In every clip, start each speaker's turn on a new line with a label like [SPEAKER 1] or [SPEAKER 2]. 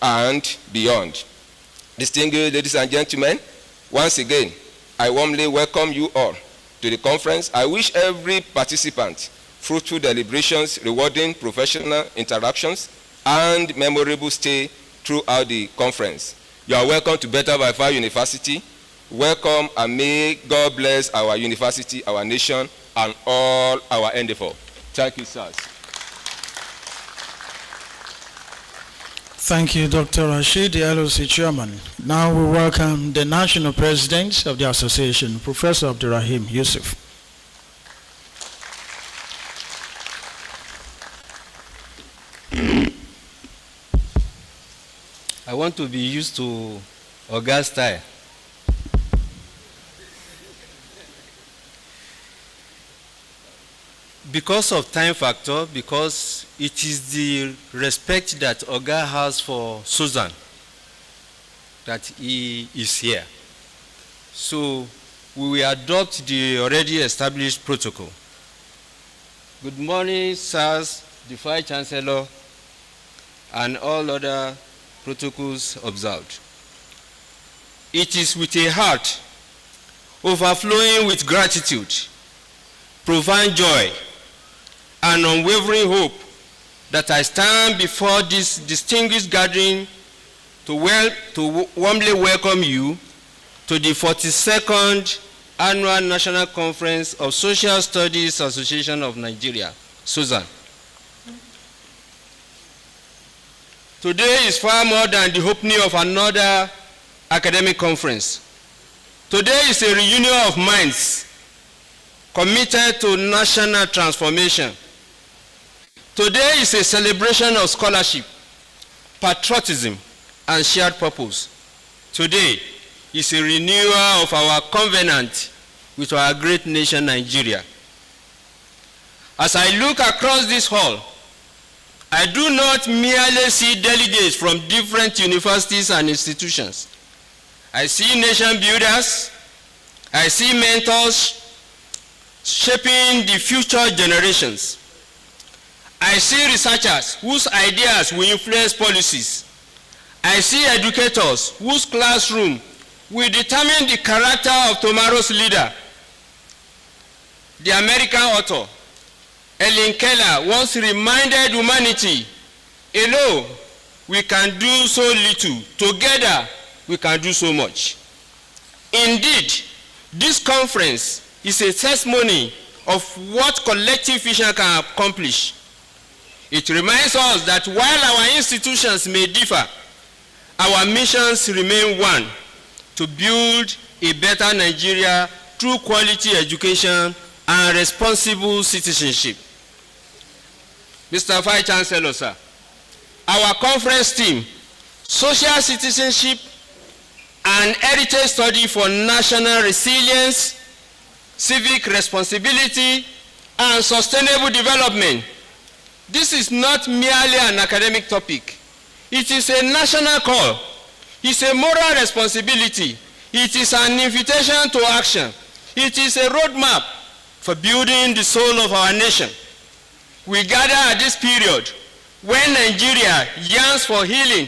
[SPEAKER 1] and beyond. Distinguished ladies and gentlemen, once again, I warmly welcome you all to the conference. I wish every participant fruitful deliberations, rewarding professional interactions, and memorable stay throughout the conference. You are welcome to Better by Far University. Welcome, and may God bless our university, our nation, and all our endeavor. Thank you, sirs.
[SPEAKER 2] Thank you, Dr. Rashid, the LOC chairman. Now we welcome the national president of the association, Professor Abdurrahim Yusuf.
[SPEAKER 3] I want to be used to August style. Because of time factor, because it is the respect that Oga has for Sosan that he is here. So we will adopt the already established protocol. Good morning, sirs, the Vice Chancellor, and all other protocols observed. It is with a heart overflowing with gratitude, profound joy, and unwavering hope that I stand before this distinguished gathering to warmly welcome you to the 42nd Annual National Conference of Social Studies Association of Nigeria, Sosan. Today is far more than the opening of another academic conference. Today is a reunion of minds committed to national transformation. Today is a celebration of scholarship, patriotism, and shared purpose. Today is a renewal of our covenant with our great nation, Nigeria. As I look across this hall, I do not merely see delegates from different universities and institutions. I see nation builders, I see mentors shaping the future generations. I see researchers whose ideas will influence policies. I see educators whose classroom will determine the character of tomorrow's leader. The American author, Ellen Keller, once reminded humanity, alone we can do so little, together we can do so much. Indeed, this conference is a testimony of what collective vision can accomplish. It reminds us that while our institutions may differ, our missions remain one: to build a better Nigeria through quality education and responsible citizenship. Mr. Vice Chancellor, sir, our conference team, Social Citizenship and Heritage Study for National Resilience, Civic Responsibility, and Sustainable Development. This is not merely an academic topic. It is a national call. It's a moral responsibility. It is an invitation to action. It is a roadmap for building the soul of our nation. We gather at this period when Nigeria yearns for healing,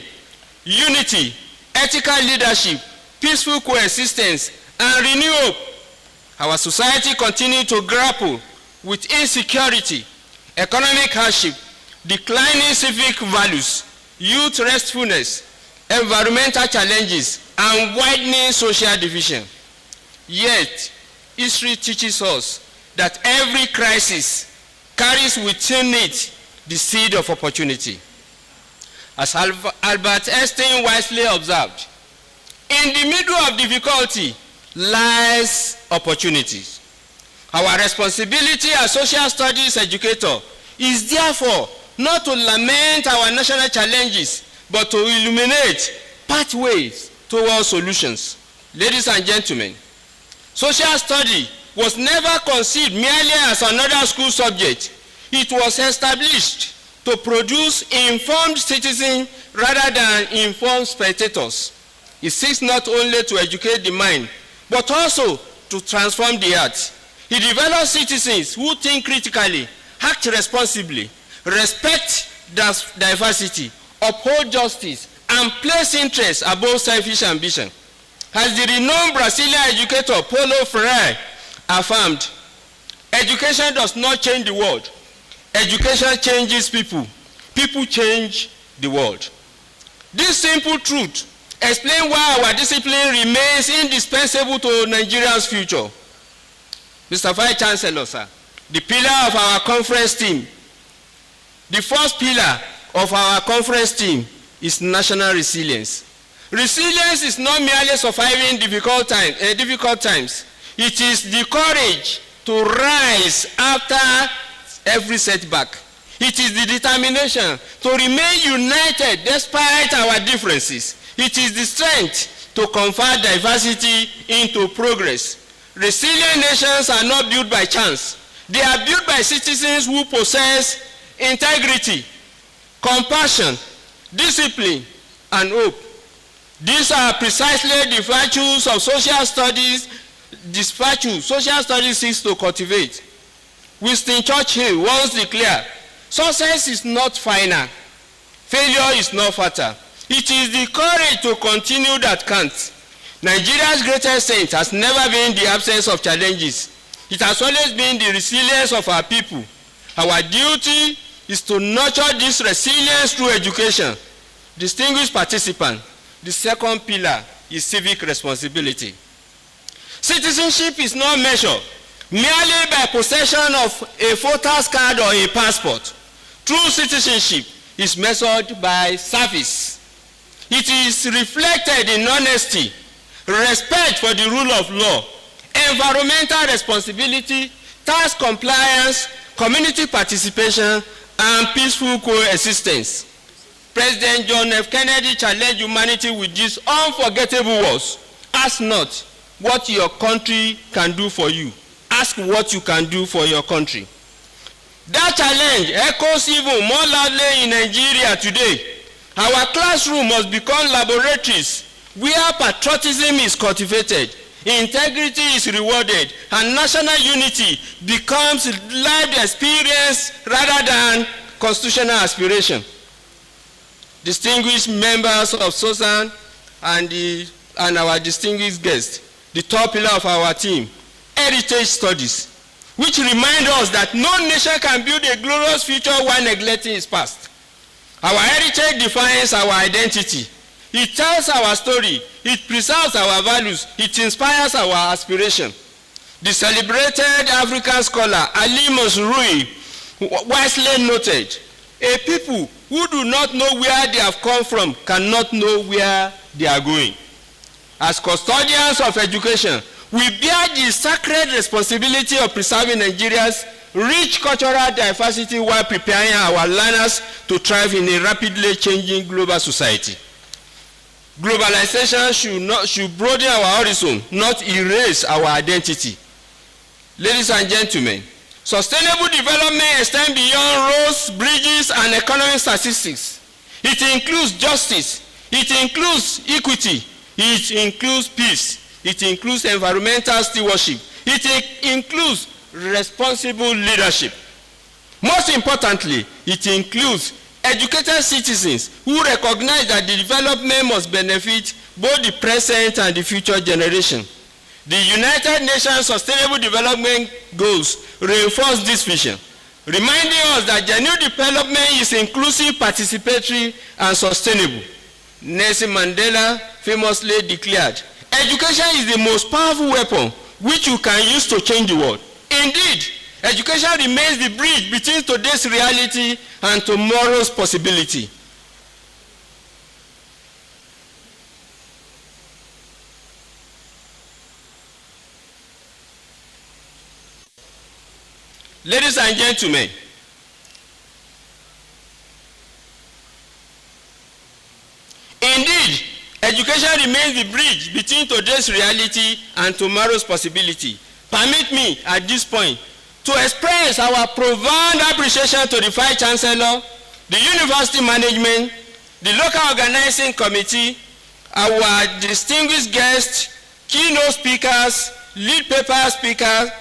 [SPEAKER 3] unity, ethical leadership, peaceful coexistence, and renewal. Our society continues to grapple with insecurity, economic hardship, declining civic values, youth restfulness, environmental challenges, and widening social division. Yet, history teaches us that every crisis carries within it the seed of opportunity. As Albert Einstein wisely observed, in the middle of difficulty lies opportunities. Our responsibility as social studies educator is therefore not to lament our national challenges, but to illuminate pathways towards solutions. Ladies and gentlemen, social study was never conceived merely as another school subject. It was established to produce informed citizens rather than informed spectators. It seeks not only to educate the mind, but also to transform the heart. It develops citizens who think critically, act responsibly, respect diversity, uphold justice, and place interest above selfish ambition. As the renowned Brazilian educator Paulo Freire affirmed, education does not change the world. Education changes people. People change the world. This simple truth explains why our discipline remains indispensable to Nigeria's future. Mr. Vice Chancellor, sir, the pillar of our conference team, the first pillar of our conference team is national resilience. Resilience is not merely surviving difficult times. It is the courage to rise after every setback. It is the determination to remain united despite our differences. It is the strength to convert diversity into progress. Resilient nations are not built by chance. They are built by citizens who possess integrity, compassion, discipline, and hope. These are precisely the virtues of social studies, social studies seeks to cultivate. Winston Churchill once declared, success is not final, failure is not fatal. It is the courage to continue that counts. Nigeria's greatest strength has never been the absence of challenges. It has always been the resilience of our people. Our duty is to nurture this resilience through education. Distinguished participants, the second pillar is civic responsibility. Citizenship is not measured merely by possession of a voter's card or a passport. True citizenship is measured by service. It is reflected in honesty, respect for the rule of law, environmental responsibility, tax compliance, community participation, and peaceful coexistence. President John F. Kennedy challenged humanity with these unforgettable words. Ask not what your country can do for you. Ask what you can do for your country. That challenge echoes even more loudly in Nigeria today. Our classroom must become laboratories where patriotism is cultivated, integrity is rewarded, and national unity becomes lived experience rather than constitutional aspiration. Distinguished members of Sosan and our distinguished guests, the top pillar of our team, heritage studies, which remind us that no nation can build a glorious future while neglecting its past. Our heritage defines our identity. It tells our story. It preserves our values. It inspires our aspiration. The celebrated African scholar Ali Masrui wisely noted, a people who do not know where they have come from cannot know where they are going. As custodians of education, we bear the sacred responsibility of preserving Nigeria's rich cultural diversity while preparing our learners to thrive in a rapidly changing global society. Globalization should broaden our horizon, not erase our identity. Ladies and gentlemen, sustainable development extends beyond roads, bridges, and economic statistics. It includes justice. It includes equity. It includes peace. It includes environmental stewardship. It includes responsible leadership. Most importantly, it includes educated citizens who recognize that the development must benefit both the present and the future generation. The United Nations Sustainable Development Goals reinforce this vision, reminding us that genuine development is inclusive, participatory, and sustainable. Nelson Mandela famously declared, education is the most powerful weapon which you can use to change the world. Indeed, education remains the bridge between today's reality and tomorrow's possibility. Ladies and gentlemen, indeed, education remains the bridge between today's reality and tomorrow's possibility. Permit me at this point to express our profound appreciation to the Vice Chancellor, the University Management, the local organizing committee, our distinguished guests, keynote speakers, lead paper speakers,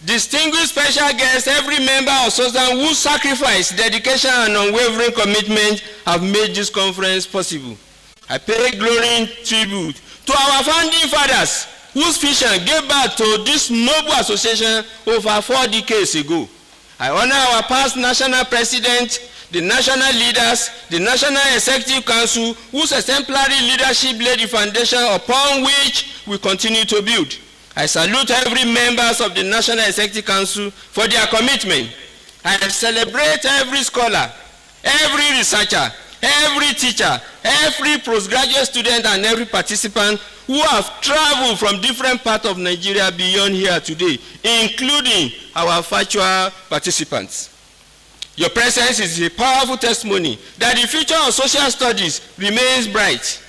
[SPEAKER 3] distinguished special guests, every member of Sosan whose sacrifice, dedication, and unwavering commitment have made this conference possible. I pay glowing tribute to our founding fathers whose vision gave birth to this noble association over 4 decades ago. I honor our past national president, the national leaders, the National Executive Council, whose exemplary leadership laid the foundation upon which we continue to build. I salute every members of the National Executive Council for their commitment. I celebrate every scholar, every researcher, every teacher, every postgraduate student, and every participant who have traveled from different parts of Nigeria beyond here today, including our virtual participants. Your presence is a powerful testimony that the future of social studies remains bright.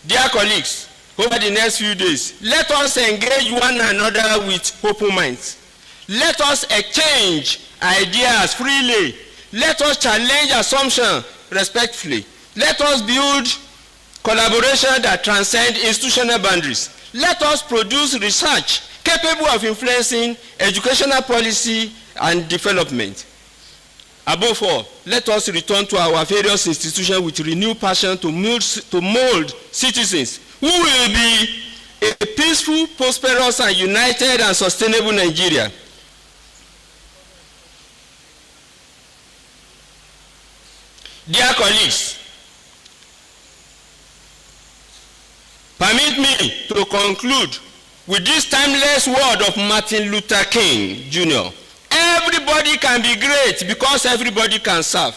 [SPEAKER 3] Dear colleagues, over the next few days, let us engage one another with open minds. Let us exchange ideas freely. Let us challenge assumptions respectfully. Let us build collaboration that transcends institutional boundaries. Let us produce research capable of influencing educational policy and development. Above all, let us return to our various institutions with renewed passion to mold citizens who will be a peaceful, prosperous, and united and sustainable Nigeria. Dear colleagues, permit me to conclude with this timeless word of Martin Luther King, Jr. Everybody can be great because everybody can serve.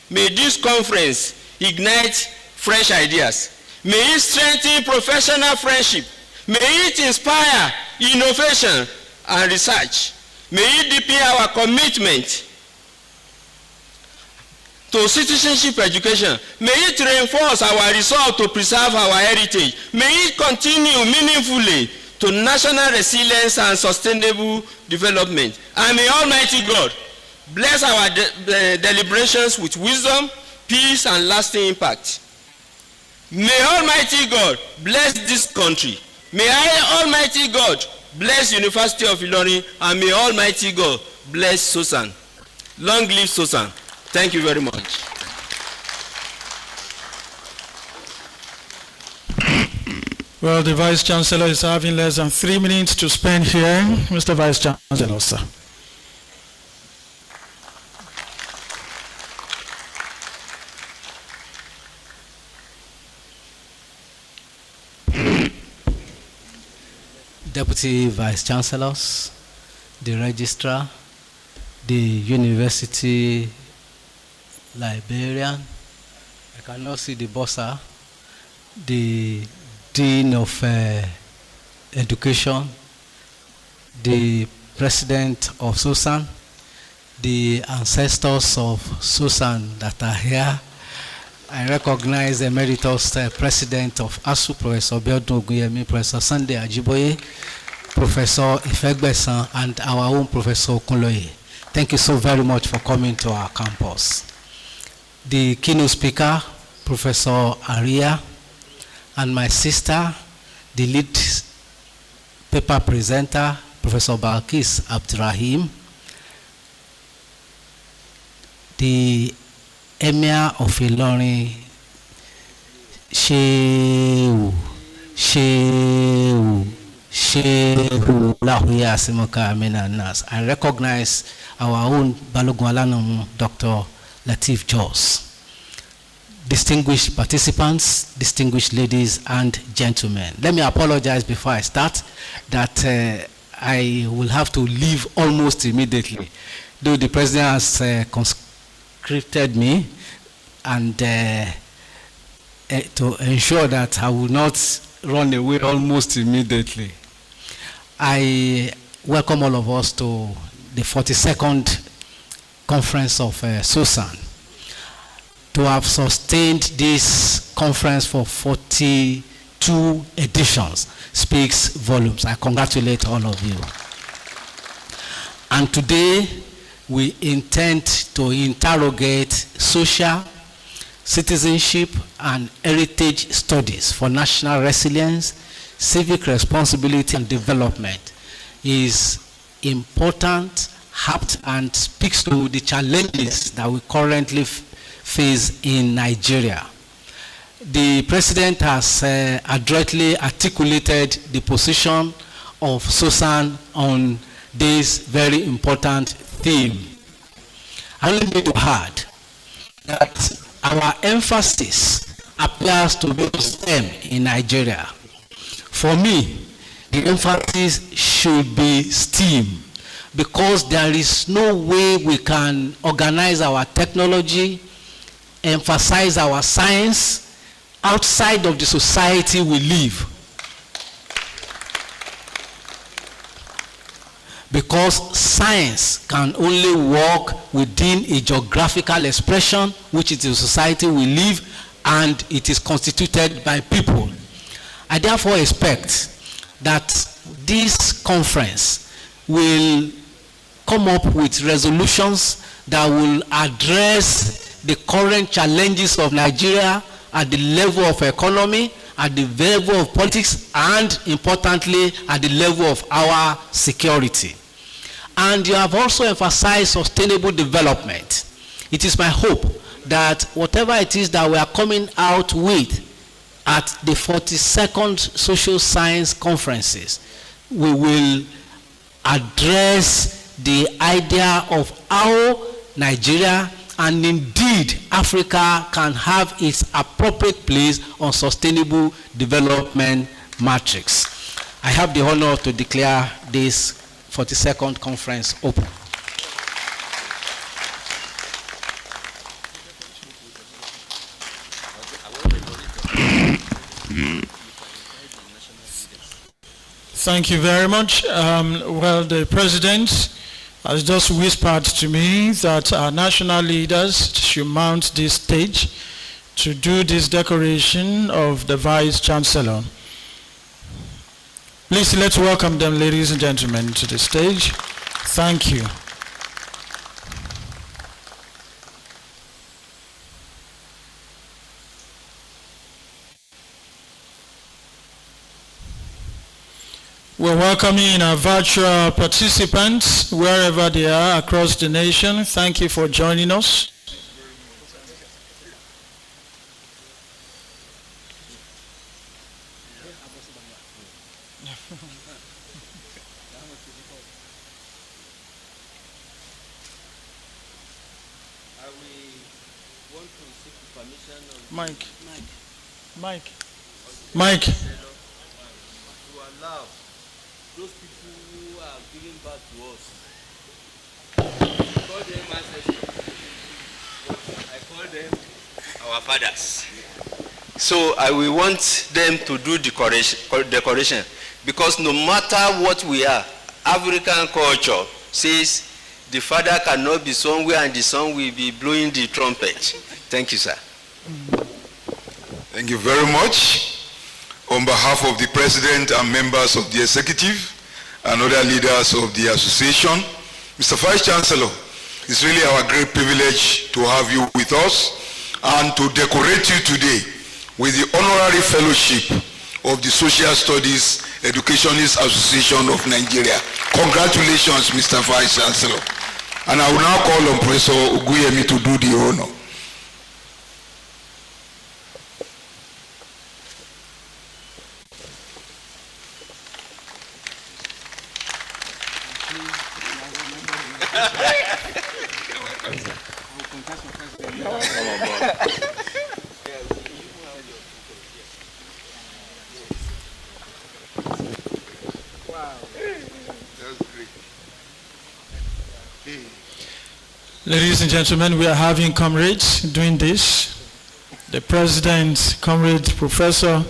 [SPEAKER 3] May this conference ignite fresh ideas. May it strengthen professional friendship. May it inspire innovation and research. May it deepen our commitment to citizenship education. May it reinforce our resolve to preserve our heritage. May it continue meaningfully to national resilience and sustainable development. And may Almighty God bless our deliberations with wisdom, peace, and lasting impact. May Almighty God bless this country. May Almighty God bless University of Ilorin, and may Almighty God bless Sosan. Long live Sosan. Thank you very much.
[SPEAKER 2] Well, the Vice Chancellor is having less than 3 minutes to spend here. Mr. Vice Chancellor, sir.
[SPEAKER 4] Deputy Vice Chancellors, the Registrar, the University Librarian, I cannot see the bursar, the Dean of Education, the President of Sosan, the ancestors of Sosan that are here. I recognize the Emeritus President of ASU, Professor Biodun Ogunyemi, Professor Sunday Ajiboye, Professor Ifegbesan, and our own Professor Okunloye. Thank you so very much for coming to our campus. The keynote speaker, Professor Aria, and my sister, the lead paper presenter, Professor Balkis Abdurrahim, the Emir of Ilorin, Shehu Lahuya Simoka Amina Nas. I recognize our own Balogun Alanomu, Dr. Latif Jos. Distinguished participants, distinguished ladies and gentlemen. Let me apologize before I start that I will have to leave almost immediately, though the President has conscripted me and to ensure that I will not run away almost immediately. I welcome all of us to the 42nd conference of Sosan. To have sustained this conference for 42 editions speaks volumes. I congratulate all of you. And today we intend to interrogate social, citizenship, and heritage studies for national resilience, civic responsibility, and development. Is important, apt, and speaks to the challenges that we currently face in Nigeria. The President has adroitly articulated the position of Sosan on this very important theme. I only need to add that our emphasis appears to be STEM in Nigeria. For me, the emphasis should be STEAM, because there is no way we can organize our technology, emphasize our science outside of the society we live. Because science can only work within a geographical expression, which is the society we live, and it is constituted by people. I therefore expect that this conference will come up with resolutions that will address the current challenges of Nigeria at the level of economy, at the level of politics, and importantly, at the level of our security. And you have also emphasized sustainable development. It is my hope that whatever it is that we are coming out with at the 42nd Social Science Conferences, we will address the idea of how Nigeria and indeed Africa can have its appropriate place on sustainable development matrix. I have the honor to declare this 42nd conference open.
[SPEAKER 2] Thank you very much. Well, the President has just whispered to me that our national leaders should mount this stage to do this decoration of the Vice Chancellor. Please let's welcome them, ladies and gentlemen, to the stage. Thank you. We're welcoming our virtual participants wherever they are across the nation. Thank you for joining us. Mike.
[SPEAKER 5] To allow those people who are giving back to us, call them ancestors. I call them our fathers. So I will want them to do decoration, because no matter what we are, African culture says the father cannot be somewhere and the son will be blowing the trumpet. Thank you, sir.
[SPEAKER 6] Thank you very much. On behalf of the President and members of the Executive and other leaders of the association, Mr. Vice Chancellor, it's really our great privilege to have you with us and to decorate you today with the honorary fellowship of the Social Studies Educationist Association of Nigeria. Congratulations, Mr. Vice Chancellor. And I will now call on Professor Oguyemi to do the honor.
[SPEAKER 2] Ladies and gentlemen, we are having comrades doing this. The President, Comrade Professor.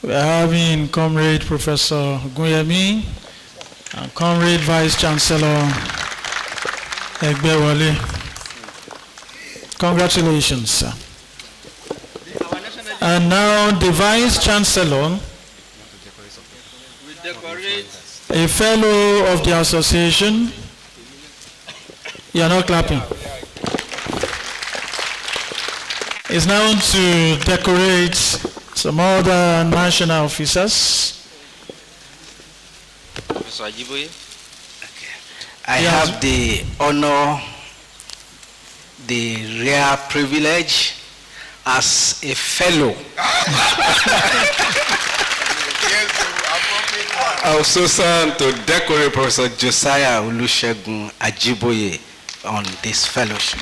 [SPEAKER 2] We are having Comrade Professor Oguyemi and Comrade Vice Chancellor Egbewale. Congratulations, sir. And now the Vice Chancellor, a fellow of the association. You are not clapping. It's now to decorate some other national officers.
[SPEAKER 3] Professor Ajiboye.
[SPEAKER 4] I
[SPEAKER 2] Yes.
[SPEAKER 4] have the honor, the rare privilege as a fellow of Sosan to decorate Professor Josiah Olusegun Ajiboye on this fellowship.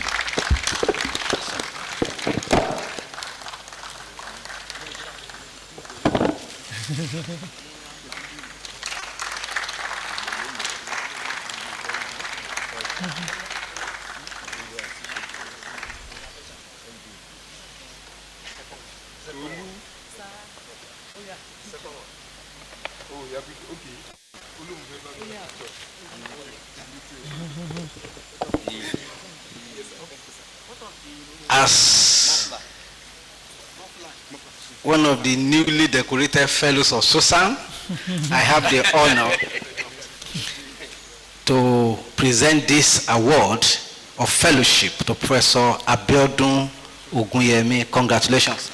[SPEAKER 4] As one of the newly decorated fellows of Sosan, I have the honor to present this award of fellowship to Professor Abiodun Ogunyemi. Congratulations.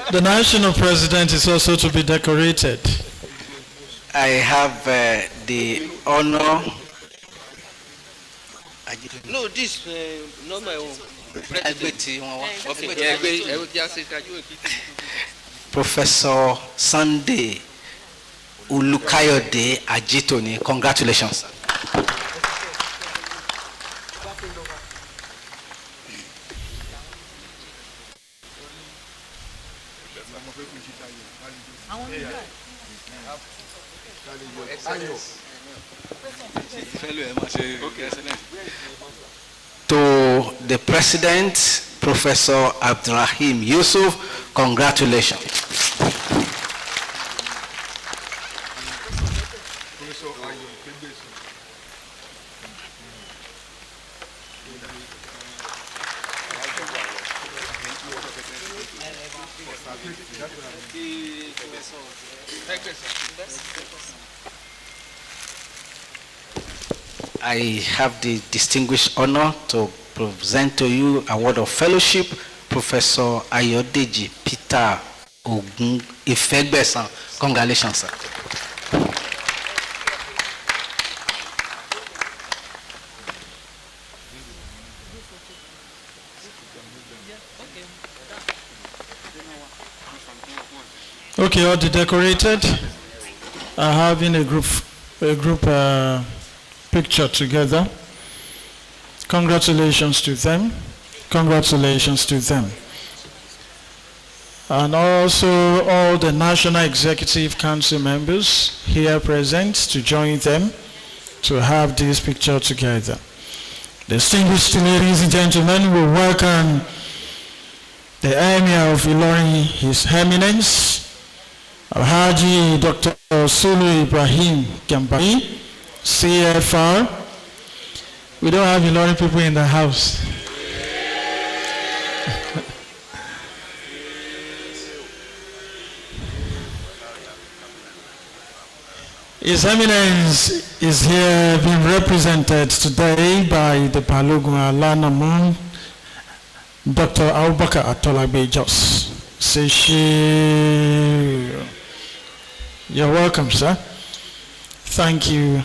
[SPEAKER 2] The national president is also to be decorated.
[SPEAKER 4] I have the honor.
[SPEAKER 3] No, this not my own.
[SPEAKER 4] Professor Sunday Ulukayode Ajitoni. Congratulations. To the President, Professor Abdurrahim Yusuf, congratulations. I have the distinguished honor to present to you award of fellowship, Professor Ayodeji Peter Ogun Ifegbesan. Congratulations, sir.
[SPEAKER 2] Okay, all the decorated are having a group picture together. Congratulations to them. Congratulations to them. And also all the National Executive Council members here present to join them to have this picture together. Distinguished ladies and gentlemen, we welcome the Emir of Ilorin, His Eminence, Alhaji Dr. Sulu Ibrahim Gambari, CFR. We don't have Ilorin people in the house. His Eminence is here being represented today by the Balogun Alanamun, Dr. Abubakar Atolabe Jos. You're welcome, sir. Thank you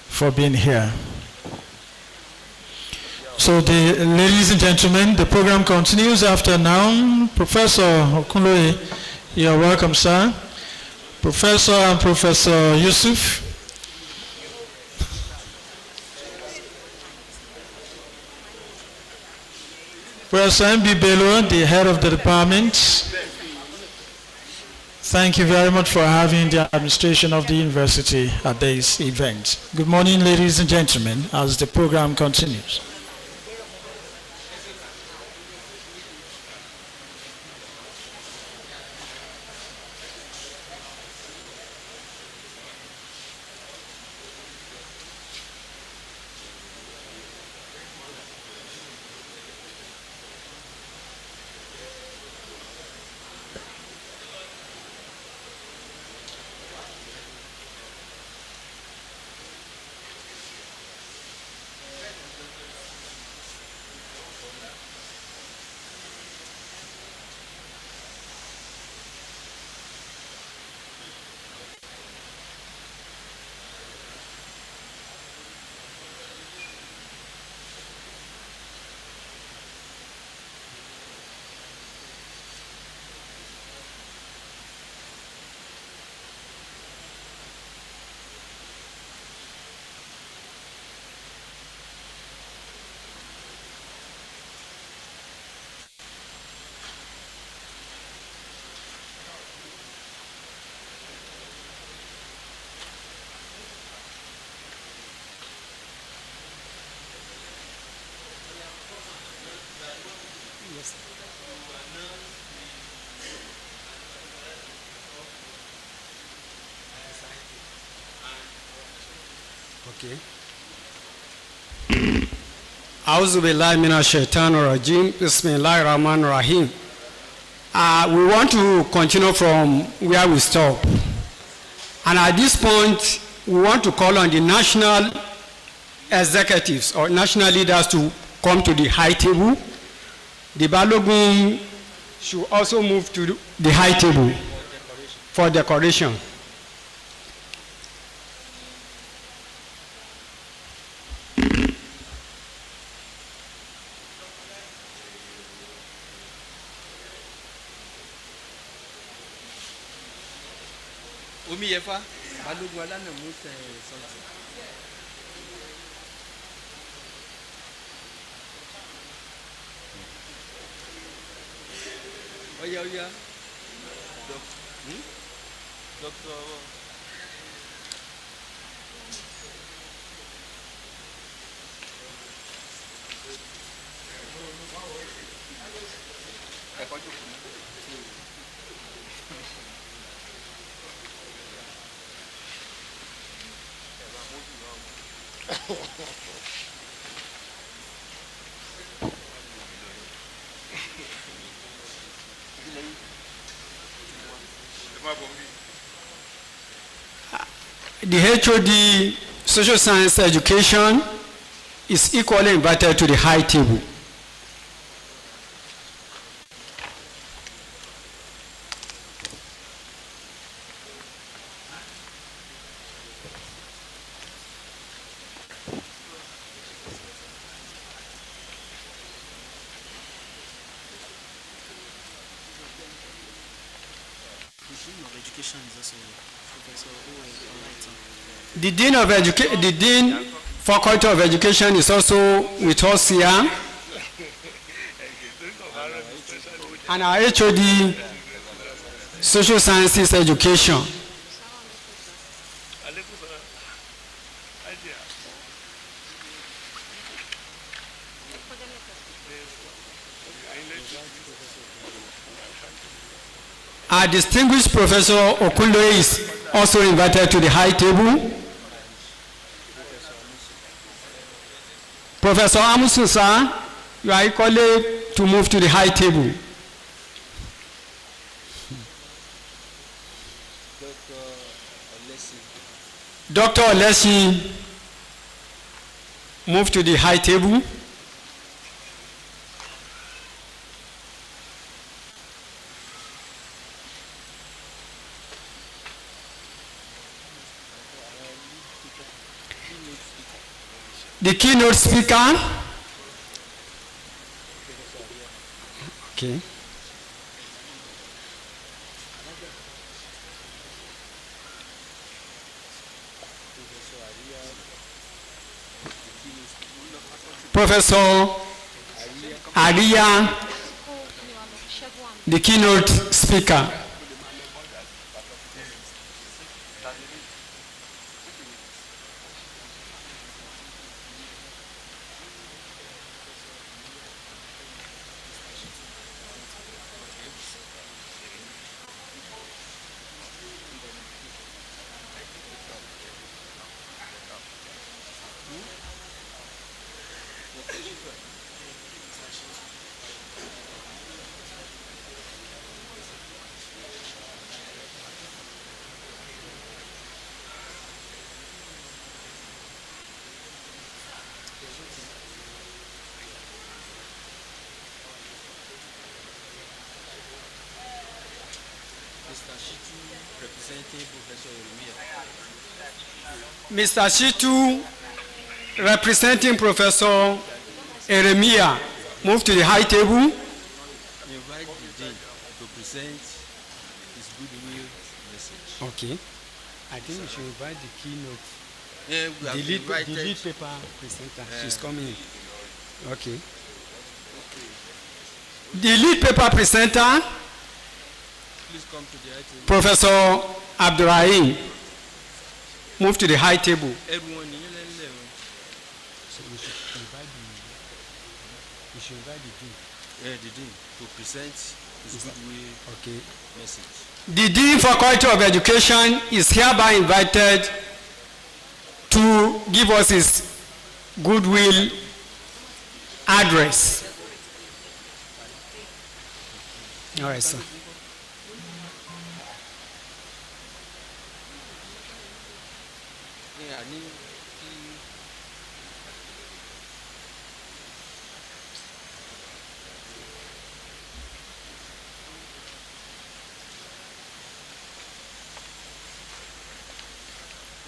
[SPEAKER 2] for being here. So, ladies and gentlemen, the program continues after now. Professor Okunloye, you're welcome, sir. Professor and Professor Yusuf. Professor M.B. Bello, the head of the department. Thank you very much for having the administration of the university at this event. Good morning, ladies and gentlemen, as the program continues.
[SPEAKER 7] Okay. A'udhu billahi minash shaitanir rajim. Bismillahir rahmanir rahim. We want to continue from where we stop. And at this point, we want to call on the national executives or national leaders to come to the high table. The Balogun should also move to the high table for decoration.
[SPEAKER 5] Omi Yefa, Balogun Alana Musa something. Oya. Doctor.
[SPEAKER 7] The HOD social science education is equally invited to the high table. The Dean Faculty of Education is also with us here. And our HOD Social Sciences Education. Our distinguished Professor Okulo is also invited to the high table. Professor Amusu, sir, you are equally to move to the high table. Dr. Olesi, move to the high table. The keynote speaker. Okay. Professor Aria, the keynote speaker. Mr. Shitu, representing Professor Eremia, move to the high table.
[SPEAKER 5] Invite the Dean to present his goodwill message.
[SPEAKER 7] Okay. I think we should invite the keynote.
[SPEAKER 5] Yeah, we have
[SPEAKER 7] The
[SPEAKER 5] invited.
[SPEAKER 7] lead paper presenter. She's coming in. Okay. The lead paper presenter,
[SPEAKER 5] Please come to the high table.
[SPEAKER 7] Professor Abdurrahim, move to the high table.
[SPEAKER 5] Everyone in your
[SPEAKER 7] So we should invite the dean.
[SPEAKER 5] the dean to present his goodwill
[SPEAKER 7] Okay.
[SPEAKER 5] message.
[SPEAKER 7] The Dean Faculty of Education is hereby invited to give us his goodwill address. All right, sir.
[SPEAKER 5] Yeah, I need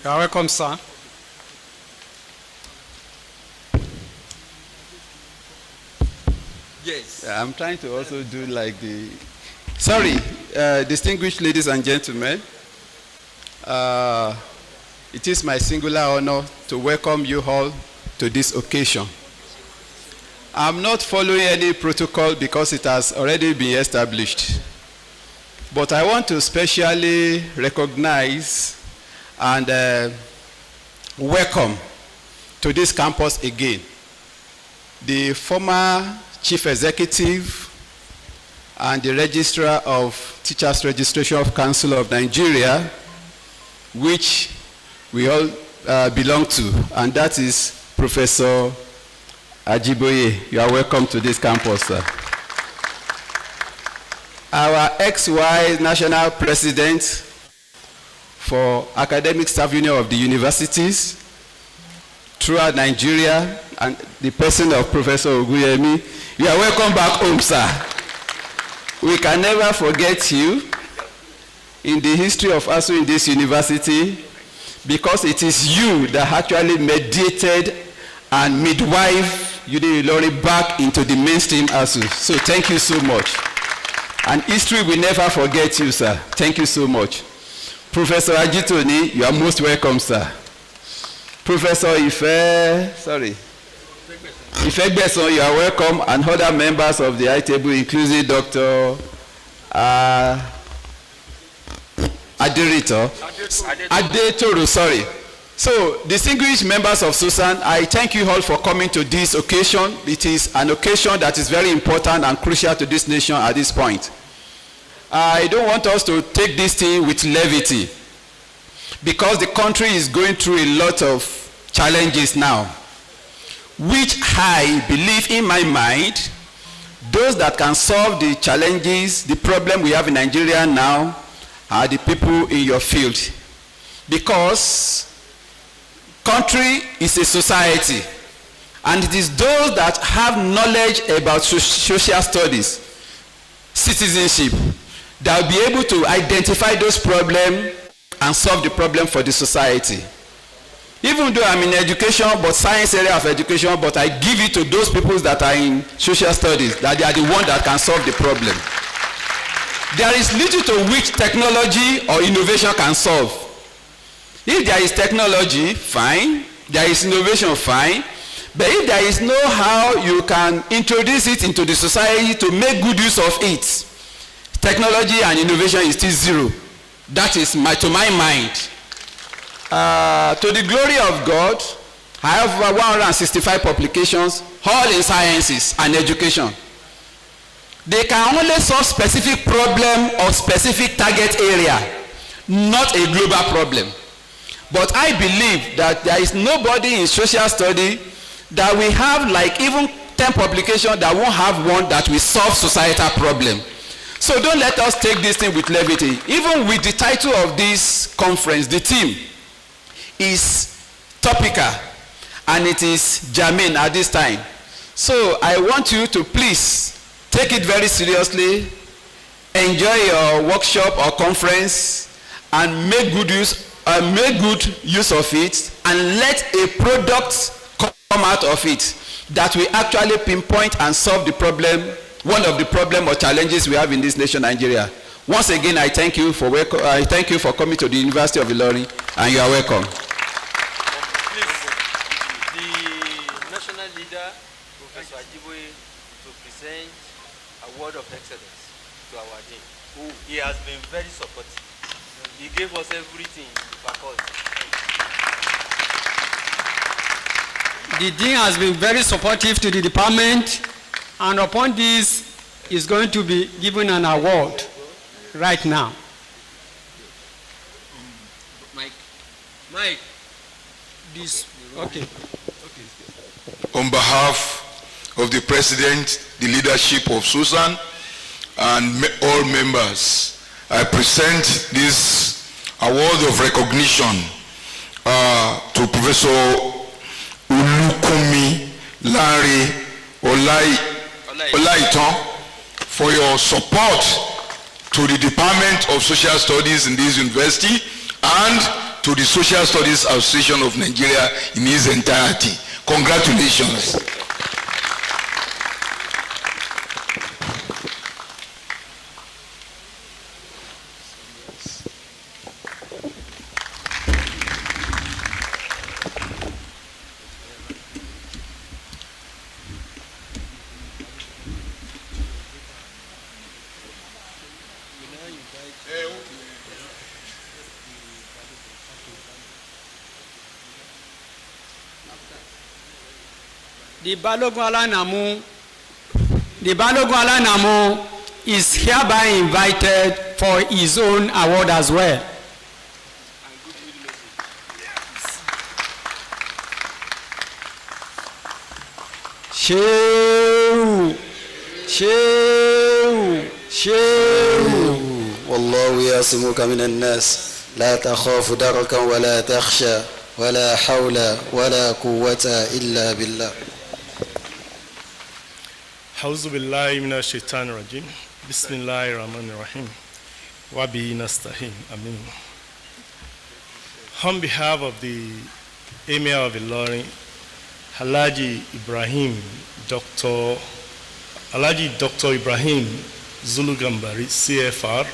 [SPEAKER 7] You are welcome, sir.
[SPEAKER 5] yes.
[SPEAKER 8] I'm trying to also do like the... Sorry, distinguished ladies and gentlemen, it is my singular honor to welcome you all to this occasion. I'm not following any protocol because it has already been established. But I want to specially recognize and welcome to this campus again the former Chief Executive and the Registrar of Teachers Registration of Council of Nigeria, which we all belong to, and that is Professor Ajiboye. You are welcome to this campus, sir. Our XY National President for Academic Staff Union of the Universities throughout Nigeria, and the person of Professor Oguyemi. You are welcome back home, sir. We can never forget you in the history of ASU in this university, because it is you that actually mediated and midwife Uni-Ilorin back into the mainstream ASU. So thank you so much. And history will never forget you, sir. Thank you so much. Professor Ajitoni, you are most welcome, sir. Professor Ifegbeson, you are welcome, and other members of the high table, including Dr. Adetoro, sorry. So, distinguished members of Sosan, I thank you all for coming to this occasion. It is an occasion that is very important and crucial to this nation at this point. I don't want us to take this thing with levity, because the country is going through a lot of challenges now, which I believe in my mind, those that can solve the challenges, the problem we have in Nigeria now, are the people in your field. Because country is a society, and it is those that have knowledge about social studies, citizenship, that will be able to identify those problems and solve the problem for the society. Even though I'm in education, but science area of education, but I give it to those people that are in social studies, that they are the ones that can solve the problem. There is little to which technology or innovation can solve. If there is technology, fine. There is innovation, fine. But if there is no how you can introduce it into the society to make good use of it, technology and innovation is still zero. That is to my mind. To the glory of God, I have over 165 publications, all in sciences and education. They can only solve specific problem or specific target area, not a global problem. But I believe that there is nobody in social study that we have like even 10 publications that won't have one that will solve societal problem. So don't let us take this thing with levity. Even with the title of this conference, the theme is topical and it is germane at this time. So I want you to please take it very seriously, enjoy your workshop or conference, and make good use of it, and let a product come out of it that will actually pinpoint and solve the problem, one of the problem or challenges we have in this nation, Nigeria. Once again, I thank you for coming to the University of Ilorin, and you are welcome.
[SPEAKER 5] The national leader, Professor Ajiboye, to present a word of excellence to our dean. He has been very supportive. He gave us everything in the faculty.
[SPEAKER 7] The dean has been very supportive to the department, And upon this is going to be given an award right now.
[SPEAKER 3] Mike.
[SPEAKER 7] This, okay.
[SPEAKER 6] On behalf of the President, the leadership of Sosan, and all members, I present this award of recognition to Professor Olukumi Lanre Olaitan for your support to the Department of Social Studies in this university and to the Social Studies Association of Nigeria in its entirety. Congratulations.
[SPEAKER 7] The Balogun Alanamu is hereby invited for his own award as well. Shehu.
[SPEAKER 9] والله يعصمك من الناس لا تخاف دركا ولا تخشى ولا حول ولا قوة إلا بالله.
[SPEAKER 10] أعوذ بالله من الشيطان الرجيم بسم الله الرحمن الرحيم وبه نستعين آمين. On behalf of the Emir of Ilorin, Alhaji Dr. Ibrahim Zulu Gambari, CFR,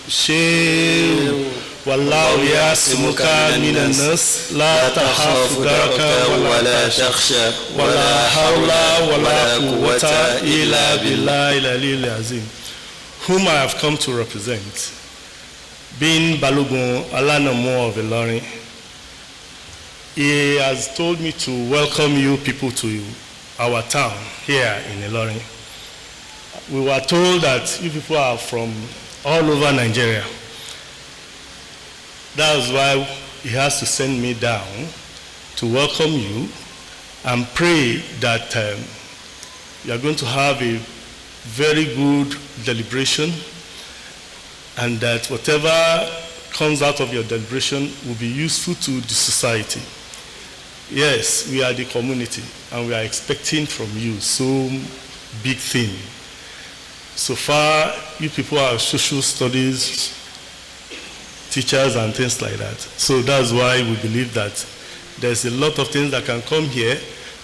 [SPEAKER 10] Shehu والله يعصمك من الناس لا تخاف دركا ولا تخشى ولا حول ولا قوة إلا بالله العلي العظيم. Whom I have come to represent, being Balogun Alanamu of Ilorin, he has told me to welcome you people to our town here in Ilorin. We were told that you people are from all over Nigeria. That's why he has to send me down to welcome you and pray that you are going to have a very good deliberation and that whatever comes out of your deliberation will be useful to the society. Yes, we are the community and we are expecting from you so big thing. So far, you people are social studies teachers and things like that. So that's why we believe that there's a lot of things that can come here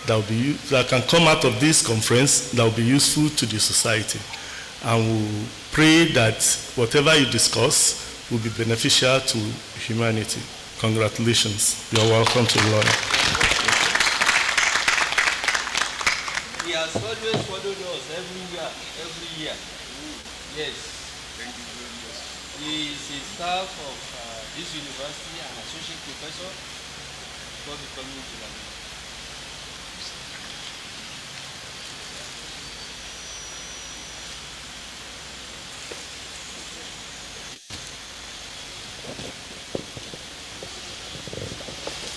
[SPEAKER 10] that can come out of this conference that will be useful to the society. And we pray that whatever you discuss will be beneficial to humanity. Congratulations. You're welcome to learn.
[SPEAKER 5] He has always followed us every year. Yes. He is a staff of this university and associate professor for the community.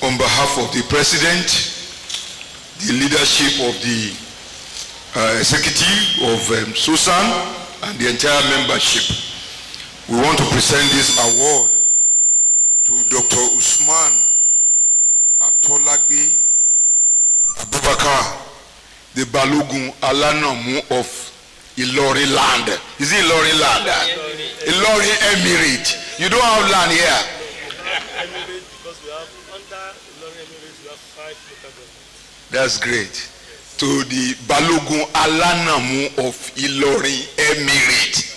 [SPEAKER 6] On behalf of the President, the leadership of the executive of Sosan and the entire membership, we want to present this award to Dr. Usman Atolagbe Abubakar, the Balogun Alanamu of Ilorin land. Is it Ilorin land? Ilorin Emirate. You don't have land here.
[SPEAKER 10] Emirate, because we have under Ilorin Emirate, we have 5 local governments.
[SPEAKER 6] That's great. To the Balogun Alanamu of Ilorin Emirate.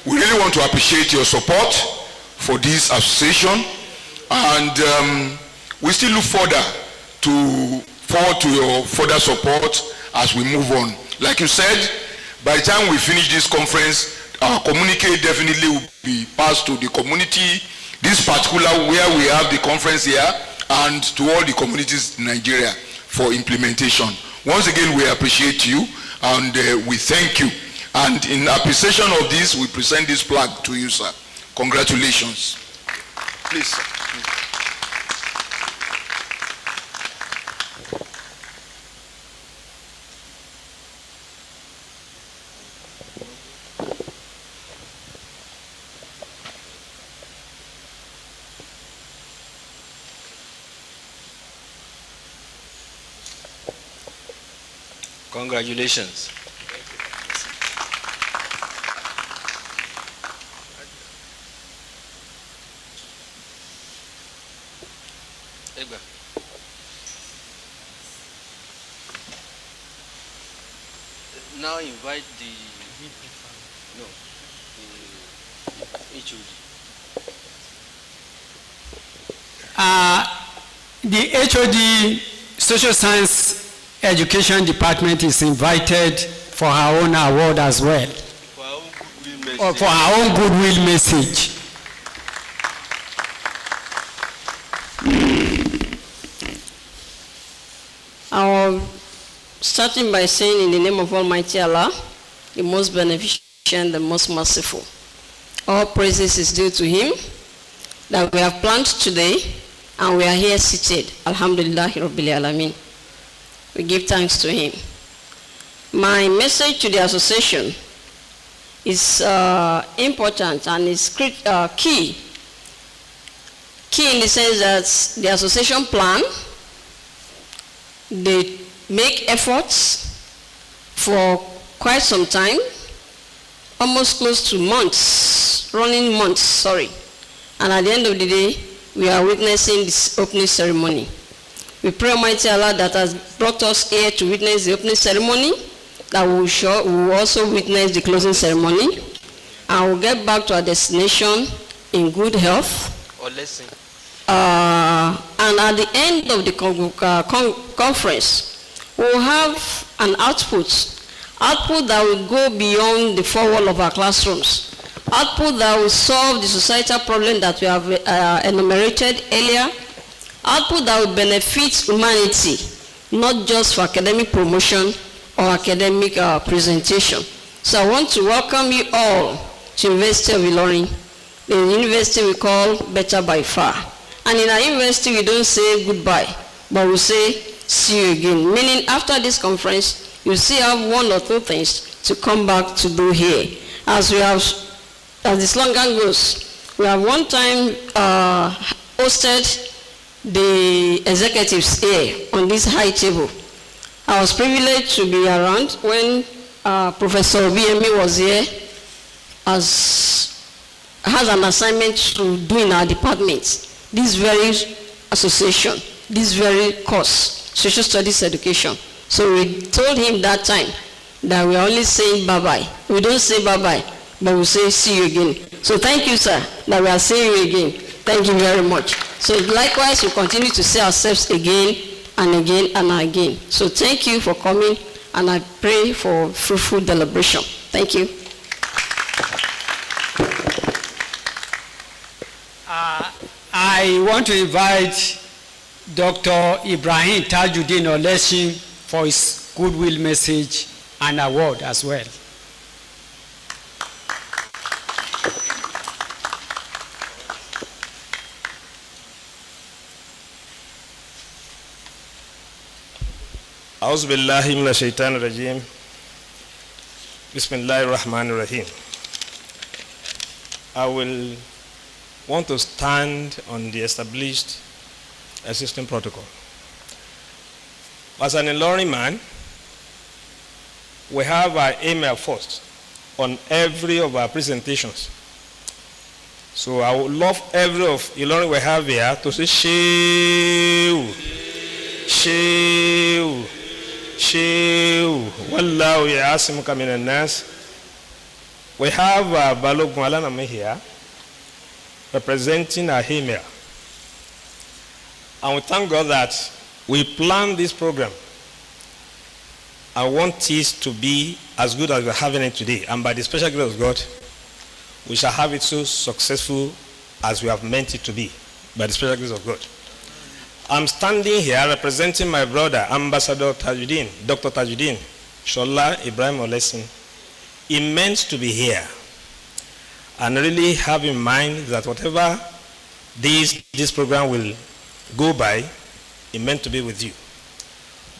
[SPEAKER 6] We really want to appreciate your support for this association, and we still look forward to your further support as we move on. Like you said, by the time we finish this conference, our communique definitely will be passed to the community. This particular where we have the conference here, and to all the communities in Nigeria for implementation. Once again, we appreciate you and we thank you. And in appreciation of this, we present this plaque to you, sir. Congratulations. Please, sir.
[SPEAKER 5] Congratulations. Now invite the HOD.
[SPEAKER 7] The HOD Social Science Education Department is invited for her own award as well, or for her own goodwill message.
[SPEAKER 11] Starting by saying, in the name of Almighty Allah, the most beneficent, the most merciful. All praises is due to Him that we have planned today and we are here seated. Alhamdulillahi Rabbil Alameen. We give thanks to Him. My message to the association is important and is key. Key in the sense that the association plan, they make efforts for quite some time, almost close to months, running months, sorry. And at the end of the day, we are witnessing this opening ceremony. We pray Almighty Allah that has brought us here to witness the opening ceremony, that we will also witness the closing ceremony, and we'll get back to our destination in good health.
[SPEAKER 5] Or lesson.
[SPEAKER 11] And at the end of the conference, we'll have an output that will go beyond the four walls of our classrooms, output that will solve the societal problem that we have enumerated earlier, output that will benefit humanity, not just for academic promotion or academic presentation. So I want to welcome you all to University of Ilorin, the university we call Better by Far. And in our university, we don't say goodbye, but we say see you again. Meaning after this conference, you still have one or two things to come back to do here. As the slogan goes, we have one time hosted the executives here on this high table. I was privileged to be around when Professor BME was here, has an assignment to do in our department. This very association, this very course, social studies education. So we told him that time that we are only saying bye-bye. We don't say bye-bye, but we say see you again. So thank you, sir, that we are seeing you again. Thank you very much. So likewise, we continue to see ourselves again and again and again. So thank you for coming, and I pray for fruitful deliberation. Thank you.
[SPEAKER 7] I want to invite Dr. Ibrahim Tajuddin Olesin for his goodwill message and award as well.
[SPEAKER 10] أعوذ بالله من الشيطان الرجيم بسم الله الرحمن الرحيم. I will want to stand on the established existing protocol. As an Ilorin man, we have our email first on every of our presentations. So I would love every of Ilorin we have here to say Shew, Shew, Shew, Wallahu ya'asimuka minan nas. We have Balogun Alaname here representing our email. And we thank God that we planned this program. I want it to be as good as we're having it today. And by the special grace of God, we shall have it so successful as we have meant it to be, by the special grace of God. I'm standing here representing my brother, Ambassador Tajuddin, Dr. Tajuddin Shola Ibrahim Olesin. He meant to be here and really have in mind that whatever this program will go by, he meant to be with you.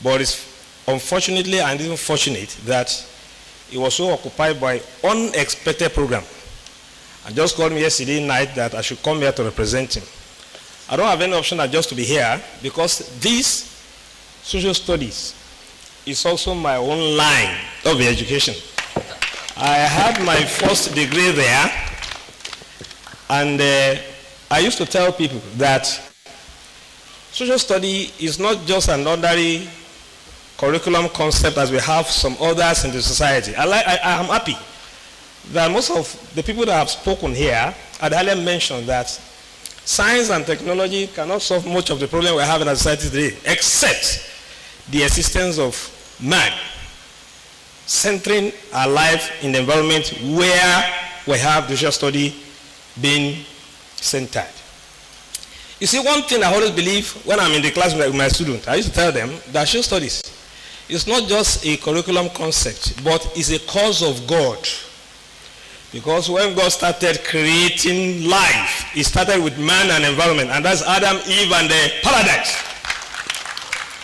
[SPEAKER 10] But it's unfortunately and even fortunate that he was so occupied by unexpected program. And just called me yesterday night that I should come here to represent him. I don't have any option than just to be here because this social studies is also my own line of education. I had my first degree there, and I used to tell people that social study is not just an ordinary curriculum concept as we have some others in the society. I am happy that most of the people that have spoken here had earlier mentioned that science and technology cannot solve much of the problem we have in our society today, except the existence of man centering our life in the environment where we have the social study being centered. You see, one thing I always believe when I'm in the class with my students, I used to tell them that social studies is not just a curriculum concept, but is a cause of God. Because when God started creating life, he started with man and environment, and that's Adam, Eve, and the paradise.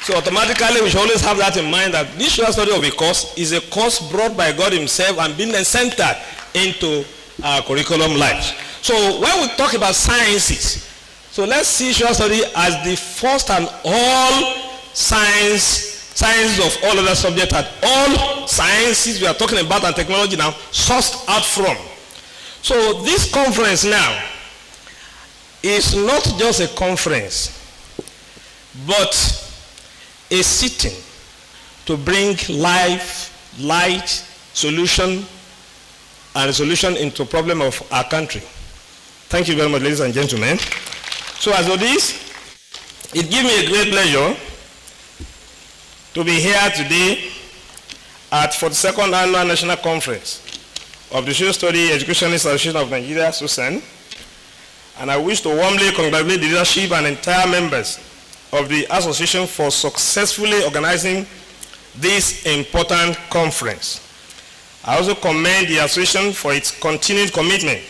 [SPEAKER 10] So automatically we should always have that in mind, that this social study of a course is a course brought by God himself and being centered into our curriculum lives. So when we talk about sciences, so let's see social study as the first and all sciences of all other subjects, and all sciences we are talking about and technology now sourced out from. So this conference now is not just a conference, but a sitting to bring life, light, solution, and a solution into problem of our country. Thank you very much, ladies and gentlemen. So as of this, it gives me a great pleasure to be here today at 42nd Annual National Conference of the Social Study Educationist Association of Nigeria, Sosan, and I wish to warmly congratulate the leadership and entire members of the association for successfully organizing this important conference. I also commend the association for its continued commitment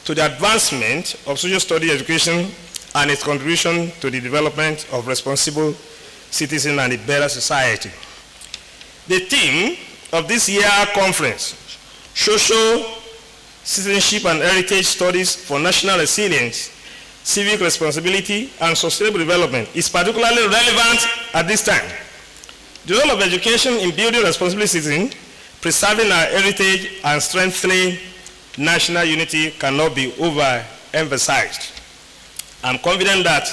[SPEAKER 10] to the advancement of social study education and its contribution to the development of responsible citizens and a better society. The theme of this year conference, Social Citizenship and Heritage Studies for National Resilience, Civic Responsibility, and Sustainable Development, is particularly relevant at this time. The role of education in building responsible citizens, preserving our heritage, and strengthening national unity cannot be overemphasized. I'm confident that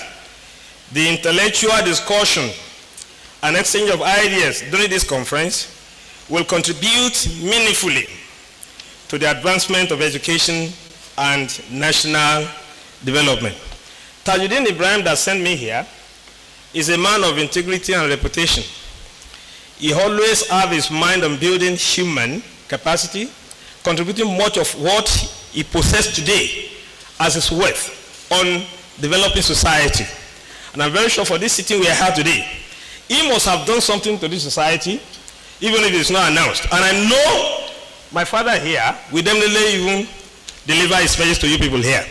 [SPEAKER 10] the intellectual discussion and exchange of ideas during this conference will contribute meaningfully to the advancement of education and national development. Tajuddin Ibrahim that sent me here is a man of integrity and reputation. He always has his mind on building human capacity, contributing much of what he possesses today as his worth on developing society. And I'm very sure for this sitting we are here today, he must have done something to this society, even if it's not announced. And I know my father here will definitely even deliver his message to you people here.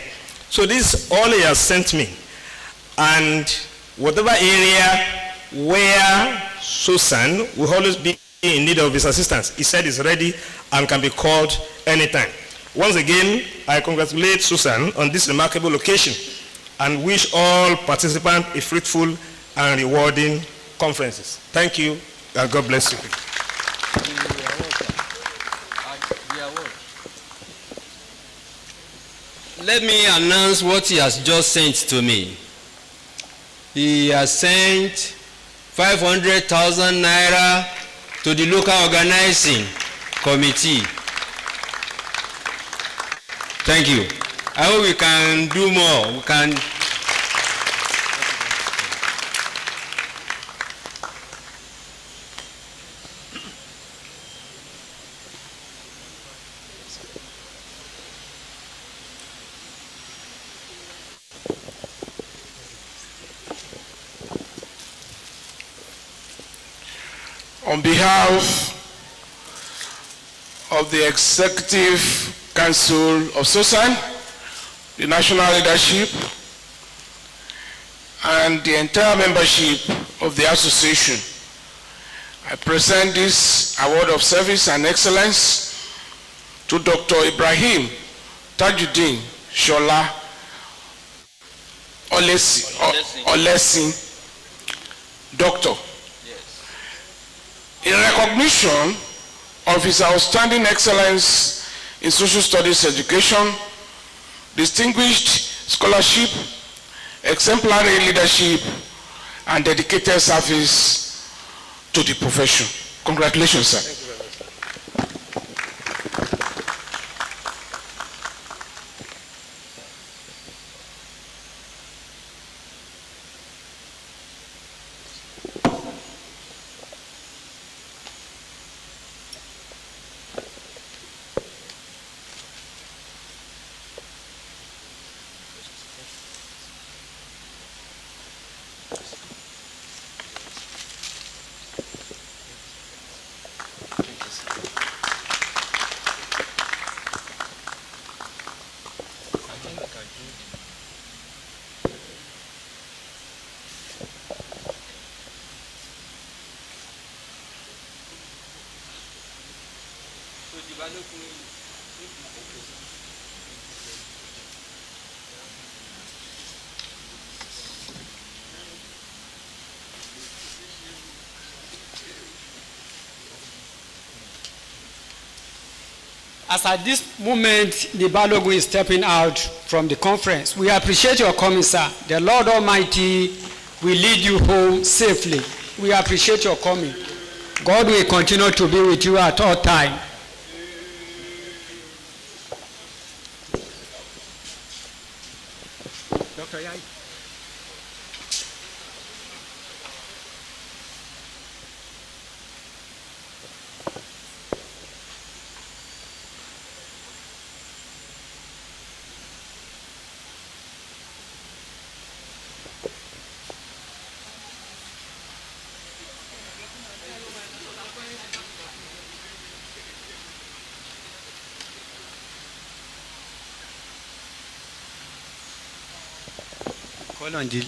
[SPEAKER 10] So this is all he has sent me. And whatever area where Sosan will always be in need of his assistance, he said is ready and can be called anytime. Once again, I congratulate Sosan on this remarkable occasion and wish all participants a fruitful and rewarding conferences. Thank you, and God bless you.
[SPEAKER 5] Let me announce what he has just sent to me. He has sent 500,000 naira to the local organizing committee. Thank you. I hope we can do more. We can.
[SPEAKER 12] On behalf of the Executive Council of Sosan, the national leadership, and the entire membership of the association, I present this award of service and excellence to Dr. Ibrahim Tajuddin Shola Olesi, Doctor, in recognition of his outstanding excellence in social studies education, distinguished scholarship, exemplary leadership, and dedicated service to the profession. Congratulations, sir.
[SPEAKER 1] Thank you very much.
[SPEAKER 7] As at this moment, the Balogun is stepping out from the conference. We appreciate your coming, sir. The Lord Almighty will lead you home safely. We appreciate your coming. God will continue to be with you at all times. Dr. Yai. Call on Jill.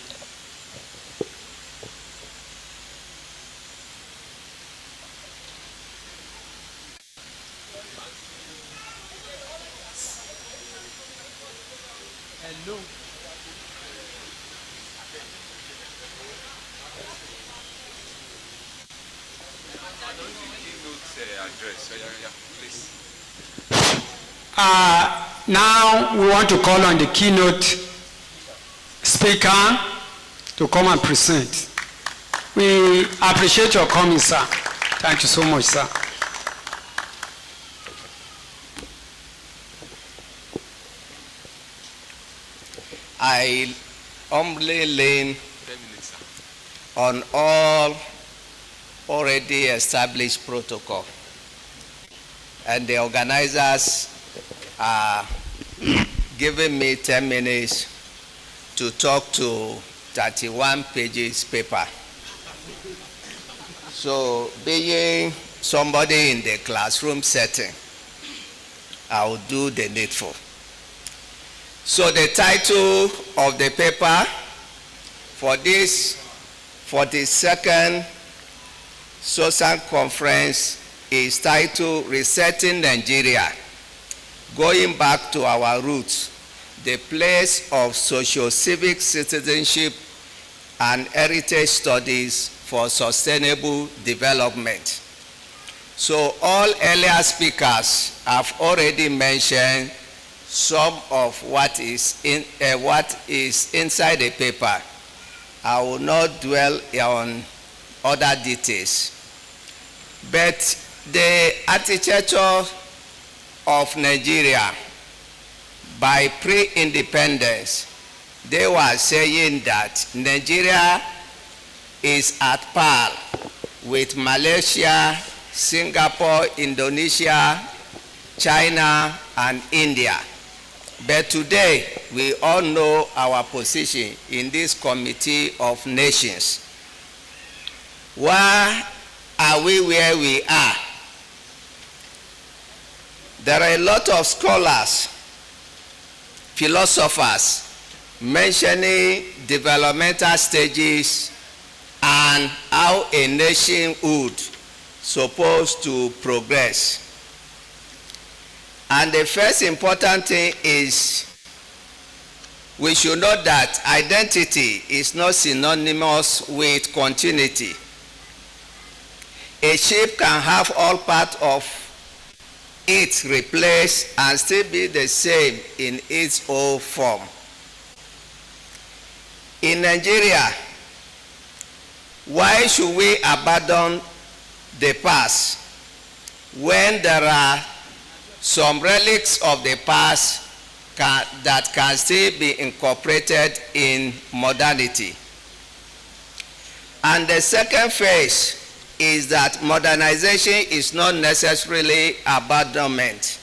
[SPEAKER 7] Hello. Now we want to call on the keynote speaker to come and present. We appreciate your coming, sir. Thank you so much, sir.
[SPEAKER 13] I humbly lean on all already established protocol, and the organizers are giving me 10 minutes to talk to 31 pages paper. So being somebody in the classroom setting, I will do the needful. So the title of the paper for this 42nd Sosan conference is titled Resetting Nigeria, Going Back to Our Roots, the Place of Socio-Civic Citizenship and Heritage Studies for Sustainable Development. So all earlier speakers have already mentioned some of what is inside the paper. I will not dwell on other details. But the architecture of Nigeria, by pre-independence, they were saying that Nigeria is at par with Malaysia, Singapore, Indonesia, China, and India. But today, we all know our position in this Committee of Nations. Where are we where we are? There are a lot of scholars, philosophers, mentioning developmental stages and how a nation would supposed to progress. And the first important thing is we should know that identity is not synonymous with continuity. A ship can have all parts of it replaced and still be the same in its old form. In Nigeria, why should we abandon the past when there are some relics of the past that can still be incorporated in modernity? And the second phase is that modernization is not necessarily abandonment.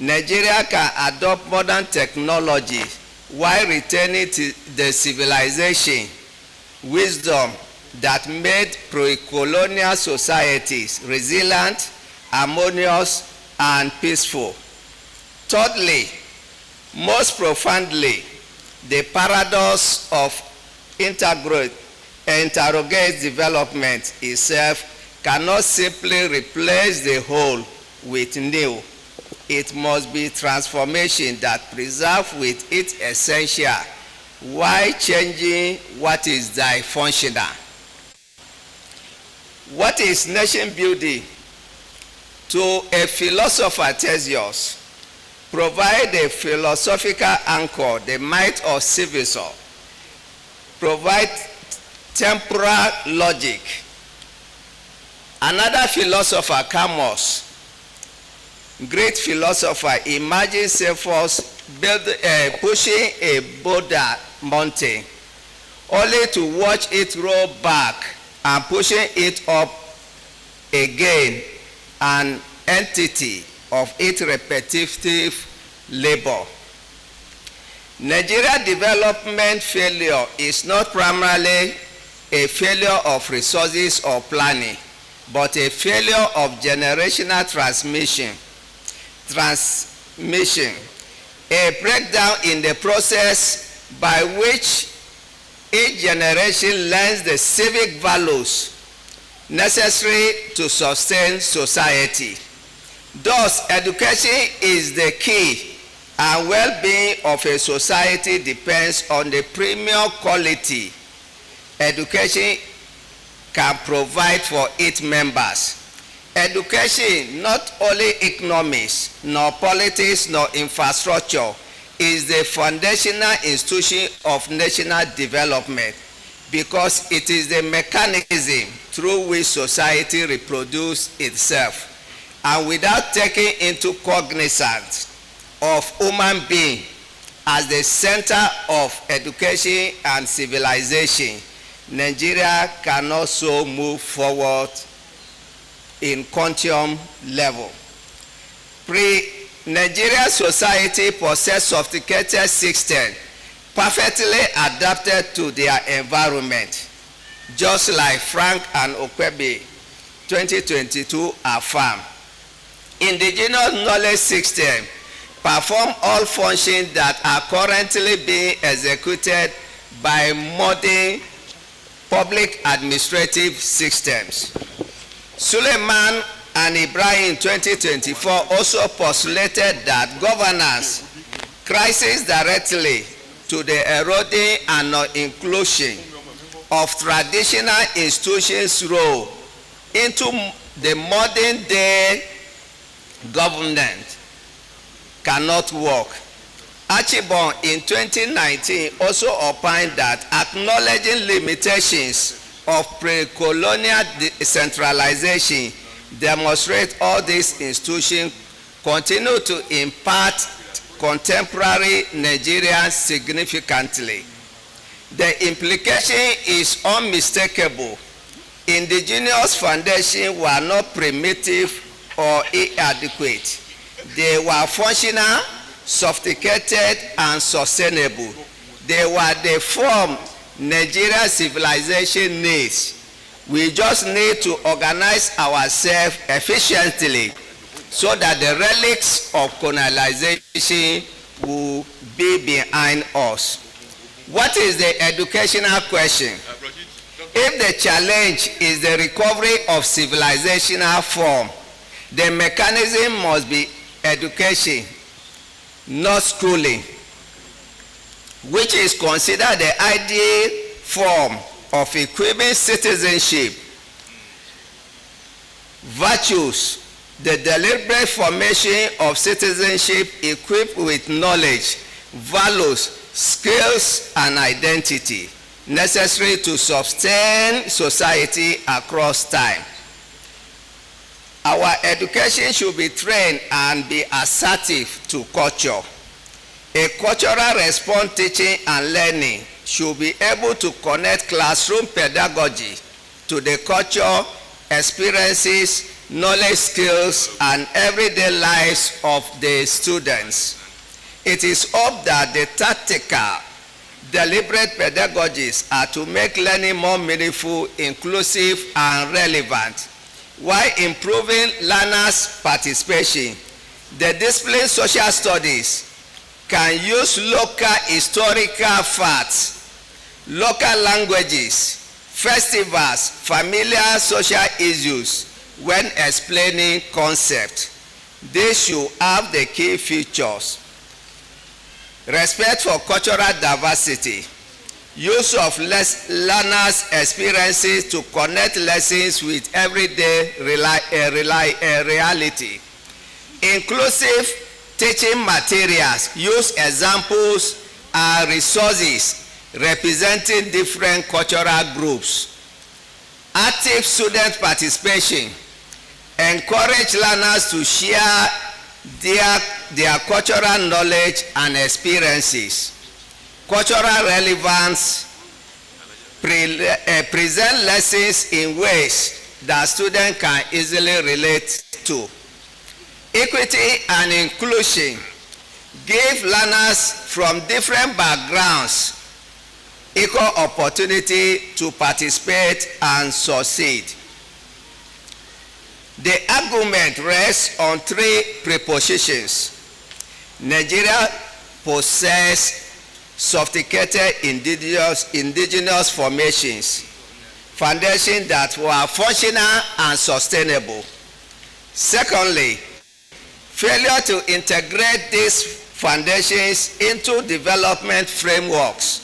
[SPEAKER 13] Nigeria can adopt modern technology while retaining the civilization, wisdom that made pre-colonial societies resilient, harmonious, and peaceful. Thirdly, most profoundly, the paradox of interrogate development itself cannot simply replace the whole with new. It must be transformation that preserves with its essential while changing what is dysfunctional. What is nation building? To a philosopher tells us, provide a philosophical anchor, the might of civism, provide temporal logic. Another philosopher, Camus, great philosopher, imagines Cephas pushing a boulder mountain, only to watch it roll back and pushing it up again, an entity of its repetitive labor. Nigeria development failure is not primarily a failure of resources or planning, but a failure of generational transmission, a breakdown in the process by which each generation learns the civic values necessary to sustain society. Thus, education is the key, and well-being of a society depends on the premium quality education can provide for its members. Education, not only economics, nor politics, nor infrastructure, is the foundational institution of national development because it is the mechanism through which society reproduces itself. And without taking into cognizance of human being as the center of education and civilization, Nigeria cannot so move forward in quantum level. Pre-Nigeria society possess sophisticated systems perfectly adapted to their environment, just like Frank and Okwebe 2022 affirm. Indigenous knowledge system perform all functions that are currently being executed by modern public administrative systems. Suleiman and Ibrahim 2024 also postulated that governance crisis directly to the eroding and non-inclusion of traditional institutions' role into the modern day government cannot work. Archibald in 2019 also opined that acknowledging limitations of pre-colonial decentralization demonstrate all these institutions continue to impact contemporary Nigerians significantly. The implication is unmistakable. Indigenous foundations were not primitive or inadequate. They were functional, sophisticated, and sustainable. They were the form Nigerian civilization needs, We just need to organize ourselves efficiently so that the relics of colonization will be behind us. What is the educational question? If the challenge is the recovery of civilizational form, the mechanism must be education, not schooling, which is considered the ideal form of equipping citizenship, virtues, the deliberate formation of citizenship equipped with knowledge, values, skills, and identity necessary to sustain society across time. Our education should be trained and be assertive to culture. A cultural response teaching and learning should be able to connect classroom pedagogy to the culture, experiences, knowledge, skills, and everyday lives of the students. It is hoped that the tactical, deliberate pedagogies are to make learning more meaningful, inclusive, and relevant, while improving learners' participation. The discipline social studies can use local historical facts, local languages, festivals, familiar social issues when explaining concepts. They should have the key features: respect for cultural diversity, use of learners' experiences to connect lessons with everyday reality, inclusive teaching materials, use examples and resources representing different cultural groups, active student participation, encourage learners to share their cultural knowledge and experiences, cultural relevance, present lessons in ways that students can easily relate to. Equity and inclusion, give learners from different backgrounds equal opportunity to participate and succeed. The argument rests on three prepositions. Nigeria possesses sophisticated indigenous formations, foundations that were functional and sustainable. Secondly, failure to integrate these foundations into development frameworks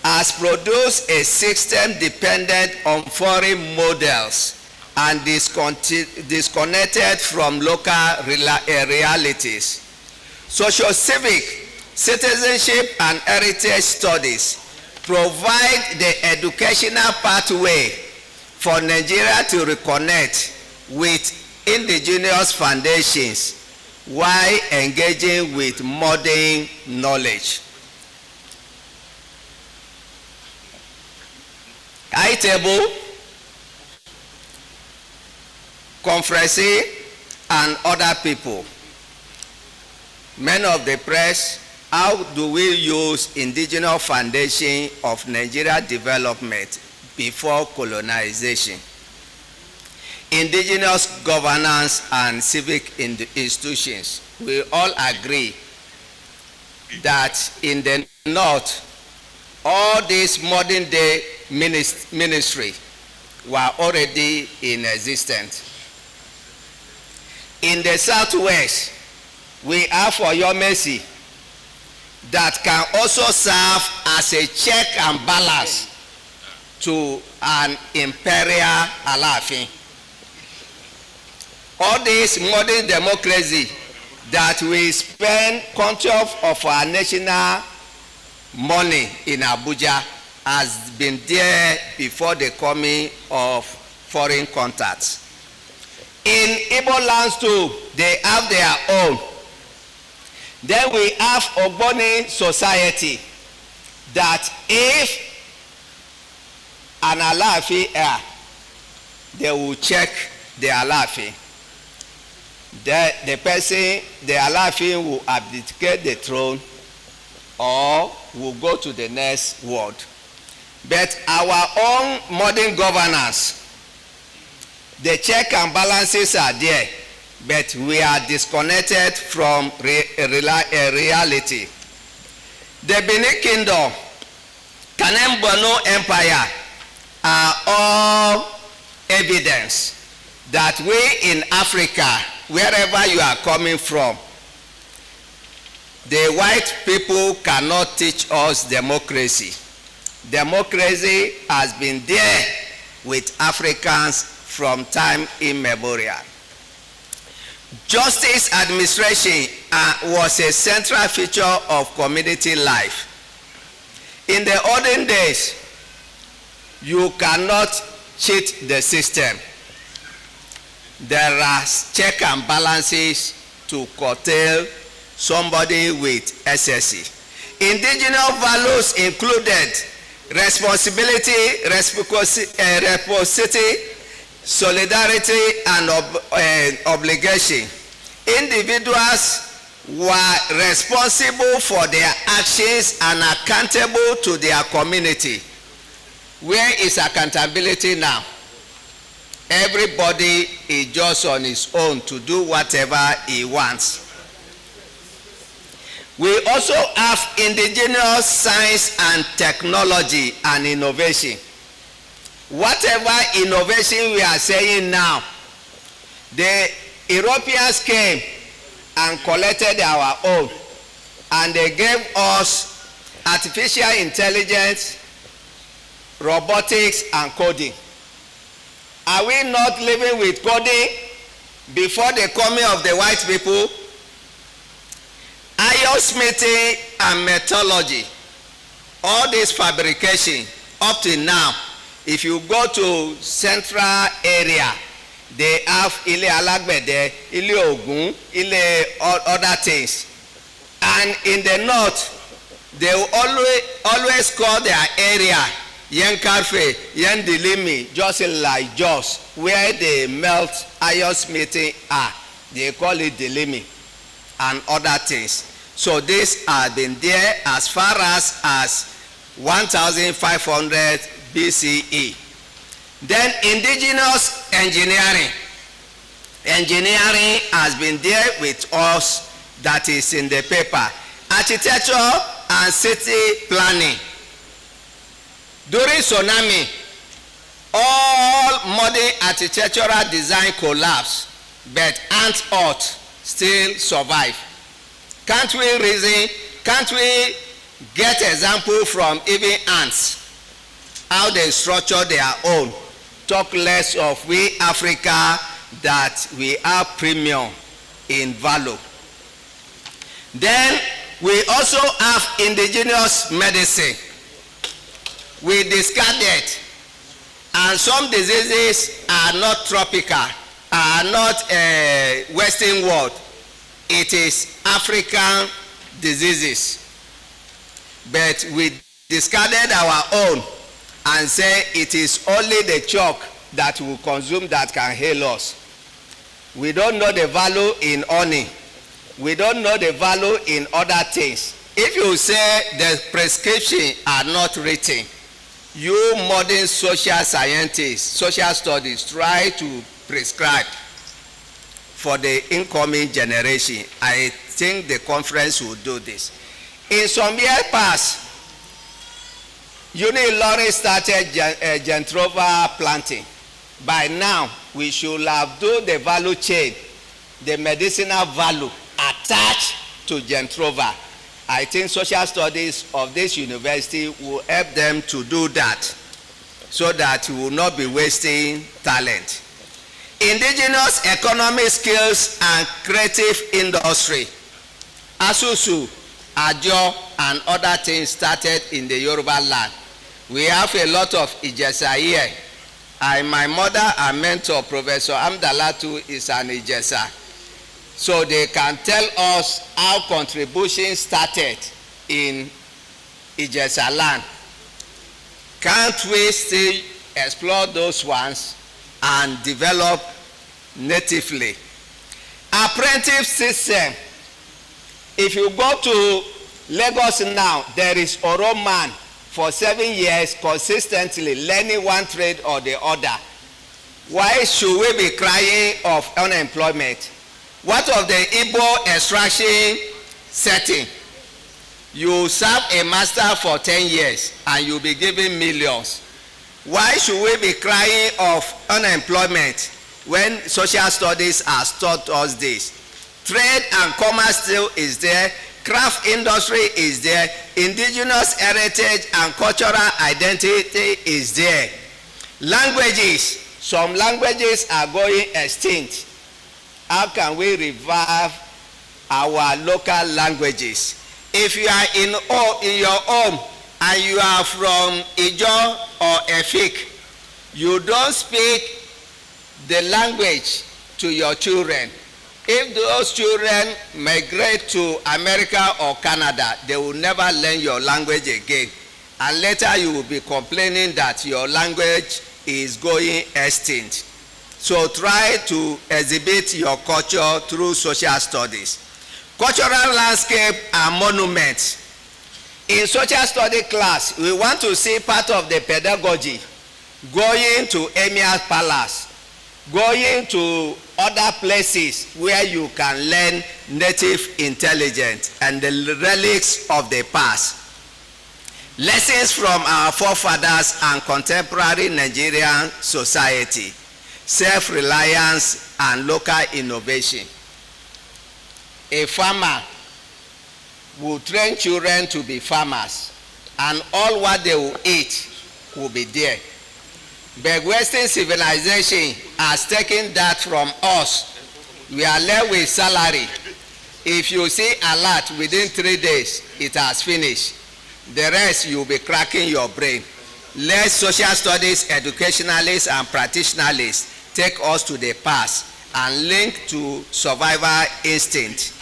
[SPEAKER 13] has produced a system dependent on foreign models and disconnected from local realities. Socio-civic, citizenship, and heritage studies provide the educational pathway for Nigeria to reconnect with indigenous foundations while engaging with modern knowledge. High table, conference, and other people. Men of the press, how do we use indigenous foundation of Nigeria development before colonization? Indigenous governance and civic institutions. We all agree that in the north, all this modern day ministry were already in existence. In the southwest, we have for your mercy that can also serve as a check and balance to an imperial Alafin. All this modern democracy that we spend control of our national money in Abuja has been there before the coming of foreign contacts. In Igbo lands too, they have their own. Then we have Ogboni society that if an Alaafin they will check the Alaafin. The person, the Alaafin will abdicate the throne or will go to the next world. But our own modern governance, the check and balances are there, but we are disconnected from reality. The Benin Kingdom, Kanem Borno Empire are all evidence that we in Africa, wherever you are coming from, the white people cannot teach us democracy. Democracy has been there with Africans from time immemorial. Justice administration was a central feature of community life. In the olden days, you cannot cheat the system. There are check and balances to curtail somebody with excess. Indigenous values included responsibility, reciprocity, solidarity, and obligation. Individuals were responsible for their actions and accountable to their community. Where is accountability now? Everybody is just on his own to do whatever he wants. We also have indigenous science and technology and innovation. Whatever innovation we are saying now, the Europeans came and collected our own, and they gave us artificial intelligence, robotics, and coding. Are we not living with coding before the coming of the white people? Iron smithing and metallurgy, all this fabrication, up to now, if you go to central area, they have ile alagbede, ile ogun, ile other things. And in the north, they always call their area Yen Karfe, Yen Dilimi, just like Jos, where they melt iron smithing are. They call it Dilimi and other things. So this has been there as far as 1500 BCE. Then indigenous engineering. Engineering has been there with us, that is in the paper. Architecture and city planning. During tsunami, all modern architectural design collapsed, but ant hut still survive. Can't we reason, can't we get example from even ants, how they structure their own? Talk less of we Africa that we are premium in value. Then we also have indigenous medicine. We discarded, and some diseases are not tropical, are not Western world. It is African diseases. But we discarded our own and say it is only the chalk that we consume that can heal us. We don't know the value in honey. We don't know the value in other things. If you say the prescription are not written, you modern social scientists, social studies, try to prescribe for the incoming generation. I think the conference will do this. In some years past, Unilore started Gentrova planting. By now, we should have done the value chain, the medicinal value attached to Gentrova. I think social studies of this university will help them to do that, so that we will not be wasting talent. Indigenous economic skills and creative industry. Asusu, Ajo, and other things started in the Yoruba land. We have a lot of Ijesa here. My mother and mentor, Professor Amdalatu, is an Ijesa. So they can tell us how contributions started in Ijesa land. Can't we still explore those ones and develop natively? Apprentice system. If you go to Lagos now, there is Oroman for 7 years consistently learning one trade or the other. Why should we be crying of unemployment? What of the Igbo extraction setting? You serve a master for 10 years and you'll be given millions. Why should we be crying of unemployment when social studies has taught us this? Trade and commerce still is there. Craft industry is there. Indigenous heritage and cultural identity is there. Languages. Some languages are going extinct. How can we revive our local languages? If you are in your home and you are from Ijo or Efik, you don't speak the language to your children. If those children migrate to America or Canada, they will never learn your language again. And later you will be complaining that your language is going extinct. So try to exhibit your culture through social studies. Cultural landscape and monuments. In social study class, we want to see part of the pedagogy, going to Emir's Palace, going to other places where you can learn native intelligence and the relics of the past. Lessons from our forefathers and contemporary Nigerian society, self-reliance and local innovation. A farmer will train children to be farmers, and all what they will eat will be there. But Western civilization has taken that from us. We are left with salary. If you see a lot within 3 days, it has finished. The rest you will be cracking your brain. Let social studies educationalists and practitionalists take us to the past and link to survival instinct.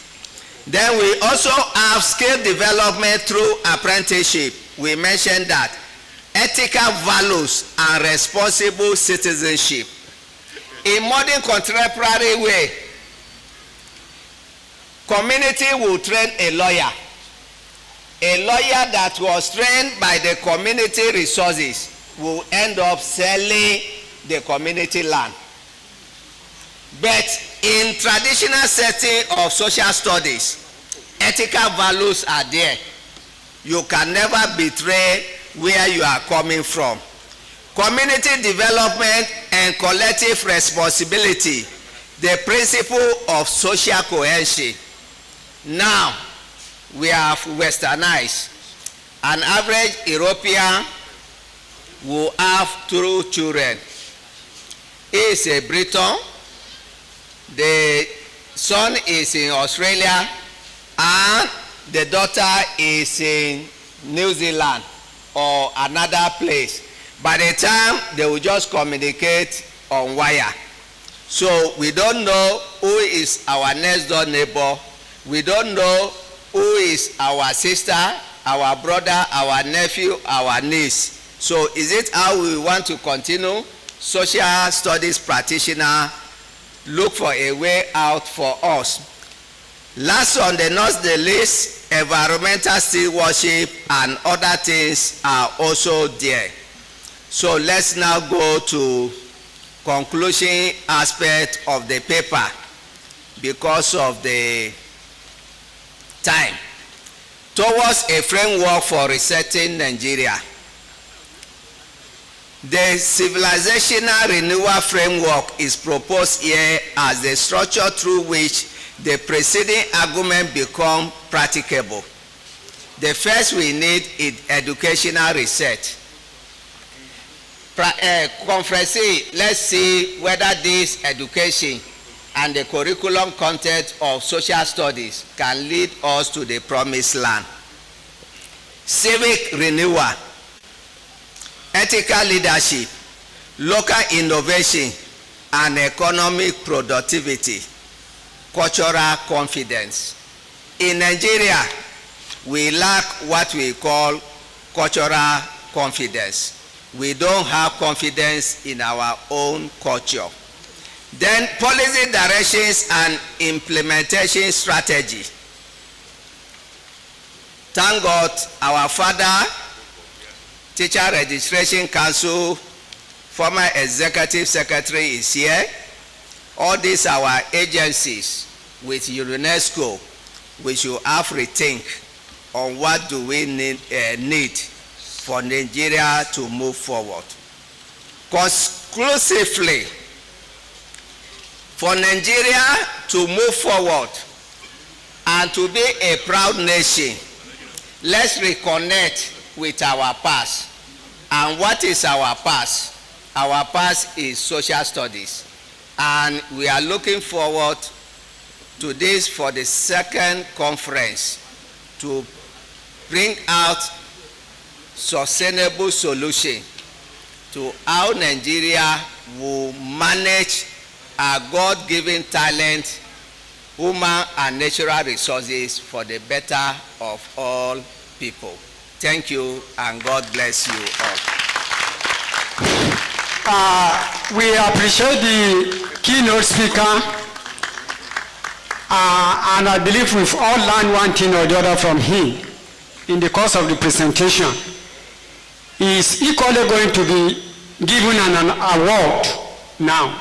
[SPEAKER 13] Then we also have skill development through apprenticeship. We mentioned that. Ethical values and responsible citizenship. In modern contemporary way, community will train a lawyer. A lawyer that was trained by the community resources will end up selling the community land. But in traditional setting of social studies, ethical values are there. You can never betray where you are coming from. Community development and collective responsibility, the principle of social cohesion. Now, we have westernized. An average European will have 2 children. He is a Briton, the son is in Australia, and the daughter is in New Zealand or another place. By the time they will just communicate on wire. So we don't know who is our next door neighbor. We don't know who is our sister, our brother, our nephew, our niece. So is it how we want to continue? Social studies practitioner, look for a way out for us. Last on the not the list, environmental stewardship and other things are also there. So let's now go to conclusion aspect of the paper because of the time. Towards a framework for resetting Nigeria. The civilizational renewal framework is proposed here as the structure through which the preceding argument become practicable. The first we need is educational research. Conference, let's see whether this education and the curriculum content of social studies can lead us to the promised land. Civic renewal, ethical leadership, local innovation and economic productivity, cultural confidence. In Nigeria, we lack what we call cultural confidence. We don't have confidence in our own culture. Then policy directions and implementation strategy. Thank God our father Teacher Registration Council, former executive secretary is here. All these are our agencies with UNESCO. We should have rethink on what do we need for Nigeria to move forward. Conclusively, for Nigeria to move forward and to be a proud nation, let's reconnect with our past. And what is our past? Our past is social studies. And we are looking forward to this for the second conference to bring out sustainable solution to how Nigeria will manage our God-given talent, human and natural resources for the better of all people. Thank you, and God bless you all.
[SPEAKER 7] We appreciate the keynote speaker, and I believe we've all learned one thing or the other from him in the course of the presentation. He is equally going to be given an award now.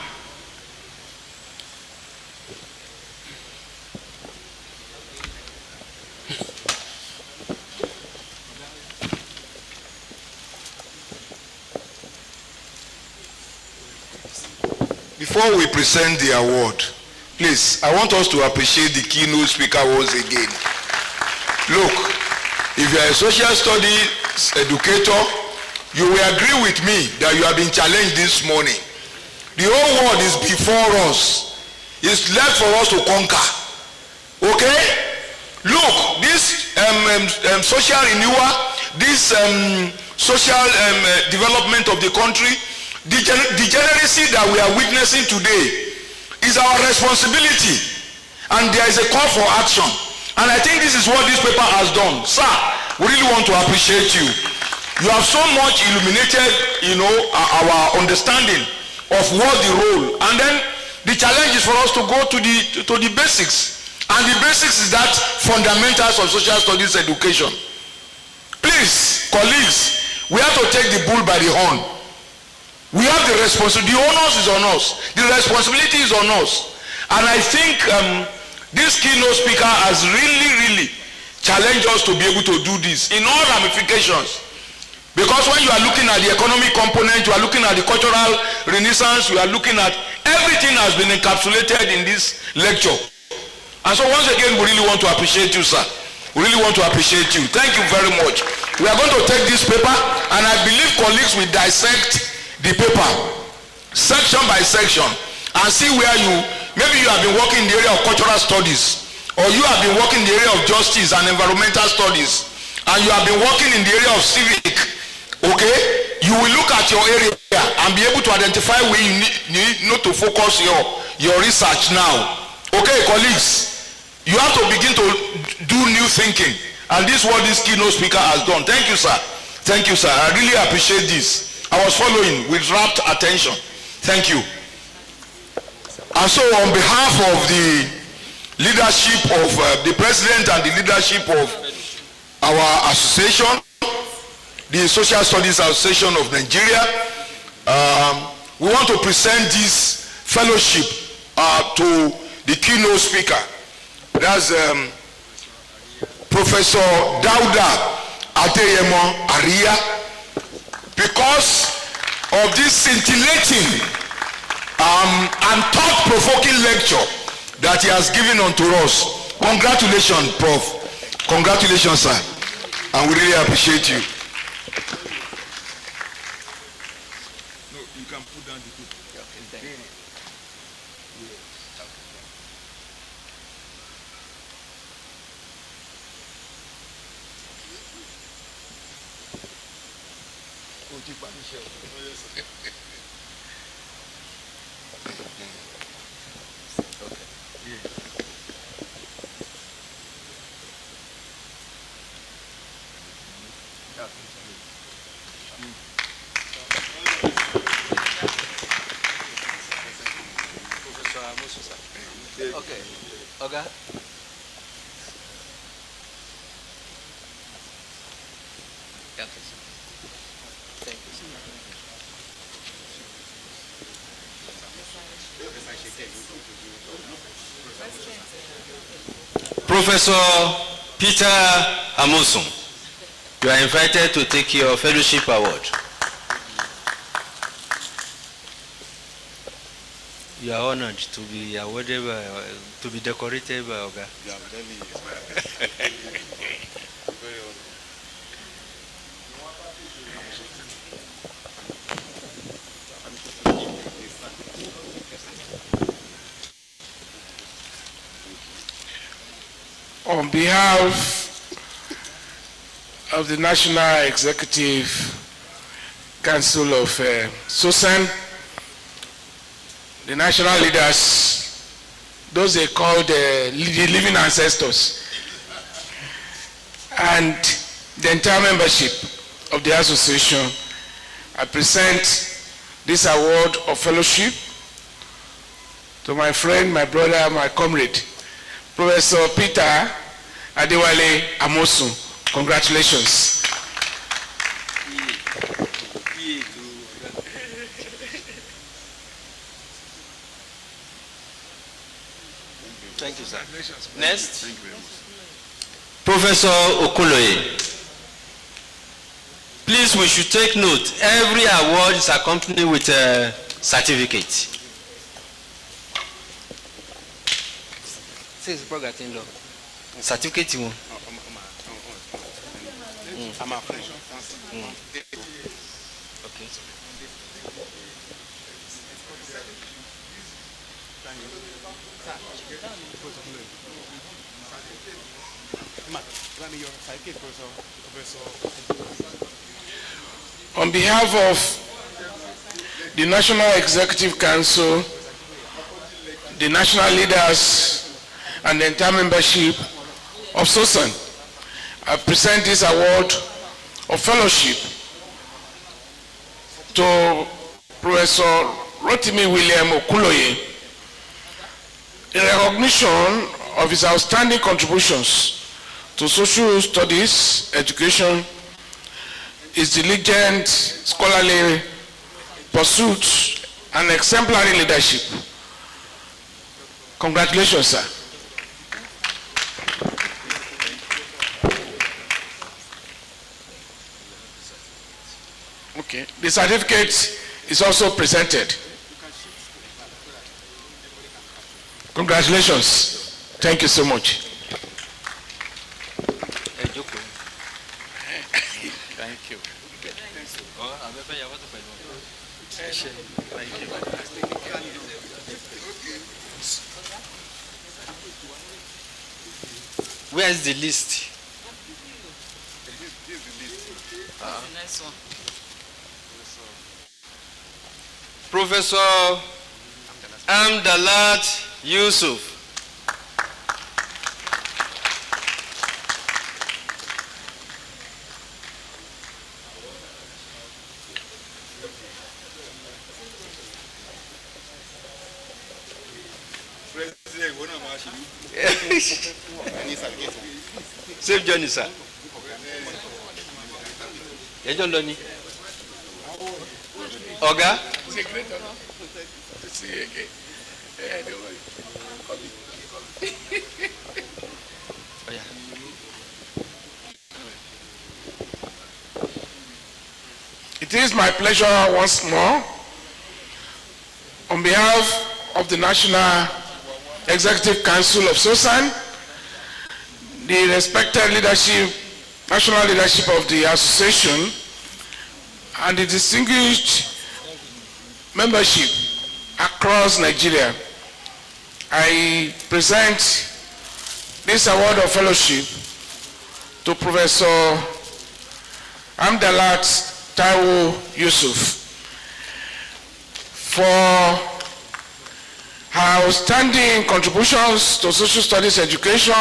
[SPEAKER 6] Before we present the award, please, I want us to appreciate the keynote speaker once again. Look, if you are a social studies educator, you will agree with me that you have been challenged this morning. The whole world is before us. It's left for us to conquer. Okay? Look, this social renewal, this social development of the country, the degeneracy that we are witnessing today is our responsibility, and there is a call for action. And I think this is what this paper has done. Sir, we really want to appreciate you. You have so much illuminated, our understanding of what the role, and then the challenge is for us to go to the basics, and the basics is that fundamentals of social studies education. Please, colleagues, we have to take the bull by the horn. We have the responsibility. The onus is on us. The responsibility is on us. And I think this keynote speaker has really challenged us to be able to do this in all ramifications. Because when you are looking at the economic component, you are looking at the cultural renaissance, you are looking at everything has been encapsulated in this lecture. And so once again, we really want to appreciate you, sir. We really want to appreciate you. Thank you very much. We are going to take this paper, and I believe colleagues will dissect the paper section by section and see where maybe you have been working in the area of cultural studies, or you have been working in the area of justice and environmental studies, and you have been working in the area of civic. Okay, you will look at your area and be able to identify where you need to focus your research now. Okay, colleagues, you have to begin to do new thinking, and this is what this keynote speaker has done. Thank you, sir. Thank you, sir. I really appreciate this. I was following with rapt attention. Thank you. And so on behalf of the leadership of the president and the leadership of our association, the Social Studies Association of Nigeria, we want to present this fellowship to the keynote speaker. That's Professor Dauda Adeyemo Aria. Because of this scintillating and thought-provoking lecture that he has given unto us. Congratulations, Prof. Congratulations, sir. And we really appreciate you. No, you can put down the book.
[SPEAKER 5] Okay. Oga. Professor Peter Amosun, you are invited to take your fellowship award. You are honored to be awarded by, to be decorated by Oga.
[SPEAKER 12] On behalf of the National Executive Council of Sosan, the national leaders, those they call the living ancestors, and the entire membership of the association, I present this award of fellowship to my friend, my brother, my comrade, Professor Peter Adewale Amosun. Congratulations.
[SPEAKER 5] Thank you, sir. Next, Professor Okuloye. Please, we should take note. Every award is accompanied with a certificate. Certificate. Okay.
[SPEAKER 12] On behalf of the National Executive Council, the national leaders, and the entire membership of Sosan, I present this award of fellowship to Professor Rotimi William Okuloye in recognition of his outstanding contributions to social studies, education, his diligent scholarly pursuits, and exemplary leadership. Congratulations, sir. Okay. The certificate is also presented. Congratulations. Thank you so much.
[SPEAKER 5] Thank you. Where is the list?
[SPEAKER 14] Next one.
[SPEAKER 5] Professor Amdalat Yusuf. Safe journey, sir. Oga?
[SPEAKER 12] It is my pleasure once more, on behalf of the National Executive Council of Sosan, the respected leadership, national leadership of the association, and the distinguished membership across Nigeria, I present this award of fellowship to Professor Amdalat Taiwo Yusuf for her outstanding contributions to social studies education,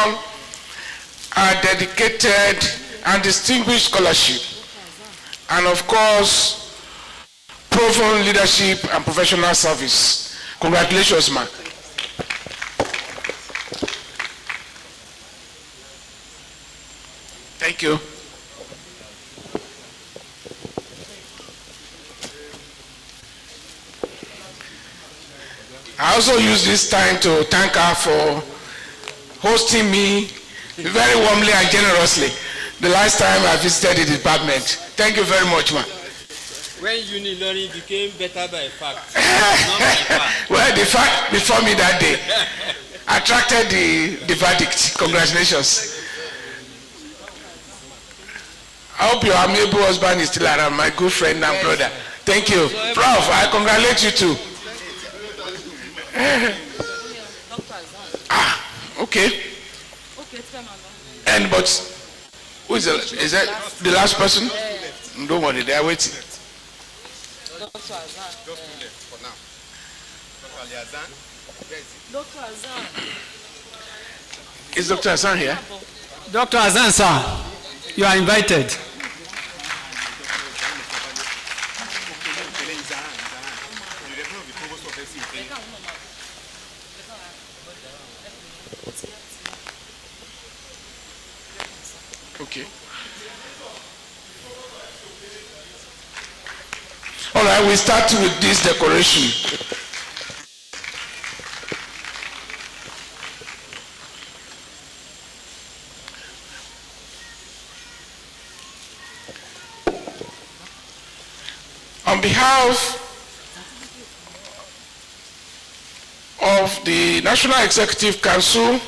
[SPEAKER 12] her dedicated and distinguished scholarship, and of course, proven leadership and professional service. Congratulations, ma'am. Thank you. I also use this time to thank her for hosting me very warmly and generously the last time I visited the department. Thank you very much, ma.
[SPEAKER 5] When uni learning became better by fact, not by fact.
[SPEAKER 12] Well, the fact before me that day attracted the verdict. Congratulations. I hope your amiable husband is still around, my good friend and brother. Thank you. Prof, I congratulate you too. Okay. And but who is that the last person? Don't worry, they are waiting.
[SPEAKER 14] Dr. Azan.
[SPEAKER 5] For now.
[SPEAKER 14] Dr. Azan.
[SPEAKER 12] Is Dr. Hassan here?
[SPEAKER 7] Dr. Azan, sir, you are invited.
[SPEAKER 12] Okay. All right, we start with this decoration. On behalf of the National Executive Council,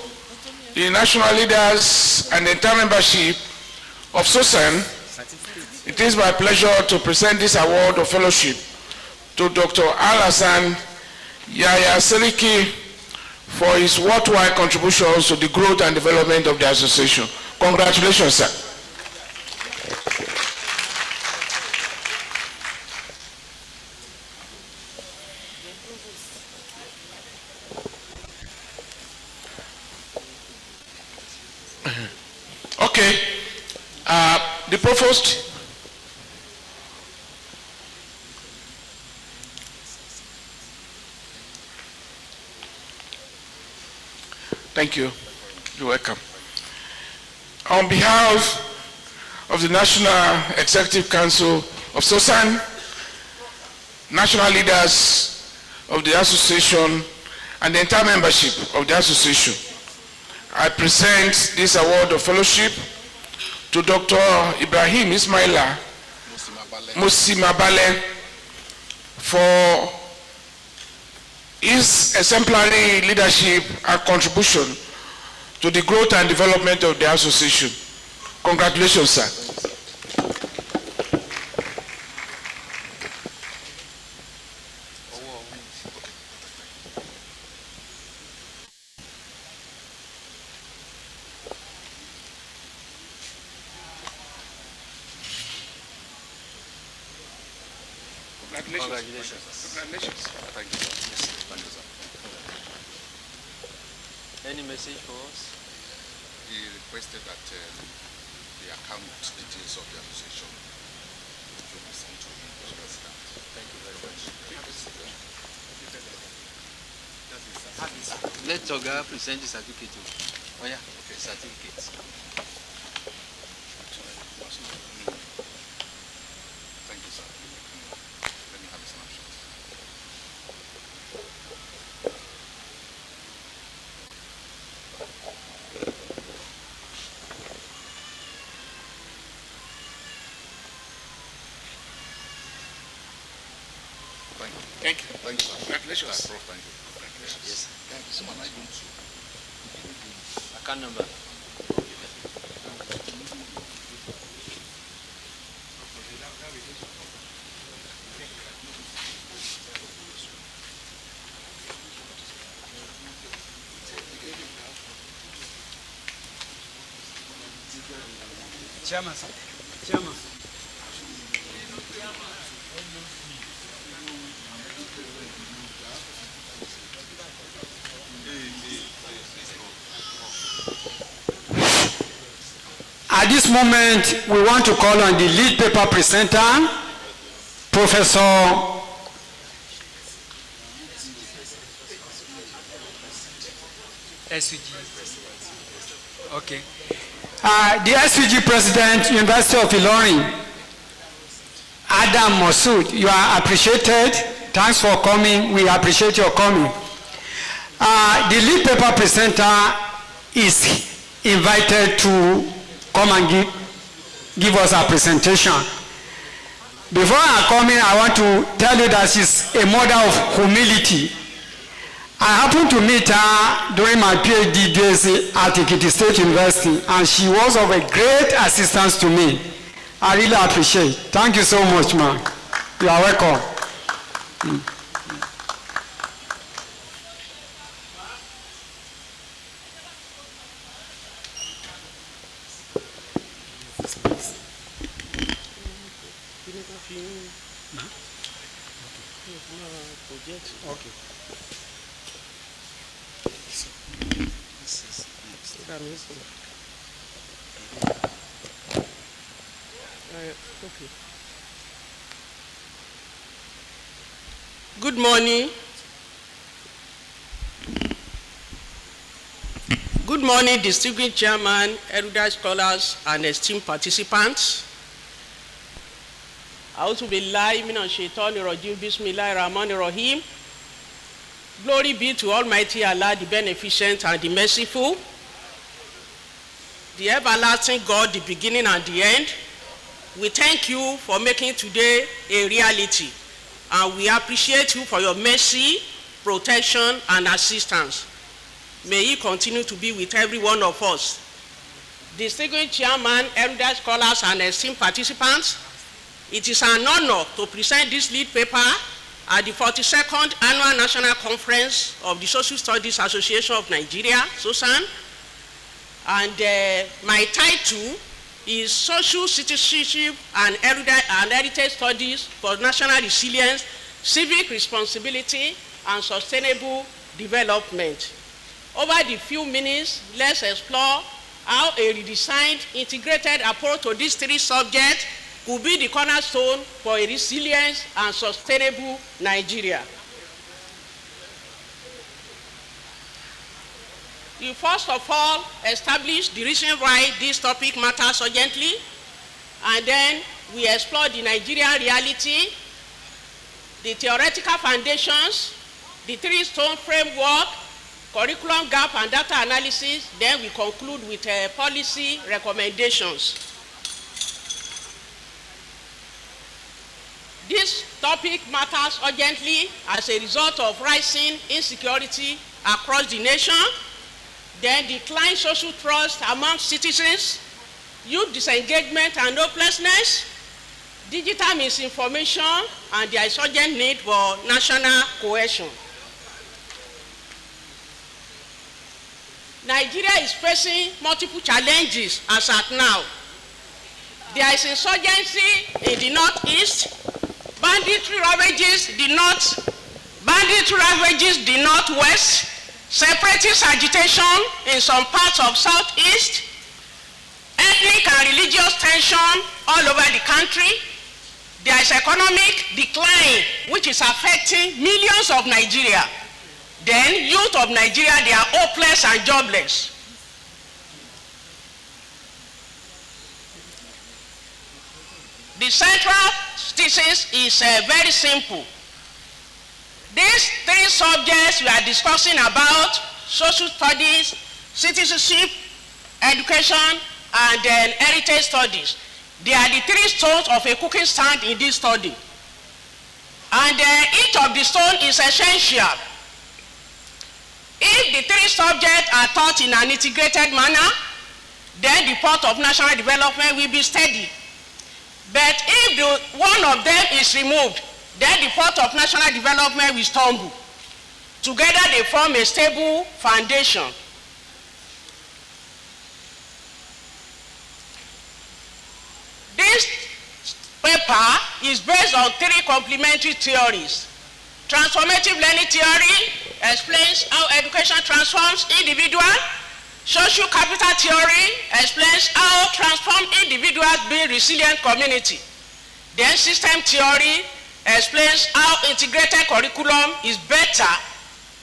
[SPEAKER 12] the national leaders, and the entire membership of Sosan, it is my pleasure to present this award of fellowship to Dr. Al-Hassan Yahya Seliki for his worthwhile contributions to the growth and development of the association. Congratulations, sir. Okay, the provost. Thank you. You're welcome. On behalf of the National Executive Council of Sosan, national leaders of the association, and the entire membership of the association, I present this award of fellowship to Dr. Ibrahim Ismaila Musimabale for his exemplary leadership and contribution to the growth and development of the association. Congratulations, sir.
[SPEAKER 5] Congratulations.
[SPEAKER 12] Congratulations.
[SPEAKER 5] Thank you, sir. Thank you, sir. Any message for us?
[SPEAKER 15] He requested that the account details of the association should be sent to him.
[SPEAKER 5] Thank you very much. Let Toga present the certificate. Oh yeah, okay, certificate.
[SPEAKER 15] Thank you, sir. Let me have a snapshot.
[SPEAKER 12] Thank you.
[SPEAKER 15] Thank you, sir.
[SPEAKER 12] Congratulations.
[SPEAKER 15] Prof, thank you. Congratulations.
[SPEAKER 5] Yes.
[SPEAKER 15] Thank you. So am I going to?
[SPEAKER 5] Account number.
[SPEAKER 7] Chairman, sir. Chairman. At this moment, we want to call on the lead paper presenter, Professor SVG. Okay. The SVG President, University of Ilorin, Adam Masood, you are appreciated. Thanks for coming. We appreciate your coming. The lead paper presenter is invited to come and give us a presentation. Before I come in, I want to tell you that she's a mother of humility. I happened to meet her during my PhD days at Ekiti State University, and she was of a great assistance to me. I really appreciate it. Thank you so much, ma'am. You are welcome.
[SPEAKER 3] Okay. Okay. Good morning. Good morning, distinguished chairman, erudite scholars, and esteemed participants. A'udhu billahi minash shaitani rajim, bismillahir rahmanir rahim. Glory be to Almighty Allah, the beneficent and the merciful, the everlasting God, the beginning and the end. We thank you for making today a reality, and we appreciate you for your mercy, protection, and assistance. May He continue to be with every one of us. Distinguished chairman, erudite scholars, and esteemed participants, it is an honor to present this lead paper at the 42nd Annual National Conference of the Social Studies Association of Nigeria, Sosan. And my title is Social Citizenship and Heritage Studies for National Resilience, Civic Responsibility, and Sustainable Development. Over the few minutes, let's explore how a redesigned, integrated approach to these three subjects could be the cornerstone for a resilient and sustainable Nigeria. We first of all establish the reason why this topic matters urgently, and then we explore the Nigerian reality, the theoretical foundations, the three-stone framework, curriculum gap and data analysis. Then we conclude with policy recommendations. This topic matters urgently as a result of rising insecurity across the nation, then decline social trust among citizens, youth disengagement and hopelessness, digital misinformation, and the urgent need for national cohesion. Nigeria is facing multiple challenges as at now. There is insurgency in the northeast, banditry ravages the northwest, separatist agitation in some parts of southeast, ethnic and religious tension all over the country. There is economic decline which is affecting millions of Nigeria. Then youth of Nigeria, they are hopeless and jobless. The central thesis is very simple. These three subjects we are discussing about: social studies, citizenship, education, and then heritage studies. They are the three stones of a cooking stand in this study. And each of the stones is essential. If the three subjects are taught in an integrated manner, then the path of national development will be steady. But if one of them is removed, then the path of national development will stumble. Together they form a stable foundation. This paper is based on three complementary theories. Transformative learning theory explains how education transforms individuals. Social capital theory explains how transformed individuals build resilient community. Then system theory explains how integrated curriculum is better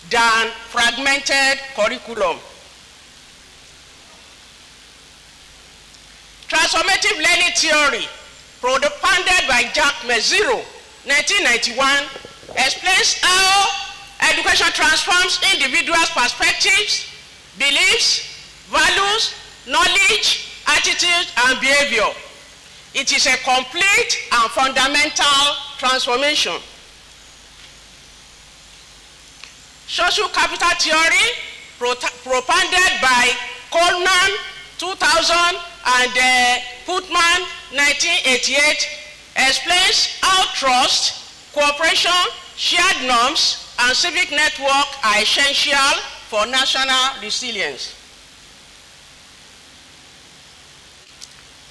[SPEAKER 3] than fragmented curriculum. Transformative learning theory, propounded by Jack Mezziro, 1991, explains how education transforms individuals' perspectives, beliefs, values,
[SPEAKER 16] knowledge, attitude, and behavior. It is a complete and fundamental transformation. Social capital theory, propounded by Coleman 2000 and Putman 1988, explains how trust, cooperation, shared norms, and civic network are essential for national resilience.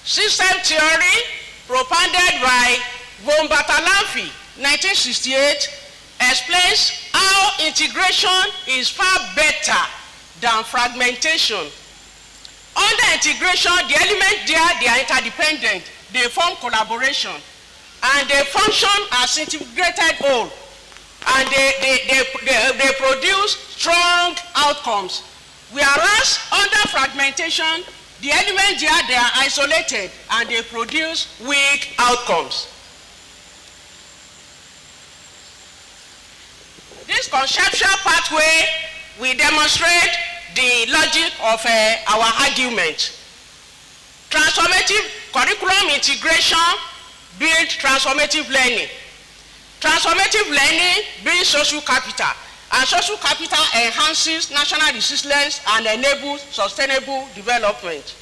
[SPEAKER 16] System theory, propounded by von Bartolomé 1968, explains how integration is far better than fragmentation. Under integration, the elements there, they are interdependent, they form collaboration, and they function as integrated whole, and they produce strong outcomes. Whereas under fragmentation, the elements there, they are isolated, and they produce weak outcomes. This conceptual pathway will demonstrate the logic of our argument. Transformative curriculum integration builds transformative learning. Transformative learning builds social capital, and social capital enhances national resilience and enables sustainable development.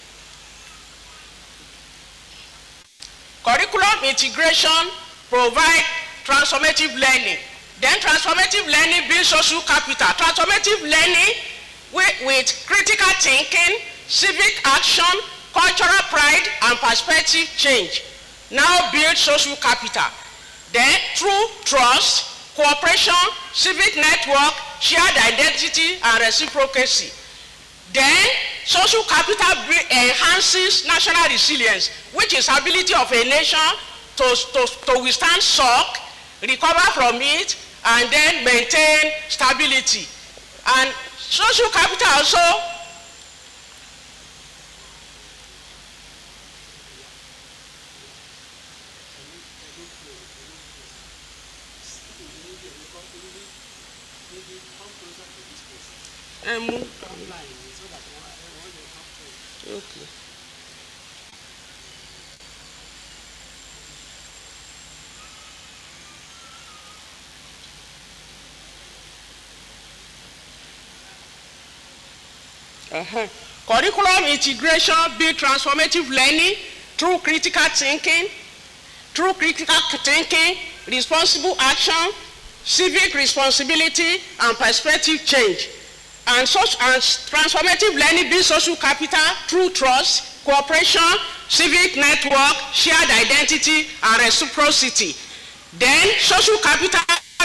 [SPEAKER 16] Curriculum integration provides transformative learning. Then transformative learning builds social capital. Transformative learning with critical thinking, civic action, cultural pride, and perspective change now build social capital. Then through trust, cooperation, civic network, shared identity, and reciprocity. Then social capital enhances national resilience, which is ability of a nation to withstand shock, recover from it, and then maintain stability. And social capital also okay. Curriculum integration builds transformative learning through critical thinking, responsible action, civic responsibility, and perspective change. And transformative learning builds social capital through trust, cooperation, civic network, shared identity, and reciprocity. Then social capital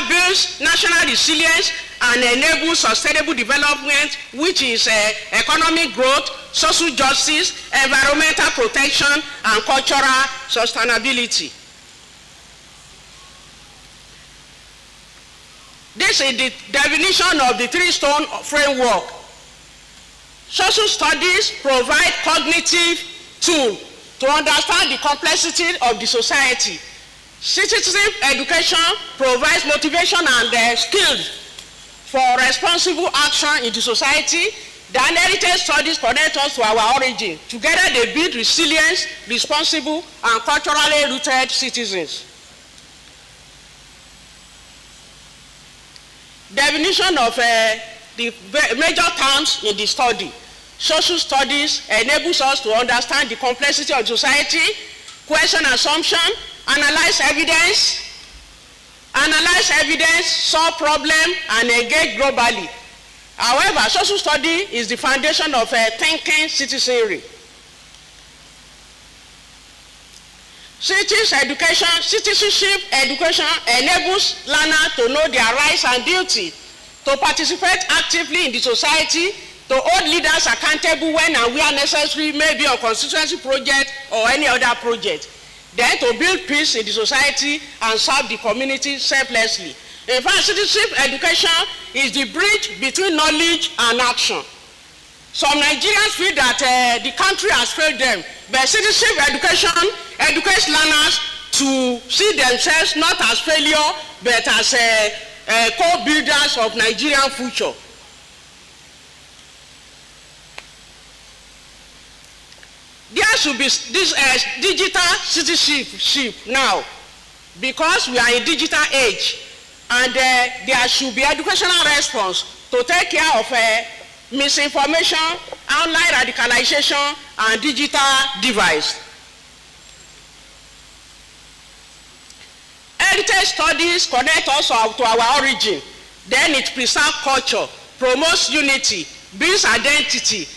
[SPEAKER 16] builds national resilience and enables sustainable development, which is economic growth, social justice, environmental protection, and cultural sustainability. This is the definition of the three-stone framework. Social studies provide cognitive tool to understand the complexity of the society. Citizenship education provides motivation and skills for responsible action in the society. The heritage studies connect us to our origin. Together they build resilient, responsible, and culturally rooted citizens. Definition of the major terms in the study. Social studies enables us to understand the complexity of society, question assumption, analyze evidence, solve problem, and engage globally. However, social study is the foundation of thinking citizenry. Citizenship education enables learners to know their rights and duties, to participate actively in the society, to hold leaders accountable when and where necessary, maybe on constituency project or any other project. Then to build peace in the society and serve the community selflessly. In fact, citizenship education is the bridge between knowledge and action. Some Nigerians feel that the country has failed them, but citizenship education educates learners to see themselves not as failure, but as co-builders of Nigerian future. should be this digital citizenship now, because we are in digital age, and there should be educational response to take care of misinformation, online radicalization, and digital device. Heritage studies connect us to our origin, then it preserves culture, promotes unity, builds identity,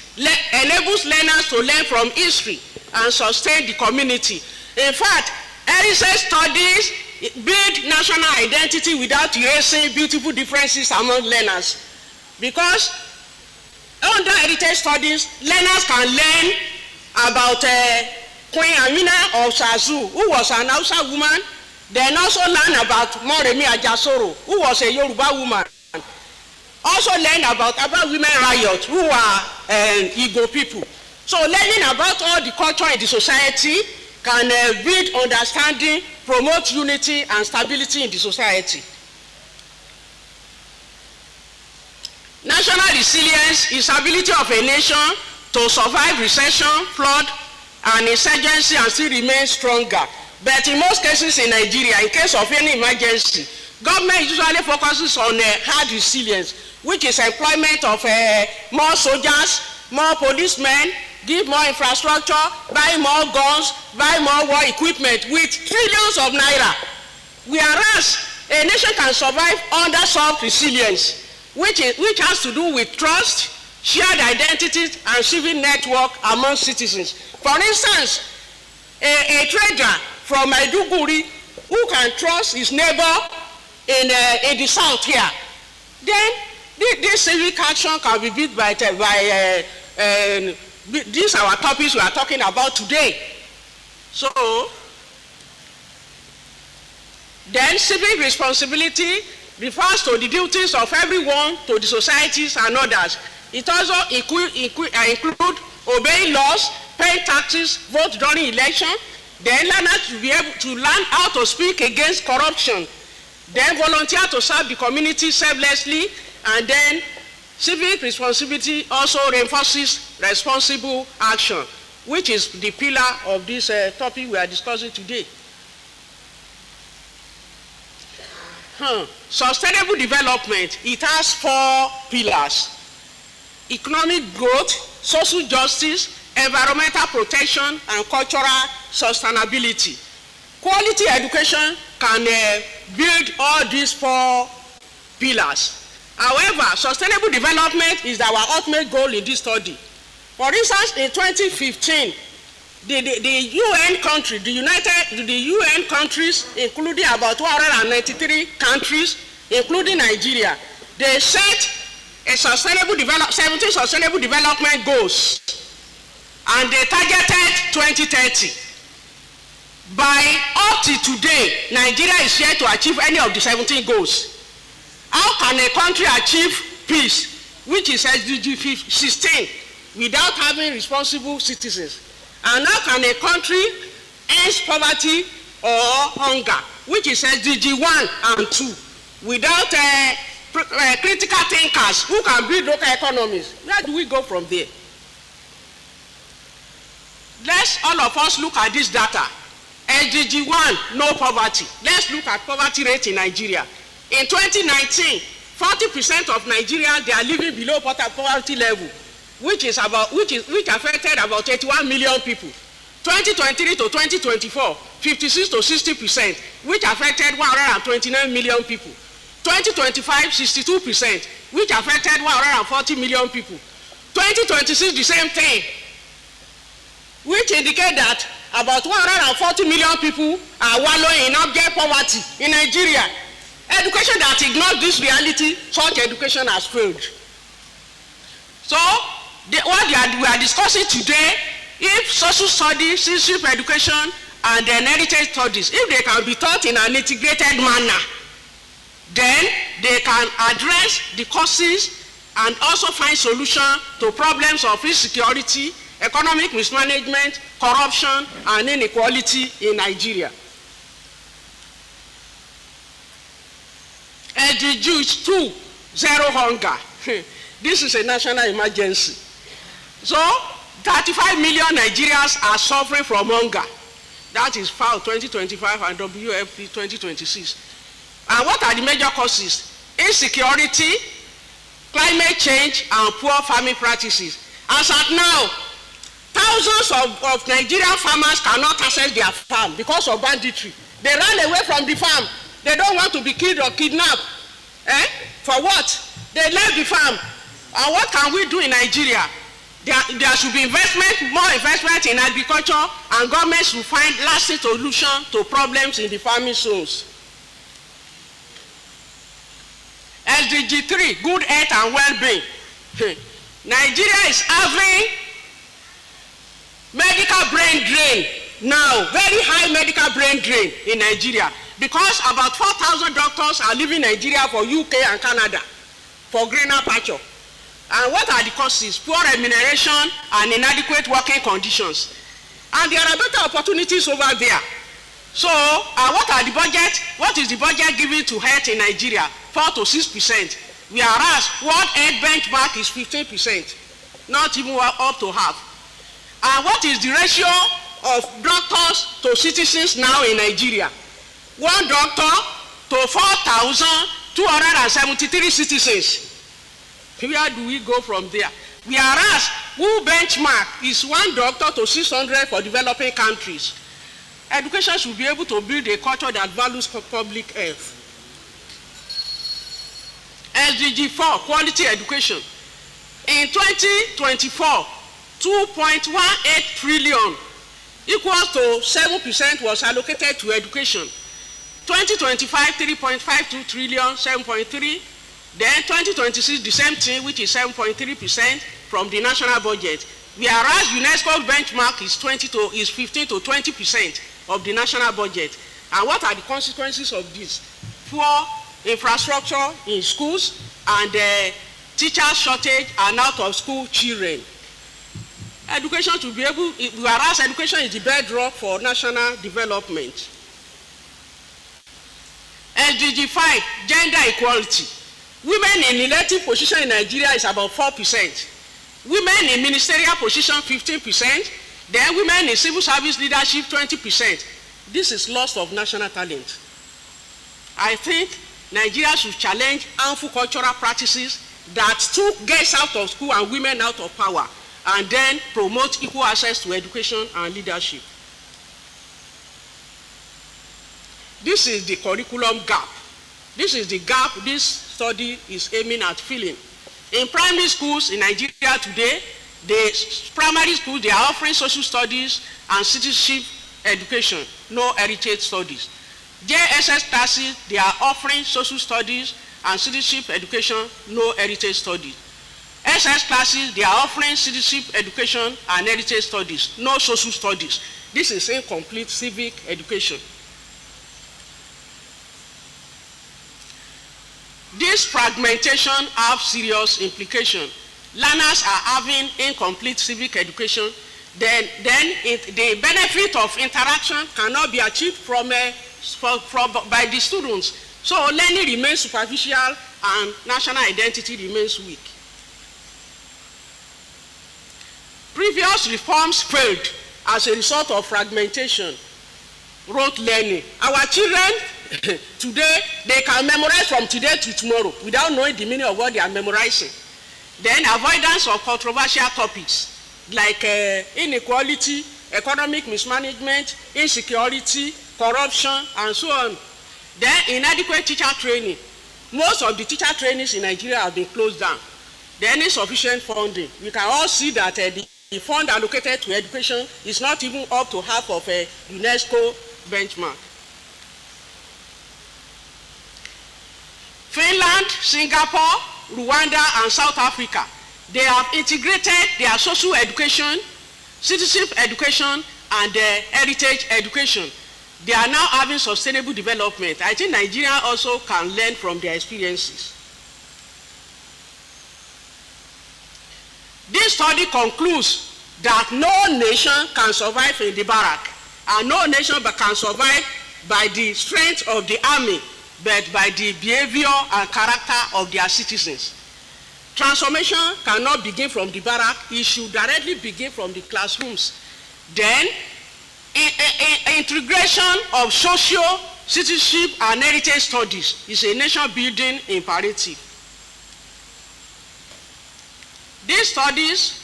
[SPEAKER 16] enables learners to learn from history and sustain the community. In fact, heritage studies build national identity without erasing beautiful differences among learners. Because under heritage studies, learners can learn about Queen Amina of Sazu, who was an Hausa woman, then also learn about Moremi Ajasoro, who was a Yoruba woman. Also learn about women riot, who are Igbo people. So learning about all the culture in the society can build understanding, promote unity and stability in the society. National resilience is ability of a nation to survive recession, flood, and insurgency and still remain stronger. But in most cases in Nigeria, in case of any emergency, government usually focuses on hard resilience, which is employment of more soldiers, more policemen, give more infrastructure, buy more guns, buy more war equipment with trillions of naira. Whereas a nation can survive under soft resilience, which has to do with trust, shared identities, and civic network among citizens. For instance, a trader from Maiduguri who can trust his neighbor in the south here, then this civic action can be built by these are our topics we are talking about today. So, then civic responsibility refers to the duties of everyone to the societies and others. It also include obeying laws, paying taxes, vote during election, then learners to be able to learn how to speak against corruption, then volunteer to serve the community selflessly, and then civic responsibility also reinforces responsible action, which is the pillar of this topic we are discussing today. Sustainable development, it has 4 pillars: economic growth, social justice, environmental protection, and cultural sustainability. Quality education can build all these 4 pillars. However, sustainable development is our ultimate goal in this study. For instance, in 2015, the UN country, the UN countries, including about 293 countries, including Nigeria, they set a 17 sustainable development goals, and they targeted 2030. By up to today, Nigeria is yet to achieve any of the 17 goals. How can a country achieve peace, which is SDG 16, without having responsible citizens? And how can a country end poverty or hunger, which is SDG 1 and 2, without critical thinkers who can build local economies? Where do we go from there? Let's all of us look at this data. SDG 1, no poverty. Let's look at poverty rate in Nigeria. In 2019, 40% of Nigerians, they are living below poverty level, which affected about 81 million people. 2023 to 2024, 56 to 60%, which affected 129 million people. 2025, 62%, which affected 140 million people. 2026, the same thing, which indicate that about 140 million people are wallowing in abject poverty in Nigeria. Education that ignores this reality, such education has failed. So, what we are discussing today, if social studies, citizenship education, and then heritage studies, if they can be taught in an integrated manner, then they can address the causes and also find solutions to problems of insecurity, economic mismanagement, corruption, and inequality in Nigeria. SDG 2, zero hunger. This is a national emergency. So, 35 million Nigerians are suffering from hunger. That is FAO 2025 and WFP 2026. And what are the major causes? Insecurity, climate change, and poor farming practices. As at now, thousands of Nigerian farmers cannot access their farm because of banditry. They run away from the farm. They don't want to be killed or kidnapped. For what? They left the farm. And what can we do in Nigeria? There should be investment, more investment in agriculture, and governments should find lasting solutions to problems in the farming zones. SDG 3, good health and well-being. Nigeria is having medical brain drain now, very high medical brain drain in Nigeria, because about 4,000 doctors are leaving Nigeria for UK and Canada for greener pasture. And what are the causes? Poor remuneration and inadequate working conditions. And there are better opportunities over there. So, what are the budget? What is the budget given to health in Nigeria? 4 to 6%. Whereas World Health benchmark is 15%, not even up to half. And what is the ratio of doctors to citizens now in Nigeria? 1 doctor to 4,273 citizens. Where do we go from there? Whereas WHO benchmark is 1 doctor to 600 for developing countries. Education should be able to build a culture that values public health. SDG 4, quality education. In 2024, 2.18 trillion equals to 7% was allocated to education. 2025, 3.52 trillion, 7.3. Then 2026, the same thing, which is 7.3% from the national budget. Whereas UNESCO benchmark is 15 to 20% of the national budget. And what are the consequences of this? Poor infrastructure in schools and teacher shortage and out of school children. Education should be able, whereas education is the bedrock for national development. SDG 5, gender equality. Women in elective position in Nigeria is about 4%. Women in ministerial position 15%. Then women in civil service leadership 20%. This is loss of national talent. I think Nigeria should challenge harmful cultural practices that took girls out of school and women out of power, and then promote equal access to education and leadership. This is the curriculum gap. This is the gap this study is aiming at filling. In primary schools in Nigeria today, the primary schools, they are offering social studies and citizenship education, no heritage studies. JSS classes, they are offering social studies and citizenship education, no heritage studies. SS classes, they are offering citizenship education and heritage studies, no social studies. This is incomplete civic education. This fragmentation has serious implications. Learners are having incomplete civic education, then the benefit of interaction cannot be achieved by the students. So learning remains superficial and national identity remains weak. Previous reforms failed as a result of fragmentation, rote learning. Our children today, they can memorize from today to tomorrow without knowing the meaning of what they are memorizing. Then avoidance of controversial topics like inequality, economic mismanagement, insecurity, corruption, and so on. Then inadequate teacher training. Most of the teacher trainings in Nigeria have been closed down. Then insufficient funding. We can all see that the fund allocated to education is not even up to half of a UNESCO benchmark. Finland, Singapore, Rwanda, and South Africa, they have integrated their social education, citizenship education, and heritage education. They are now having sustainable development. I think Nigeria also can learn from their experiences. This study concludes that no nation can survive in the barrack, and no nation can survive by the strength of the army, but by the behavior and character of their citizens. transformation cannot begin from the barrack, it should directly begin from the classrooms. Then, integration of social, citizenship, and heritage studies is a nation-building imperative. These studies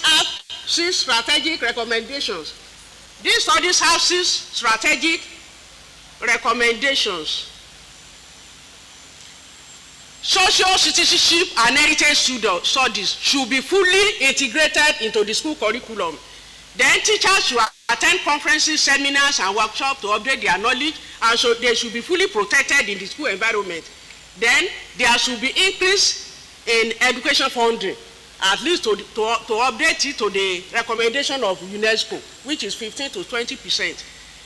[SPEAKER 16] have 6 strategic recommendations. These studies have 6 strategic recommendations. Social, citizenship, and heritage studies should be fully integrated into the school curriculum. Then teachers should attend conferences, seminars, and workshops to update their knowledge, and so they should be fully protected in the school environment. Then there should be increase in education funding, at least to update it to the recommendation of UNESCO, which is 15 to 20%.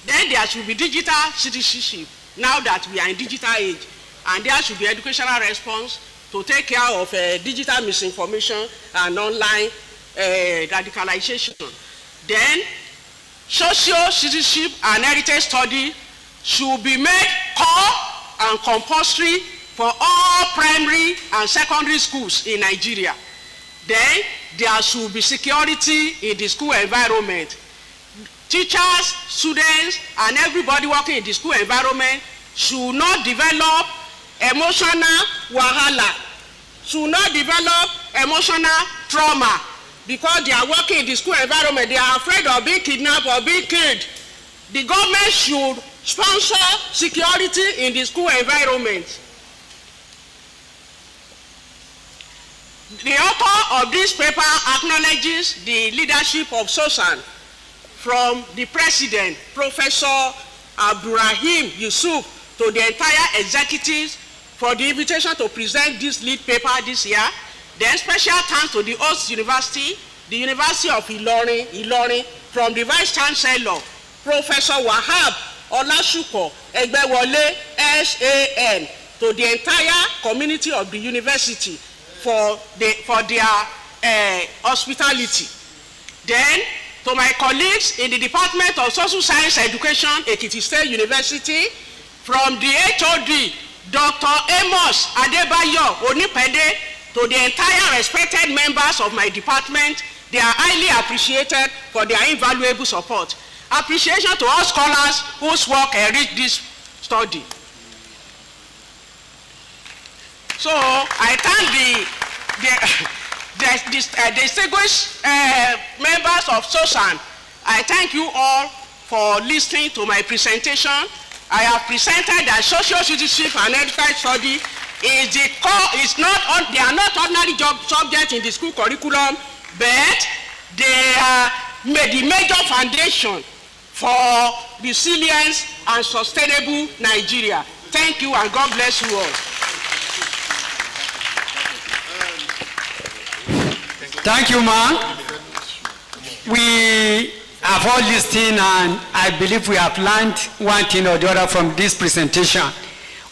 [SPEAKER 16] Then there should be digital citizenship, now that we are in digital age, and there should be educational response to take care of digital misinformation and online radicalization. Then social, citizenship, and heritage study should be made core and compulsory for all primary and secondary schools in Nigeria. Then there should be security in the school environment. Teachers, students, and everybody working in the school environment should not develop emotional wahala, should not develop emotional trauma, because they are working in the school environment. They are afraid of being kidnapped or being killed. The government should sponsor security in the school environment. The author of this paper acknowledges the leadership of Sosan, from the president, Professor Abdurrahim Yusuf, to the entire executives for the invitation to present this lead paper this year. Then special thanks to the host university, the University of Ilorin, from the Vice Chancellor, Professor Wahab Olashuko Egbewole, SAN, to the entire community of the university for their hospitality. Then, to my colleagues in the Department of Social Science Education, Ekiti State University, from the HOD, Dr. Amos Adebayo Onipede, to the entire respected members of my department, they are highly appreciated for their invaluable support. Appreciation to all scholars whose work enriched this study. So I thank the distinguished members of Sosan. I thank you all for listening to my presentation. I have presented that social citizenship and heritage study is the core. They are not ordinary subjects in the school curriculum, but they are the major foundation for resilience and sustainable Nigeria. Thank you, and God bless you all.
[SPEAKER 7] Thank you, ma. We have all listened, and I believe we have learned one thing or the other from this presentation.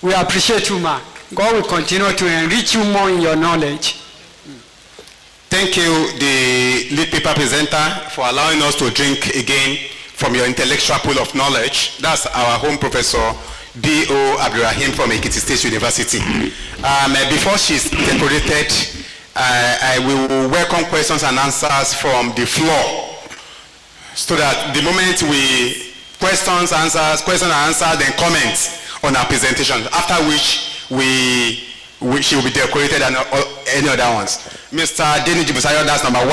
[SPEAKER 7] We appreciate you, ma. God will continue to enrich you more in your knowledge.
[SPEAKER 17] Thank you, the lead paper presenter, for allowing us to drink again from your intellectual pool of knowledge. That's our home professor, B.O. Abdurrahim from Ekiti State University. Before she's decorated, I will welcome questions and answers from the floor, so that the moment we questions and answers, then comments on our presentation, after which she will be decorated and any other ones. Mr. Denny Jibusayo, that's number 1.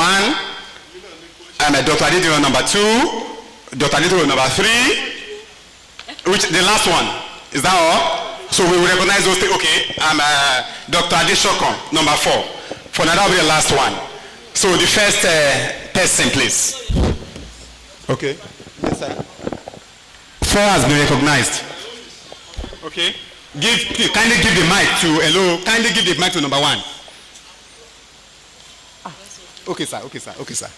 [SPEAKER 17] Dr. Aditiro, number 2. Dr. Aditiro, number 3. Which the last one? Is that all? So we will recognize those things. Okay. Dr. Adishoko, number 4. For now, that will be the last one. So the first person, please. Okay. Yes, sir. 4 has been recognized. Okay. Kindly give the mic to, hello, kindly give the mic to number 1. Okay, sir. But we are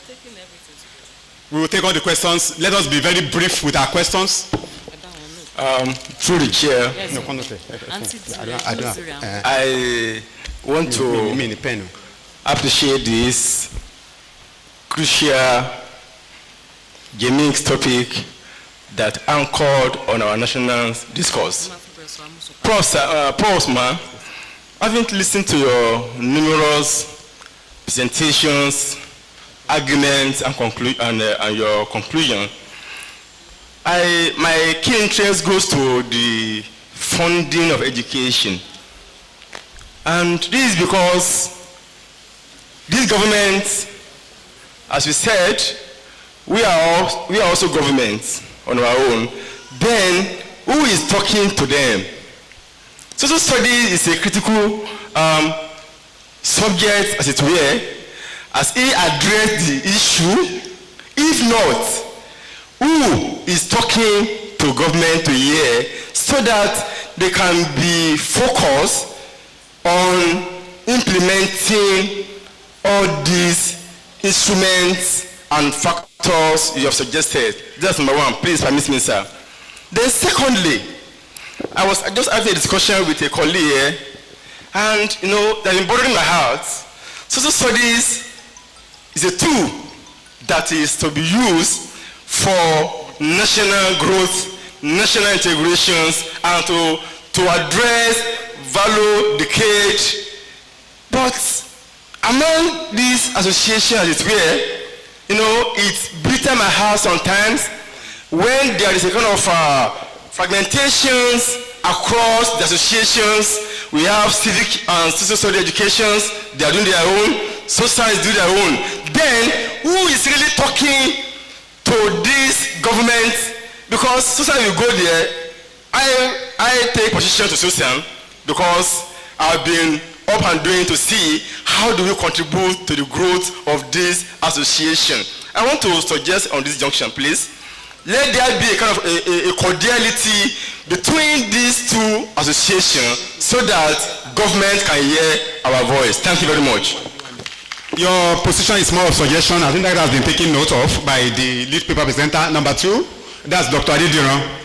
[SPEAKER 17] taking everything together. We will take all the questions. Let us be very brief with our questions.
[SPEAKER 18] Through the chair, I want to appreciate this crucial, genuine topic
[SPEAKER 10] that anchored on our national discourse. Pause, man. Having listened to your numerous presentations, arguments, and your conclusion, my key interest goes to the funding of education. And this is because this government, as we said, we are also governments on our own. Then, who is talking to them? Social studies is a critical subject, as it were, as he addressed the issue. If not, who is talking to government to hear so that they can be focused on implementing all these instruments and factors you have suggested? That's number one. Please permit me, sir. Then secondly, I just having a discussion with a colleague here, and they've been bothering my heart. Social studies is a tool that is to be used for national growth, national integrations, and to address value decade. But among these associations, as it were, it's beaten my heart sometimes when there is a kind of fragmentations across the associations. We have civic and social study educations, they are doing their own, Sosan is doing their own. Then, who is really talking to this government? Because Sosan will go there. I take position to Sosan because I've been up and doing to see how do we contribute to the growth of this association. I want to suggest on this junction, please, let there be a kind of a cordiality between these two associations so that government can hear our voice. Thank you very much.
[SPEAKER 17] Your position is more of suggestion. I think that has been taken note of by the lead paper presenter. Number 2, that's Dr. Adediran.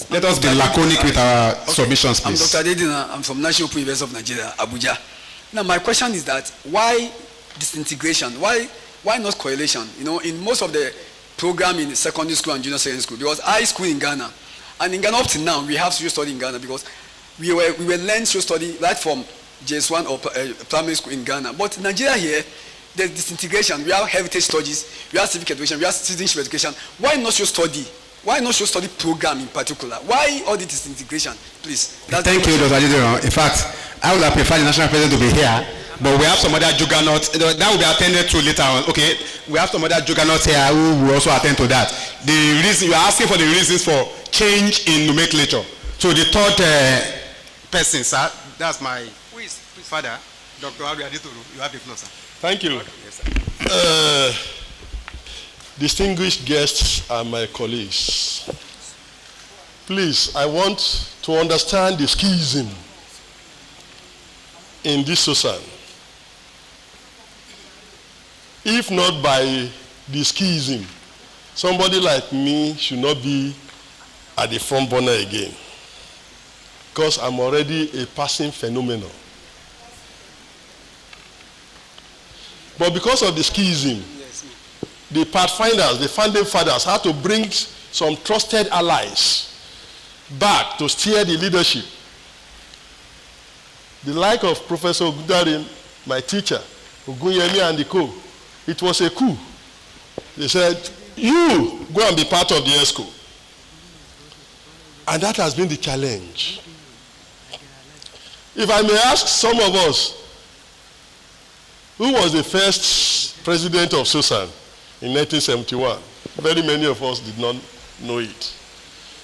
[SPEAKER 17] Let us be laconic with our submissions, please.
[SPEAKER 19] I'm Dr. Adediran. I'm from National Open University of Nigeria, Abuja. Now, my question is that why disintegration? Why not correlation? In most of the program in secondary school and junior secondary school, because high school in Ghana, and in Ghana up to now, we have social study in Ghana because we were learning social study right from JS1 or primary school in Ghana. But in Nigeria here, there's disintegration. We have heritage studies, we have civic education, we have citizenship education. Why not social study? Why not social study program in particular? Why all the disintegration? Please.
[SPEAKER 17] Thank you, Dr. Adediran. In fact, I would have preferred the national president to be here, but we have some other juggernauts that will be attended to later on. Okay, we have some other juggernauts here who will also attend to that. The reason you are asking for the reasons for change in nomenclature. So the third person, sir, that's my father, Dr. Adediran. You have the floor, sir.
[SPEAKER 20] Thank you.
[SPEAKER 17] Yes, sir.
[SPEAKER 20] Distinguished guests and my colleagues, please, I want to understand the schism in this Sosan. If not by the schism, somebody like me should not be at the front burner again, because I'm already a passing phenomenon. But because of the schism, the pathfinders, the founding fathers had to bring some trusted allies back to steer the leadership. The like of Professor Ogudarin, my teacher, Ogunyemi and the co. It was a coup. They said, you go and be part of the ESCO. And that has been the challenge. If I may ask some of us, who was the first president of Sosan in 1971? Very many of us did not know it.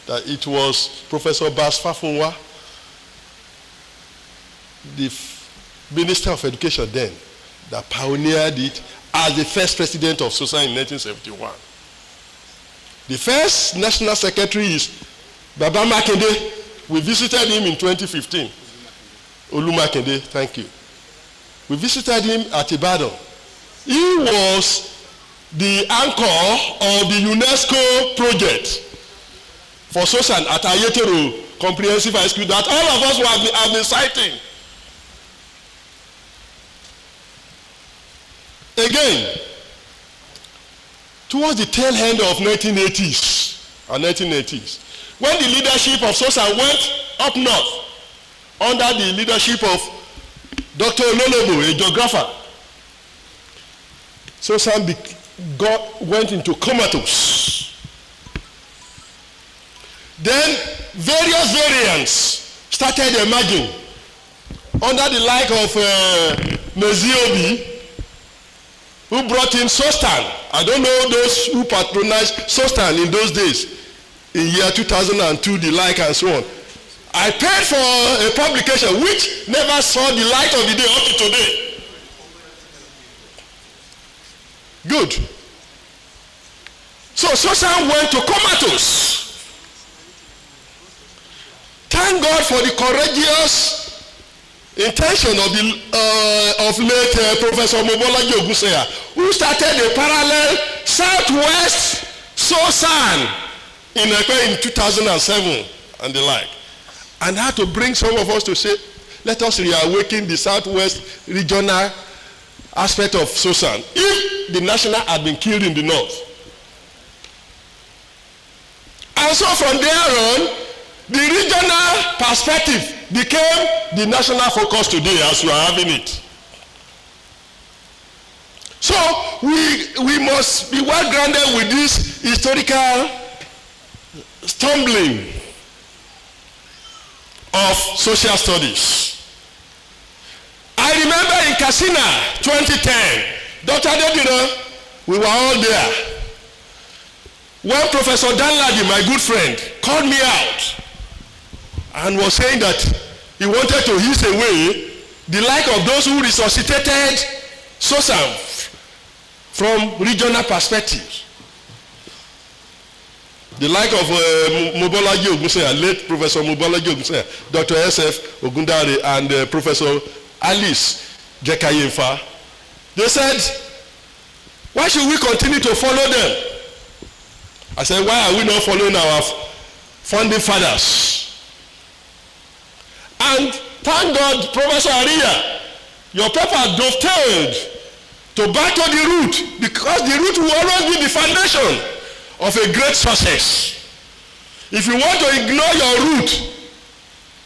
[SPEAKER 20] That it was Professor Bas Fafunwa, the Minister of Education then, that pioneered it as the first president of Sosan in 1971. The first national secretary is Baba Makinde. We visited him in 2015. Olu Makinde, thank you. We visited him at Ibadan. He was the anchor of the UNESCO project for Sosan at Ayetoro Comprehensive High School that all of us have been citing. Again, towards the tail end of 1980s and 1980s, when the leadership of Sosan went up north under the leadership of Dr. Ololebo, a geographer, Sosan went into comatose. Then various variants started emerging under the like of Meziobi, who brought in Sosan. I don't know those who patronized Sosan in those days, in year 2002, the like and so on. I paid for a publication which never saw the light of the day up to today. Good. So Sosan went to comatose. Thank God for the courageous intention of the late Professor Mobolaji Ogunseya, who started a parallel Southwest Sosan in 2007 and the like, and had to bring some of us to say, let us reawaken the Southwest regional aspect of Sosan, if the national had been killed in the north. And so from there on, the regional perspective became the national focus today as we are having it. So we must be well grounded with this historical stumbling of social studies. I remember in Katsina 2010, Dr. Adediro, we were all there. When Professor Danladi, my good friend, called me out and was saying that he wanted to hiss away the like of those who resuscitated Sosan from regional perspectives. The like of Mobolaji Ogunseya, late Professor Mobolaji Ogunseya, Dr. S.F. Ogundare, and Professor Alice Jekayemfa. They said, why should we continue to follow them? I said, why are we not following our founding fathers? And thank God, Professor Aria, your paper dovetailed to back to the root, because the root will always be the foundation of a great success. If you want to ignore your root,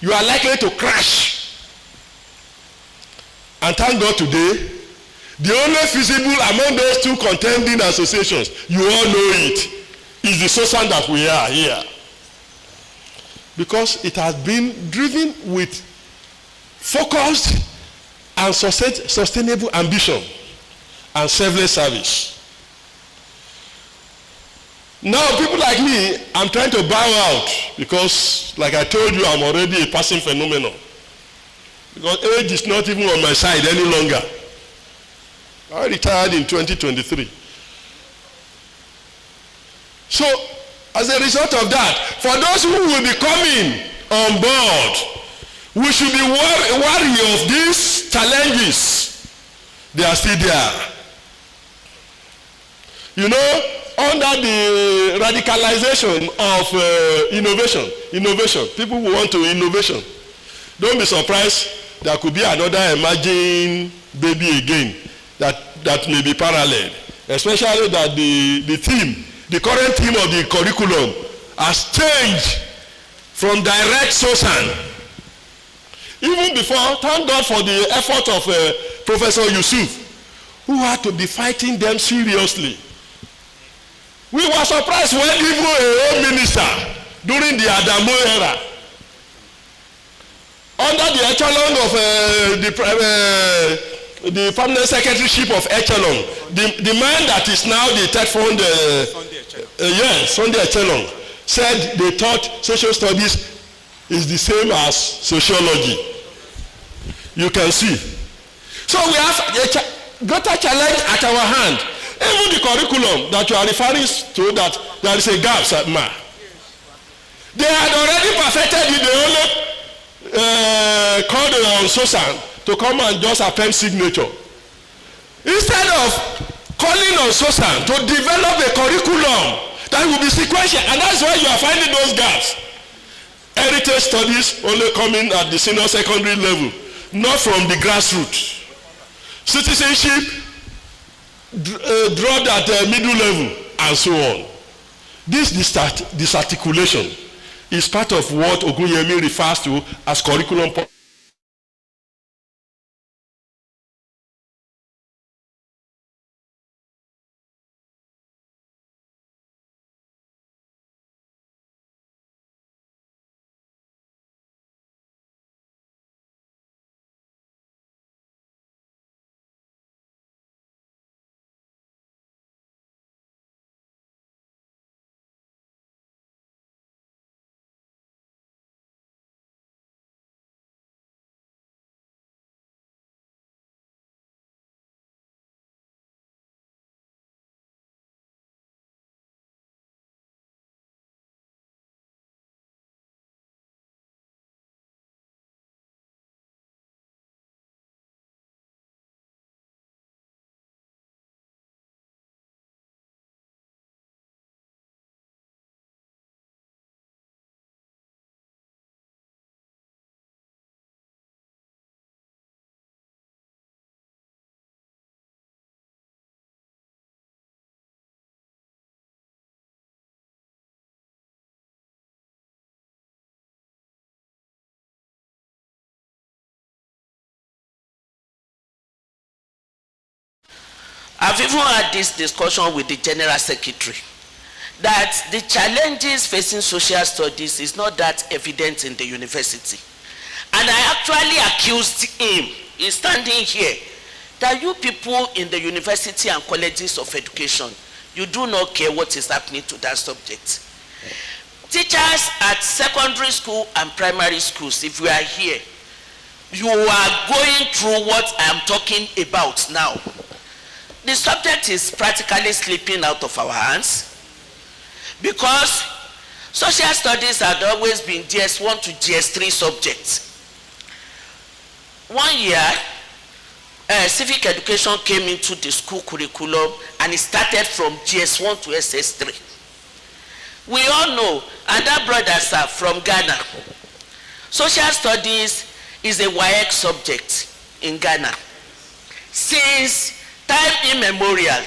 [SPEAKER 20] you are likely to crash. And thank God today, the only feasible among those two contending associations, you all know it, is the Sosan that we are here. Because it has been driven with focused and sustainable ambition and selfless service. Now people like me, I'm trying to bow out because, like I told you, I'm already a passing phenomenon. Because age is not even on my side any longer. I retired in 2023. So, as a result of that, for those who will be coming on board, we should be wary of these challenges. They are still there. You know, under the radicalization of innovation, people who want to innovation. Don't be surprised, there could be another emerging baby again that may be parallel. Especially that the theme, the current theme of the curriculum has changed from direct Sosan. Even before, thank God for the effort of Professor Yusuf, who had to be fighting them seriously. We were surprised when even a home minister during the Adamo era, under the echelon of the permanent secretaryship of echelon, the man that is now the third fund, Sunday echelon, said they thought social studies is the same as sociology. You can see. So we have a greater challenge at our hand. Even the curriculum that you are referring to, that there is a gap, they had already perfected it. They only called on Sosan to come and just append signature. Instead of calling on Sosan to develop a curriculum that will be sequential, and that's why you are finding those gaps. Heritage studies only coming at the senior secondary level, not from the grassroots. Citizenship dropped at the middle level and so on. This disarticulation is part of what Ogunyemi refers to as curriculum.
[SPEAKER 21] I've even had this discussion with the General Secretary that the challenges facing social studies is not that evident in the university. And I actually accused him, he's standing here, that you people in the university and colleges of education, you do not care what is happening to that subject. Teachers at secondary school and primary schools, if you are here, you are going through what I'm talking about now. The subject is practically slipping out of our hands because social studies had always been GS1 to GS3 subjects. 1 year, civic education came into the school curriculum and it started from GS1 to SS3. We all know, and our brothers are from Ghana. Social studies is a WAEC subject in Ghana. Since time immemorial,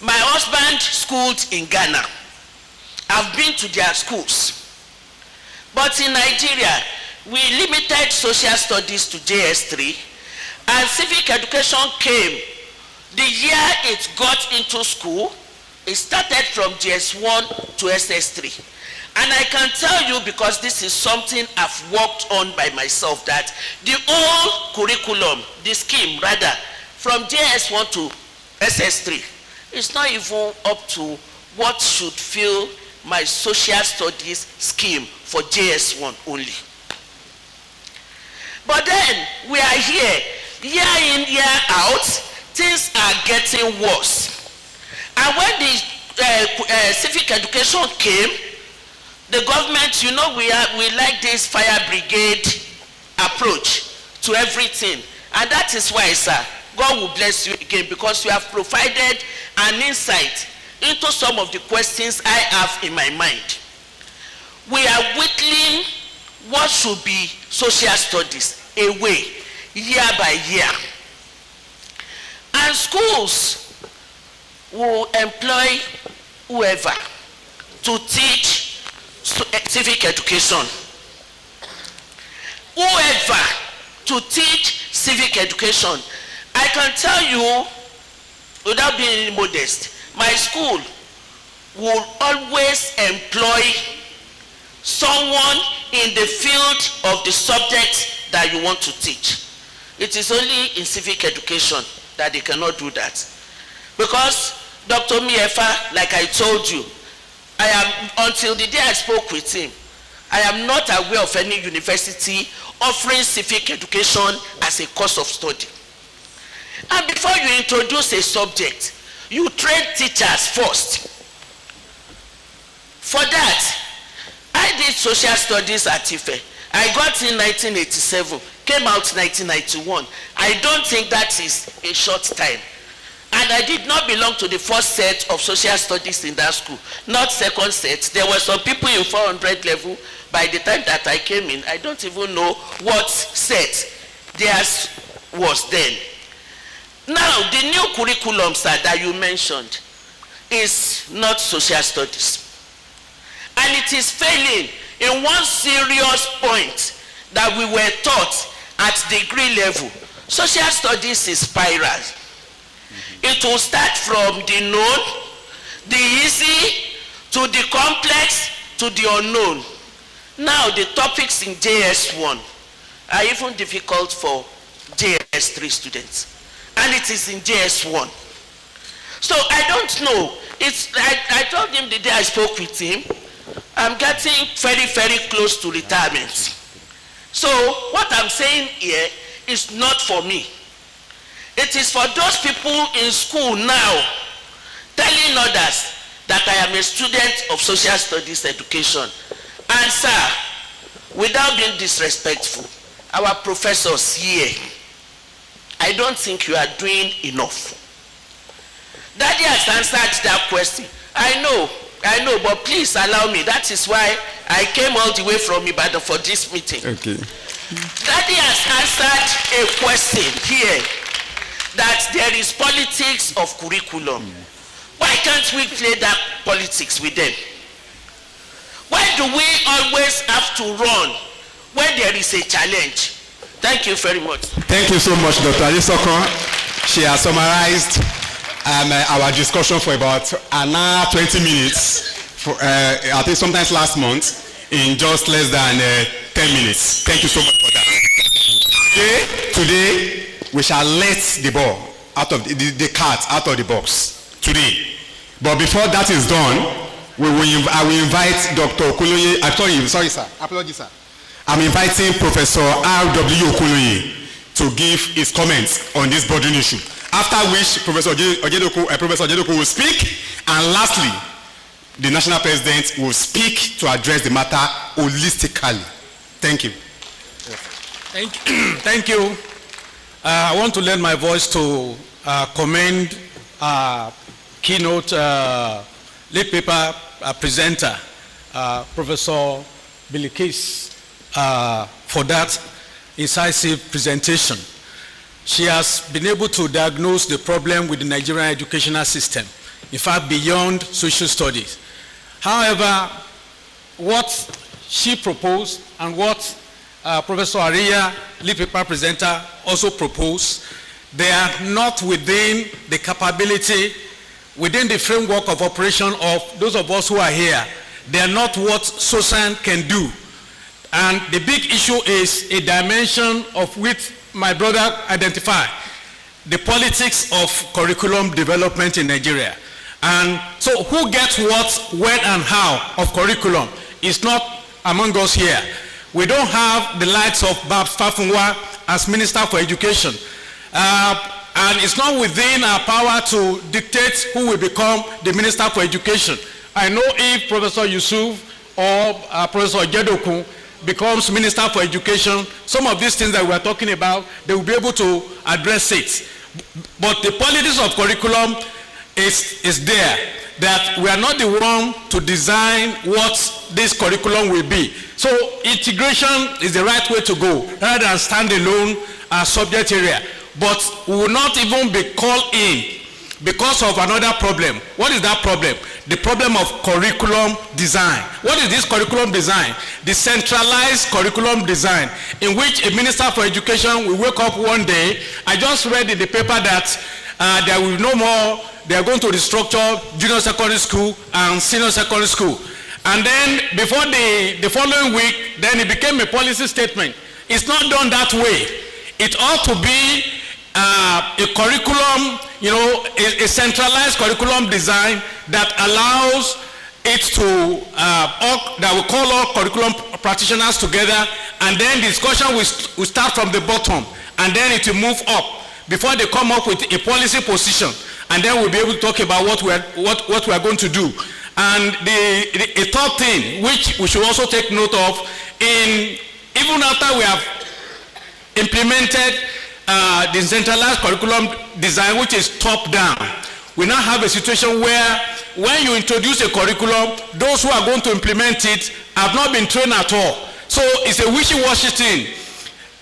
[SPEAKER 21] my husband schooled in Ghana. I've been to their schools. But in Nigeria, we limited social studies to JS3, and civic education came. The year it got into school, it started from GS1 to SS3. And I can tell you, because this is something I've worked on by myself, that the whole curriculum, the scheme rather, from JS1 to SS3 is not even up to what should fill my social studies scheme for JS1 only. But then we are here, year in, year out, things are getting worse. And when the civic education came, the government, you know, we like this fire brigade approach to everything. And that is why, sir, God will bless you again, because you have provided an insight into some of the questions I have in my mind. We are whittling what should be social studies away year by year. And schools will employ whoever to teach civic education. Whoever to teach civic education. I can tell you, without being modest, my school will always employ someone in the field of the subject that you want to teach. It is only in civic education that they cannot do that. Because Dr. Miefa, like I told you, until the day I spoke with him, I am not aware of any university offering civic education as a course of study. And before you introduce a subject, you train teachers first. For that, I did social studies at Ife. I got in 1987, came out 1991. I don't think that is a short time. And I did not belong to the first set of social studies in that school, not second set. There were some people in 400 level. By the time that I came in, I don't even know what set theirs was then. Now, the new curriculum, sir, that you mentioned, is not social studies. And it is failing in one serious point that we were taught at degree level. Social studies is spiral. It will start from the known, the easy, to the complex, to the unknown. Now the topics in JS1 are even difficult for JS3 students. And it is in JS1. So I don't know. I told him the day I spoke with him, I'm getting very, very close to retirement. So what I'm saying here is not for me. It is for those people in school now telling others that I am a student of social studies education. And sir, without being disrespectful, our professors here, I don't think you are doing enough. Daddy has answered that question. I know, but please allow me. That is why I came all the way from Ibadan for this meeting.
[SPEAKER 18] Okay.
[SPEAKER 21] Daddy has answered a question here that there is politics of curriculum. Why can't we play that politics with them? Why do we always have to run when there is a challenge? Thank you very much.
[SPEAKER 17] Thank you so much, Dr. Adesoko. She has summarized our discussion for about an hour, 20 minutes, I think sometimes last month, in just less than 10 minutes. Thank you so much for that. Today we shall let the ball out of the cat out of the box today. But before that is done, I will invite Dr. Okuloye. Sorry, sir. Apologies, sir. I'm inviting Professor R.W. Okuloye to give his comments on this burden issue. After which Professor Ojedoku will speak, and lastly, the national president will speak to address the matter holistically. Thank you.
[SPEAKER 4] Thank you. I want to lend my voice to commend keynote late paper presenter, Professor Bilikis, for that incisive presentation. She has been able to diagnose the problem with the Nigerian educational system, in fact, beyond social studies. However, what she proposed and what Professor Aria, lead paper presenter, also proposed, they are not within the capability, within the framework of operation of those of us who are here. They are not what Sosan can do. And the big issue is a dimension of which my brother identified, the politics of curriculum development in Nigeria. And so who gets what, when and how of curriculum is not among us here. We don't have the likes of Babs Fafunwa as Minister for Education. And it's not within our power to dictate who will become the Minister for Education. I know if Professor Yusuf or Professor Ojedoku becomes Minister for Education, some of these things that we are talking about, they will be able to address it. But the politics of curriculum is there, that we are not the one to design what this curriculum will be. So integration is the right way to go, rather than stand alone as subject area. But we will not even be called in because of another problem. What is that problem? The problem of curriculum design. What is this curriculum design? The centralized curriculum design, in which a minister for education will wake up one day. I just read in the paper that there will no more, they are going to restructure junior secondary school and senior secondary school. And then before the following week, then it became a policy statement. It's not done that way. It ought to be a curriculum, a centralized curriculum design that allows it to, that will call all curriculum practitioners together, and then the discussion will start from the bottom, and then it will move up before they come up with a policy position, and then we'll be able to talk about what we are going to do. And a third thing, which we should also take note of, even after we have implemented the centralized curriculum design, which is top down, we now have a situation where when you introduce a curriculum, those who are going to implement it have not been trained at all. So it's a wishy-washy thing.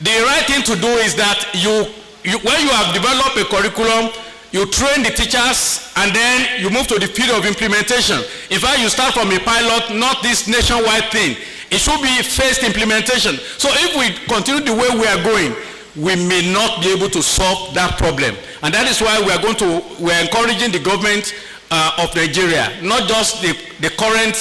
[SPEAKER 4] The right thing to do is that when you have developed a curriculum, you train the teachers, and then you move to the field of implementation. In fact, you start from a pilot, not this nationwide thing. It should be phased implementation. So if we continue the way we are going, we may not be able to solve that problem. And that is why we're encouraging the government of Nigeria, not just the current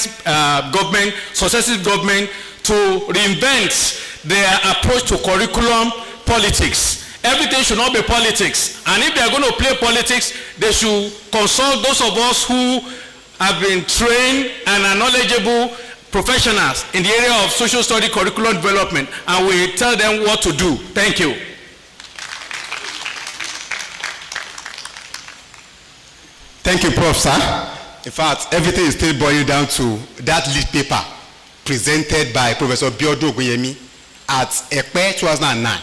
[SPEAKER 4] government, successive government, to reinvent their approach to curriculum politics. Everything should not be politics. And if they are going to play politics, they should consult those of us who have been trained and are knowledgeable professionals in the area of social study curriculum development, and we tell them what to do. Thank you.
[SPEAKER 17] Thank you, Prof. Sir. In fact, everything is still boiling down to that lead paper presented by Professor Biodo Oguyemi at EPE 2009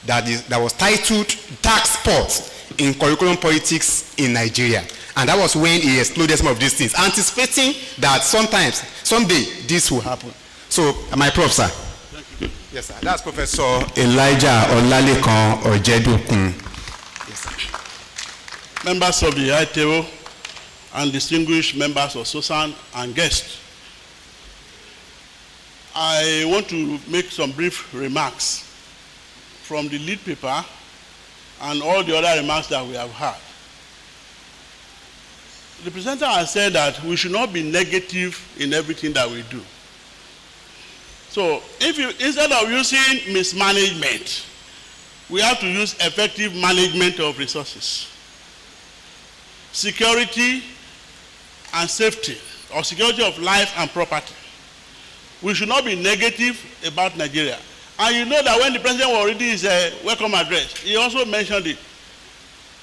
[SPEAKER 17] that was titled Tax Sports in Curriculum Politics in Nigeria. And that was when he exploded some of these things, anticipating that someday, this will happen. So, my Prof, sir.
[SPEAKER 20] Thank you.
[SPEAKER 17] Yes, sir. That's Professor Elijah Olalekan Ojedokun. Yes, sir.
[SPEAKER 20] Members of the high table and distinguished members of Sosan and guests, I want to make some brief remarks from the lead paper and all the other remarks that we have heard. The presenter has said that we should not be negative in everything that we do. So instead of using mismanagement, we have to use effective management of resources. Security and safety, or security of life and property. We should not be negative about Nigeria. And you know that when the president was reading his welcome address, he also mentioned it.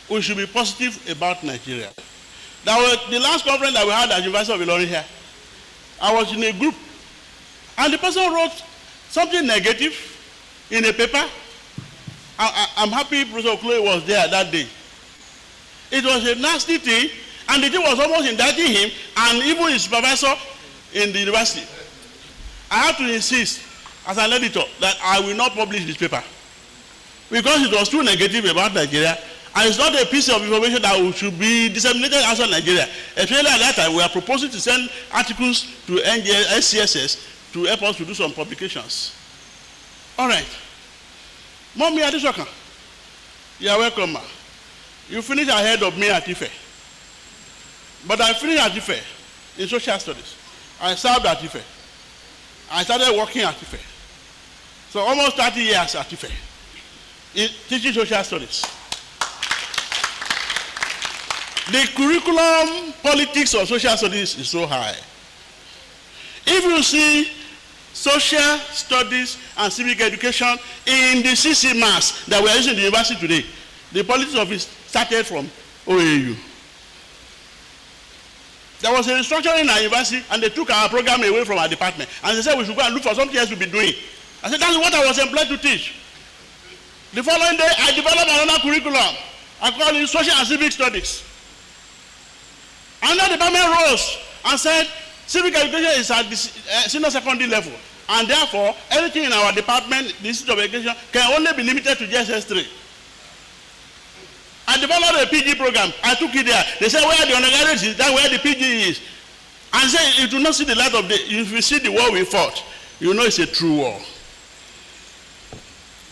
[SPEAKER 20] We should be positive about Nigeria. That was the last conference that we had at the University of Ilorin here. I was in a group, and the person wrote something negative in a paper. I'm happy Professor Chloe was there that day. It was a nasty thing, and the thing was almost indicting him and even his supervisor in the university. I have to insist as an editor that I will not publish this paper because it was too negative about Nigeria, and it's not a piece of information that should be disseminated outside Nigeria. Especially at that time, we are proposing to send articles to NCSS to help us to do some publications. All right. Mommy Adesokan, you are welcome, ma. You finished ahead of me at Ife. But I finished at Ife in social studies. I served at Ife. I started working at Ife. So almost 30 years at Ife, teaching social studies. The curriculum politics of social studies is so high. If you see social studies and civic education in the CC mass that we are using in the university today, the politics of it started from OAU. There was a restructuring in our university, and they took our program away from our department, and they said we should go and look for something else to be doing. I said, that's what I was employed to teach. The following day, I developed another curriculum. I called it Social and Civic Studies. Another department rose and said, civic education is at the senior secondary level, and therefore, anything in our department, the Institute of Education, can only be limited to JSS 3. I developed a PG program. I took it there. They said, where the undergraduate is, that's where the PG is. And say, you do not see the light of day. If you see the war we fought, you know it's a true war.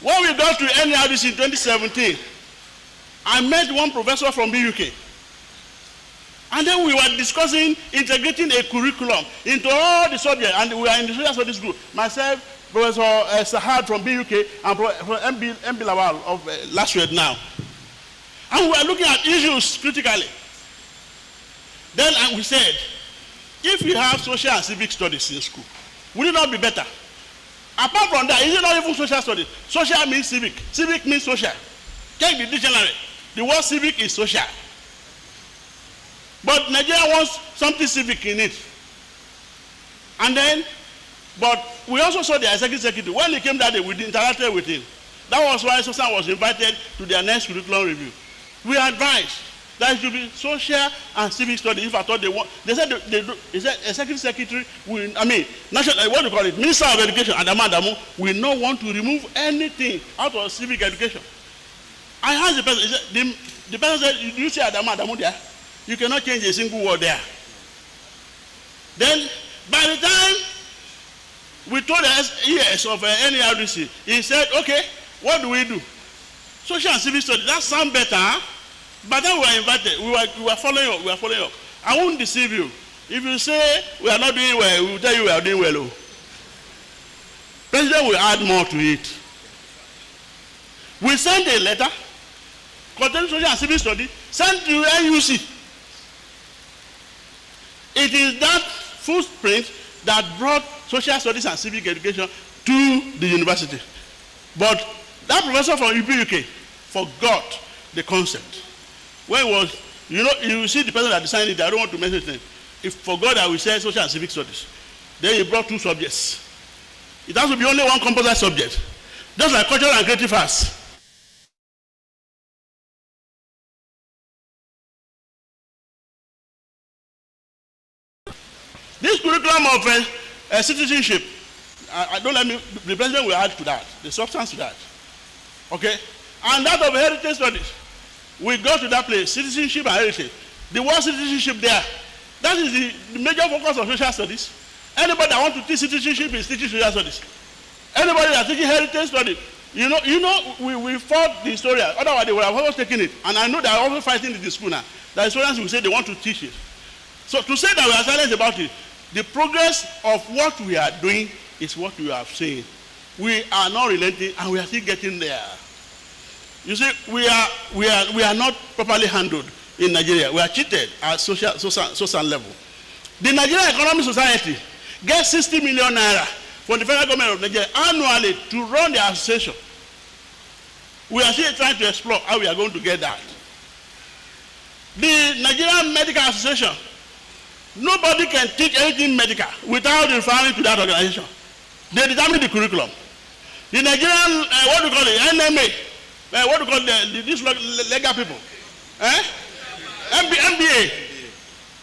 [SPEAKER 20] When we got to NRDC in 2017, I met one professor from the UK. And then we were discussing integrating a curriculum into all the subjects. And we were in the social studies group. Myself, Professor Sahad from BUK, and Professor M.B. Lawal of Lashwed now. And we were looking at issues critically. Then we said, if we have social and civic studies in school, would it not be better? Apart from that, is it not even social studies? Social means civic. Civic means social. Take the dictionary. The word civic is social. But Nigeria wants something civic in it. And then, but we also saw the executive secretary. When he came that day, we interacted with him. That was why Sosan was invited to their next curriculum review. We advised that it should be social and civic studies. If I thought they want, they said executive secretary will, national, what do you call it, Minister of Education, Adamu, will not want to remove anything out of civic education. I asked the person,
[SPEAKER 2] The person said, you see Adamu there? You cannot change a single word there. Then, by the time we told the ES of NERDC, he said, okay, what do we do? Social and civic studies, that sounds better, huh? But then we were invited, we were following up. I won't deceive you. If you say we are not doing well, we will tell you we are doing well. President will add more to it. We sent a letter containing social and civic studies, sent to NUC. It is that footprint that brought social studies and civic education to the university. But that professor from UK forgot the concept. When it was, you see the person that designed it, I don't want to mention his name. He forgot that we said social and civic studies. Then he brought 2 subjects. It has to be only one composite subject. Just like cultural and creative arts. This curriculum of citizenship, don't let me, the president will add to that, the substance to that. Okay? And that of heritage studies. We go to that place, citizenship and heritage. The word citizenship there, that is the major focus of social studies. Anybody that wants to teach citizenship is teaching social studies. Anybody that's teaching heritage studies, we fought the historian, otherwise they would have always taken it. And I know they are also fighting it in school now. The historians will say they want to teach it. So to say that we are silent about it, the progress of what we are doing is what we have seen. We are not relenting and we are still getting there. You see, we are not properly handled in Nigeria. We are cheated at Sosan level. The Nigerian Economic Society gets 60 million naira from the federal government of Nigeria annually to run the association. We are still trying to explore how we are going to get that. The Nigerian Medical Association, nobody can teach anything medical without referring to that organization. They determine the curriculum. The Nigerian, what do you call it, NMA, what do you call these legal people? MBA.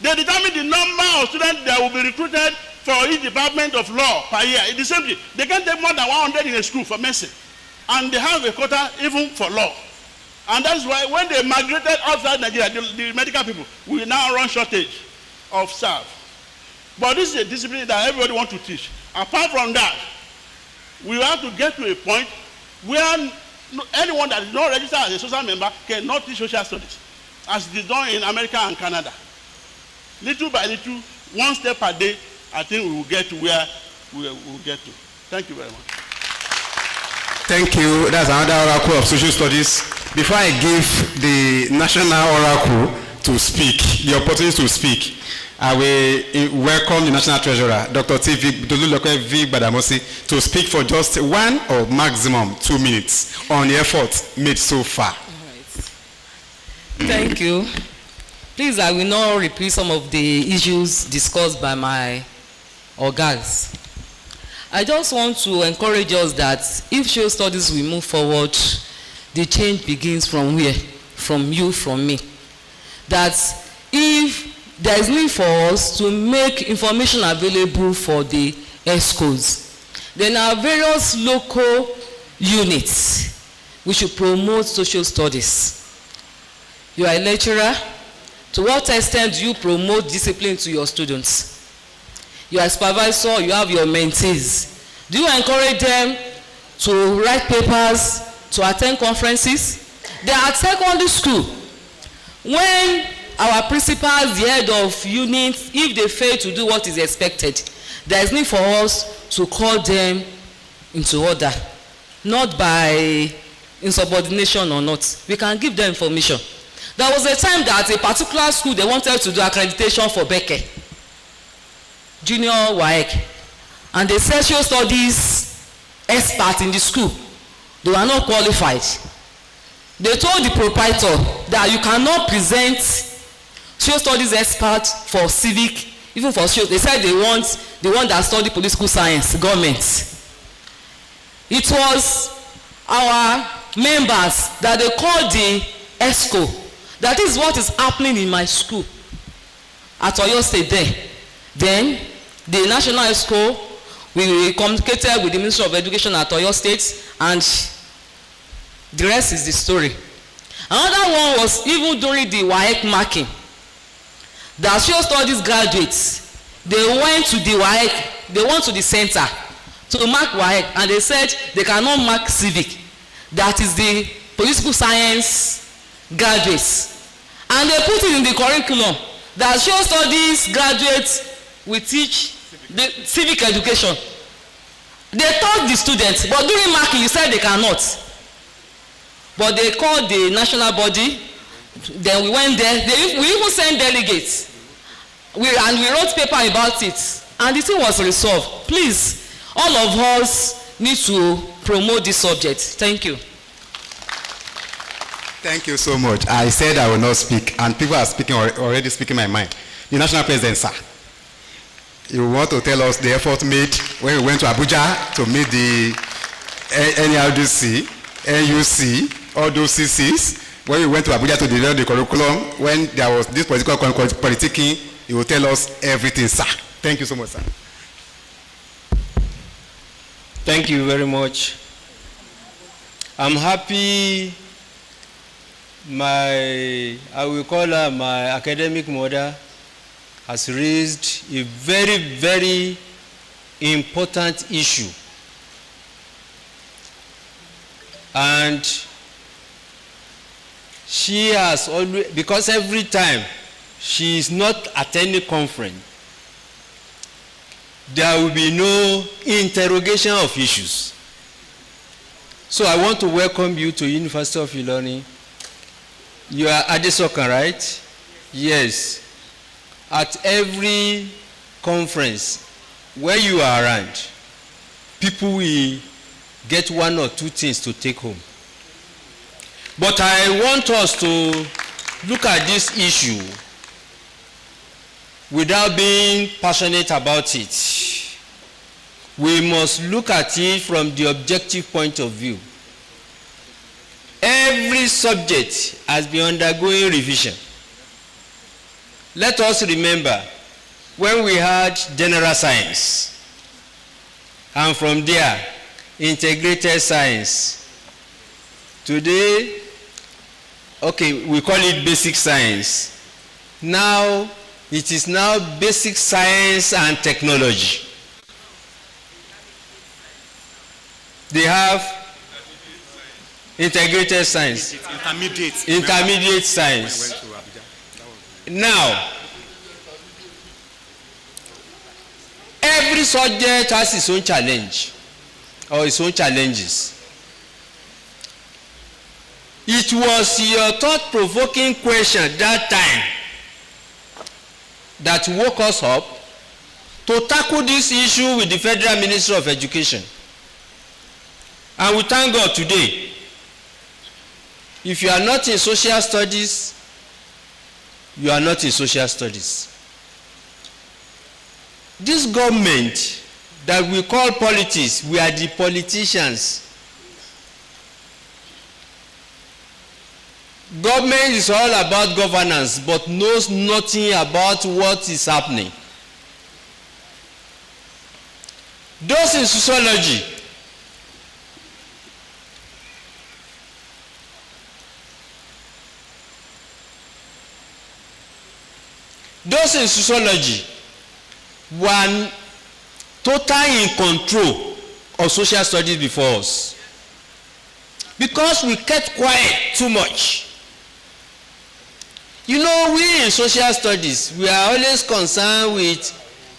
[SPEAKER 2] They determine the number of students that will be recruited for each department of law per year. It's the same thing. They can't take more than 100 in a school for medicine. And they have a quota even for law. And that's why when they migrated outside Nigeria, the medical people, we now run shortage of staff. But this is a discipline that everybody wants to teach. Apart from that, we have to get to a point where anyone that is not registered as a social member cannot teach social studies, as it is done in America and Canada. Little by little, one step per day, I think we will get to where we will get to. Thank you very much.
[SPEAKER 17] Thank you. That's another oracle of social studies. Before I give the national oracle to speak, the opportunity to speak, I will welcome the National Treasurer, Dr. V. Badamosi, to speak for just 1 or maximum 2 minutes on the effort made so far.
[SPEAKER 14] All right. Thank you. Please, I will not repeat some of the issues discussed by my organs. I just want to encourage us that if social studies will move forward, the change begins from where? From you, from me. That if there is need for us to make information available for the ESCOs, then our various local units, we should promote social studies. You are a lecturer. To what extent do you promote discipline to your students? You are a supervisor, you have your mentees. Do you encourage them to write papers, to attend conferences? They are at secondary school. When our principals, the head of units, if they fail to do what is expected, there is need for us to call them into order, not by insubordination or not. We can give them information. There was a time that a particular school, they wanted to do accreditation for Beke, junior WAEC, and the social studies expert in the school, they were not qualified. They told the proprietor that you cannot present social studies expert for civic, even for social. They said they want the one that studied political science, government. It was our members that they called the ESCO. That is what is happening in my school at Oyo State there. Then the National ESCO, we communicated with the Ministry of Education at Oyo State, and the rest is the story. Another one was even during the WAEC marking. The social studies graduates, they went to the WAEC, they went to the center to mark WAEC, and they said they cannot mark civic. That is the political science graduates. And they put it in the curriculum that social studies graduates will teach the civic education. They taught the students, but during marking you said they cannot. But they called the national body, then we went there, we even sent delegates. And we wrote paper about it, and the thing was resolved. Please, all of us need to promote this subject. Thank you.
[SPEAKER 17] Thank you so much. I said I will not speak, and people are speaking already speaking my mind. The national president, sir, you want to tell us the effort made when we went to Abuja to meet the NRDC, NUC, all those CCs, when we went to Abuja to develop the curriculum, when there was this political politicking, you will tell us everything, sir. Thank you so much, sir.
[SPEAKER 5] Thank you very much. I'm happy I will call her my academic mother, has raised a very, very important issue. And she has always, because every time she is not attending conference, there will be no interrogation of issues. So I want to welcome you to University of Ilorin. You are Adesokan, right? Yes. At every conference where you are around, people will get one or two things to take home. But I want us to look at this issue without being passionate about it. We must look at it from the objective point of view. Every subject has been undergoing revision. Let us remember when we had general science, and from there, integrated science. Today, okay, we call it basic science. Now, it is now basic science and technology. They have integrated science, intermediate science. Now, every subject has its own challenge or its own challenges. It was your thought-provoking question that time that woke us up to tackle this issue with the Federal Ministry of Education. And we thank God today. If you are not in social studies, you are not in social studies. This government that we call politics, we are the politicians. Government is all about governance, but knows nothing about what is happening. Those in sociology, were totally in control of social studies before us. Because we kept quiet too much. You know, we in social studies, we are always concerned with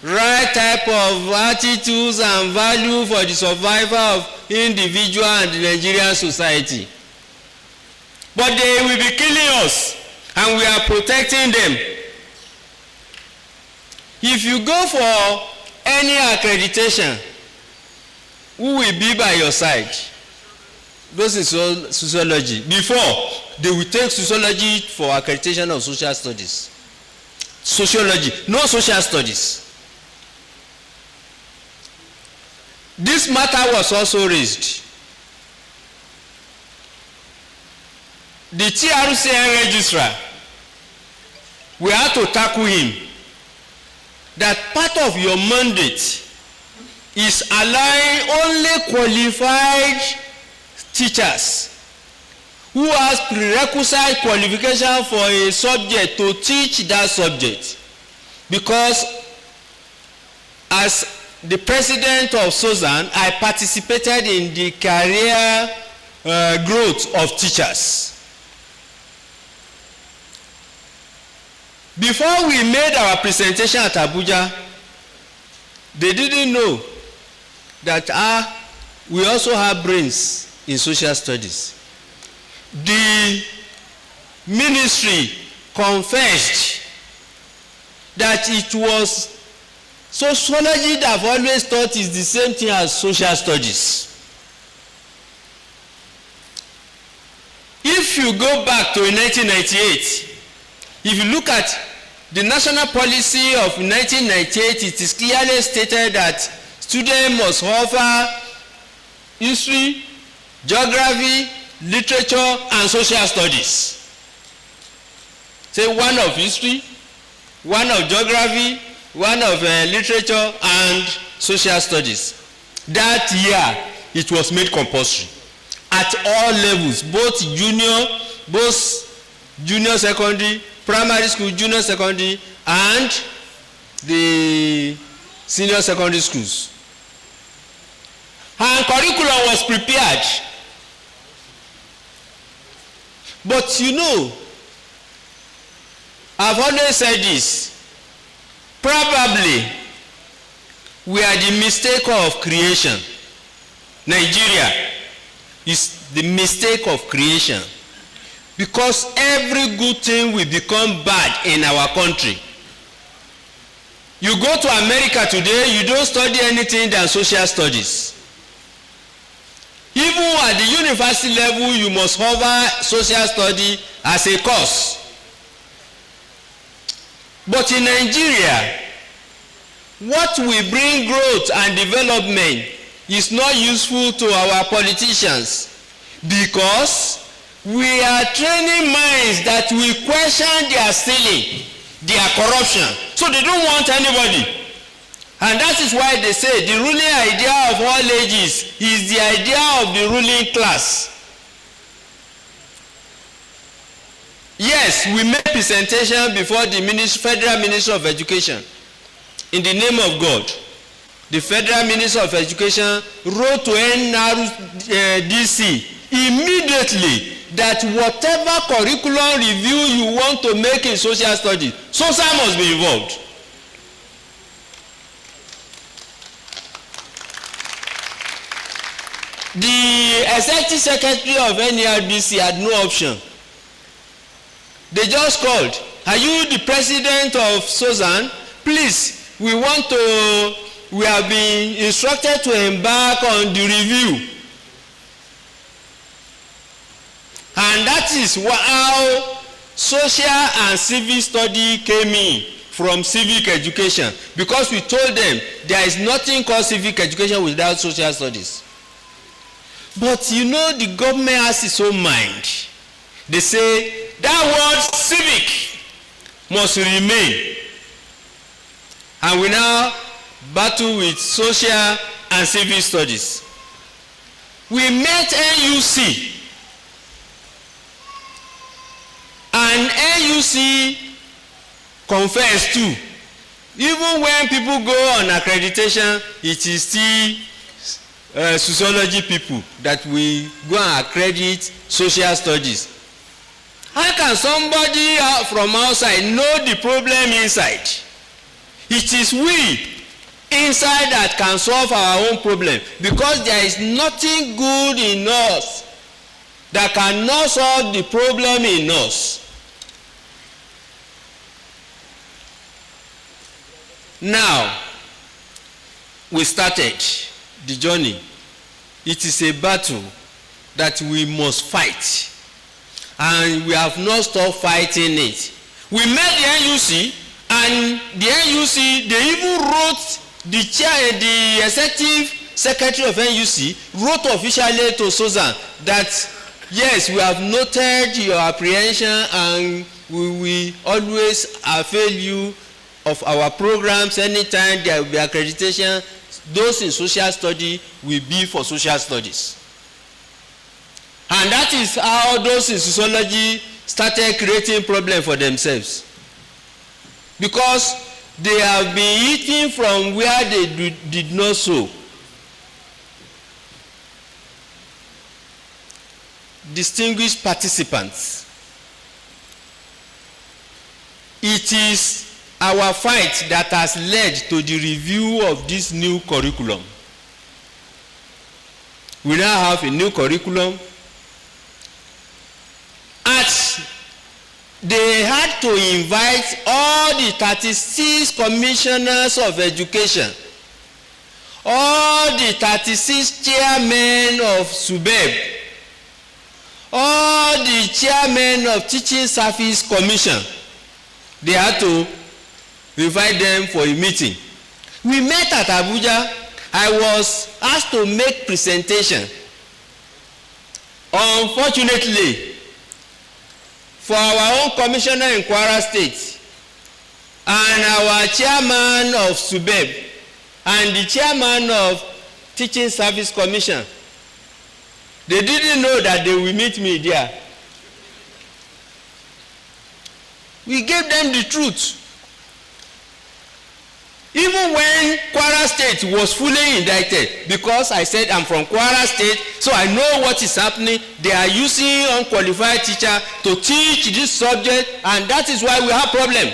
[SPEAKER 5] right type of attitudes and value for the survival of individual and the Nigerian society. But they will be killing us, and we are protecting them. If you go for any accreditation, who will be by your side? Those in sociology. Before, they will take sociology for accreditation of social studies. Sociology, no social studies. This matter was also raised. The TRCN registrar, we had to tackle him. That part of your mandate is allowing only qualified teachers
[SPEAKER 3] who has prerequisite qualification for a subject to teach that subject. Because as the president of Sosan, I participated in the career growth of teachers. Before we made our presentation at Abuja, they didn't know that we also have brains in social studies. The ministry confessed that it was sociology that I've always thought is the same thing as social studies. If you go back to 1998, if you look at the national policy of 1998, it is clearly stated that students must offer history, geography, literature, and social studies. Say one of history, one of geography, one of literature, and social studies. That year, it was made compulsory at all levels, both junior secondary, primary school, junior secondary, and the senior secondary schools. And curriculum was prepared. But you know, I've always said this, probably we are the mistake of creation. Nigeria is the mistake of creation. Because every good thing will become bad in our country. You go to America today, you don't study anything than social studies. Even at the university level, you must cover social study as a course. But in Nigeria, what will bring growth and development is not useful to our politicians, because we are training minds that will question their stealing, their corruption. So they don't want anybody. And that is why they say the ruling idea of all ages is the idea of the ruling class. Yes, we made presentation before the Federal Minister of Education. In the name of God, the Federal Minister of Education wrote to NRDC immediately that whatever curriculum review you want to make in social studies, Sosan must be involved. The executive secretary of NRDC had no option. They just called. Are you the president of Sosan? Please, we have been instructed to embark on the review. And that is how social and civic study came in from civic education. Because we told them there is nothing called civic education without social studies. But you know, the government has its own mind. They say that word civic must remain. And we now battle with social and civic studies. We met NUC. And NUC confessed too. Even when people go on accreditation, it is still sociology people that we go and accredit social studies. How can somebody from outside know the problem inside? It is we inside that can solve our own problem, because there is nothing good in us that cannot solve the problem in us. Now, we started the journey. It is a battle that we must fight, and we have not stopped fighting it. We met the NUC, and the NUC, they even wrote, the executive secretary of NUC wrote officially to Sosan that yes, we have noted your apprehension and we will always avail you of our programs anytime there will be accreditation. Those in social study will be for social studies. And that is how those in sociology started creating problems for themselves. Because they have been eating from where they did not sow. Distinguished participants, it is our fight that has led to the review of this new curriculum. We now have a new curriculum. They had to invite all the 36 commissioners of education, all the 36 chairmen of SUBEB, all the chairmen of Teaching Service Commission. They had to invite them for a meeting. We met at Abuja. I was asked to make presentation. Unfortunately, for our own commissioner in Kwara State and our chairman of SUBEB and the chairman of Teaching Service Commission, they didn't know that they will meet me there. We gave them the truth. Even when Kwara State was fully indicted, because I said I'm from Kwara State, so I know what is happening. They are using unqualified teacher to teach this subject, and that is why we have problem.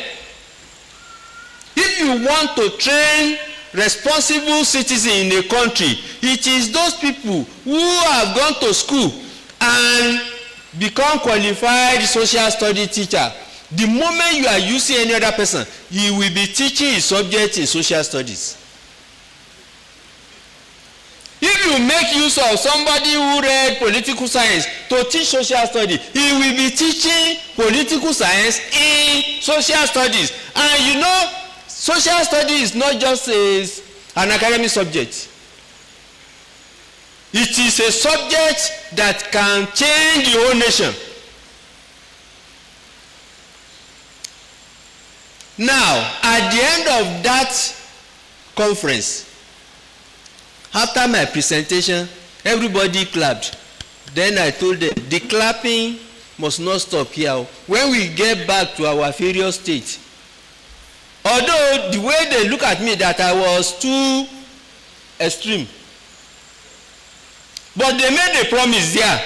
[SPEAKER 3] If you want to train responsible citizens in a country, it is those people who have gone to school and become qualified social study teacher. The moment you are using any other person, he will be teaching his subject in social studies. If you make use of somebody who read political science to teach social studies, he will be teaching political science in social studies. And you know, social studies is not just an academic subject. It is a subject that can change the whole nation. Now, at the end of that conference, after my presentation, everybody clapped. Then I told them, the clapping must not stop here. When we get back to our various states, although the way they look at me that I was too extreme, but they made a promise there.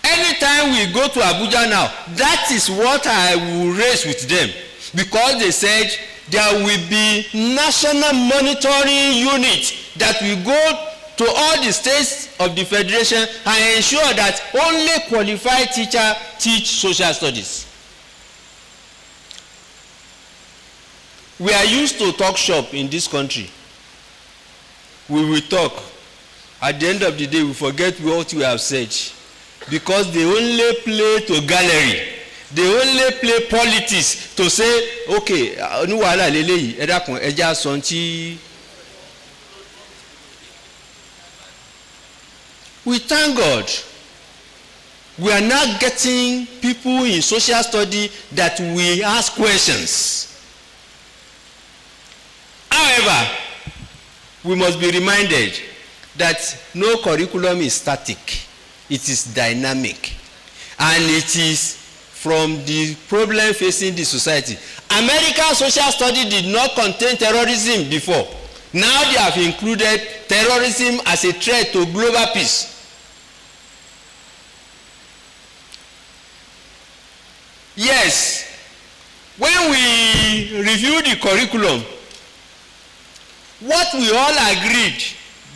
[SPEAKER 3] Anytime we go to Abuja now, that is what I will raise with them. Because they said there will be national monitoring unit that will go to all the states of the federation and ensure that only qualified teachers teach social studies. We are used to talk shop in this country. We will talk. At the end of the day, we forget what we have said. Because they only play to gallery. They only play politics to say, okay, ní wàhálà lélẹ́yìí, ẹ dákun, ẹ já sọ tí. We thank God. We are now getting people in social study that we ask questions. However, we must be reminded that no curriculum is static. It is dynamic. And it is from the problem facing the society. American social study did not contain terrorism before. Now they have included terrorism as a threat to global peace. Yes, when we review the curriculum, what we all agreed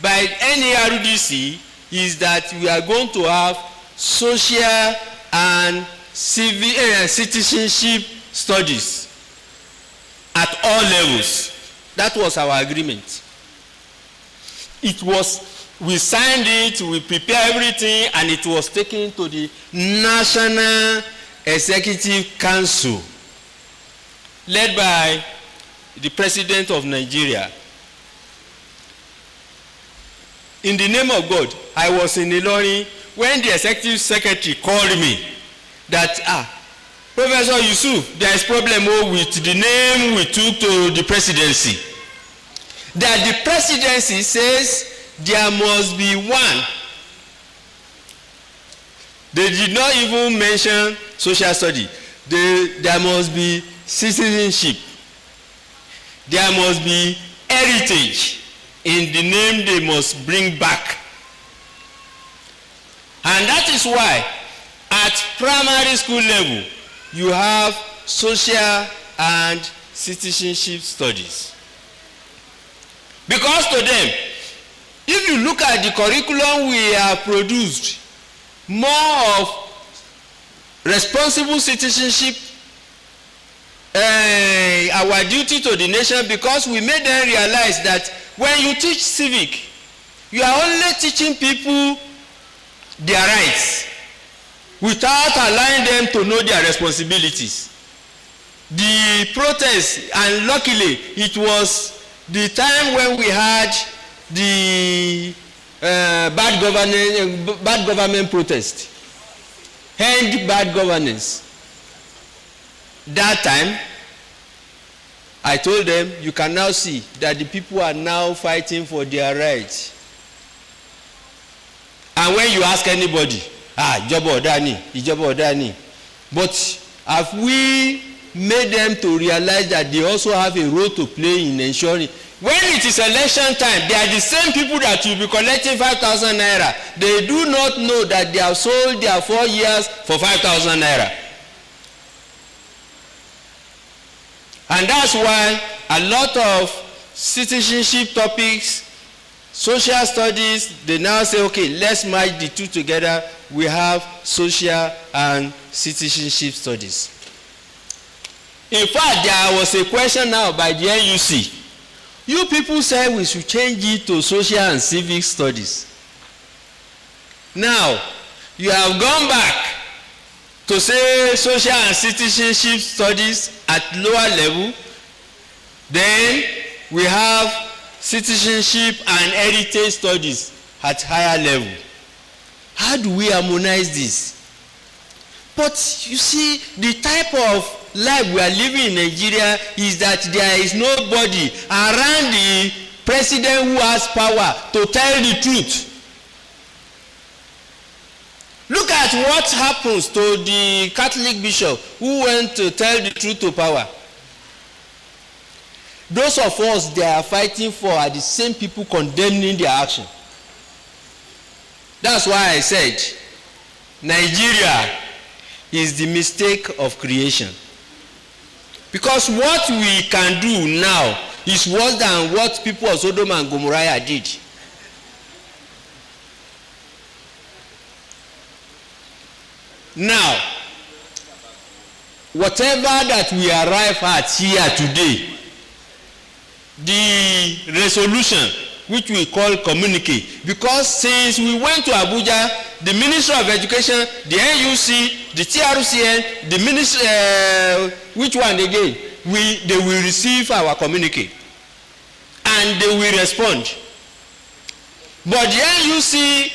[SPEAKER 3] by NARDC is that we are going to have social and citizenship studies at all levels. That was our agreement. It was, we signed it, we prepared everything, and it was taken to the National Executive Council, led by the President of Nigeria. In the name of God, I was in Ilorin when the Executive Secretary called me that, Professor Yusuf, there is problem with the name we took to the presidency. That the presidency says there must be one They did not even mention social study. There must be citizenship. There must be heritage in the name they must bring back. And that is why at primary school level you have social and citizenship studies. Because to them, if you look at the curriculum we have produced, more of responsible citizenship, our duty to the nation, because we made them realize that when you teach civic, you are only teaching people their rights without allowing them to know their responsibilities. The protest, and luckily it was the time when we had the bad government protest, end bad governance. That time I told them, you can now see that the people are now fighting for their rights. And when you ask anybody, ìjọba ọ̀dà ni, but have we made them to realize that they also have a role to play in ensuring, when it is election time, they are the same people that will be collecting 5,000 naira. They do not know that they have sold their 4 years for 5,000 naira. And that's why a lot of citizenship topics, social studies, they now say, okay, let's merge the two together. We have social and citizenship studies. In fact, there was a question now by the NUC. You people said we should change it to social and civic studies. Now, you have gone back to say social and citizenship studies at lower level. Then we have citizenship and heritage studies at higher level. How do we harmonize this? But you see, the type of life we are living in Nigeria is that there is nobody around the president who has power to tell the truth. Look at what happens to the Catholic bishop who went to tell the truth to power. Those of us they are fighting for are the same people condemning their action. That's why I said Nigeria is the mistake of creation. Because what we can do now is worse than what people of Sodom and Gomorrah did. Now, whatever that we arrive at here today, the resolution which we call communique, because since we went to Abuja, the Ministry of Education, the NUC, the TRCN, the Ministry, which one again? They will receive our communique and they will respond. But the NUC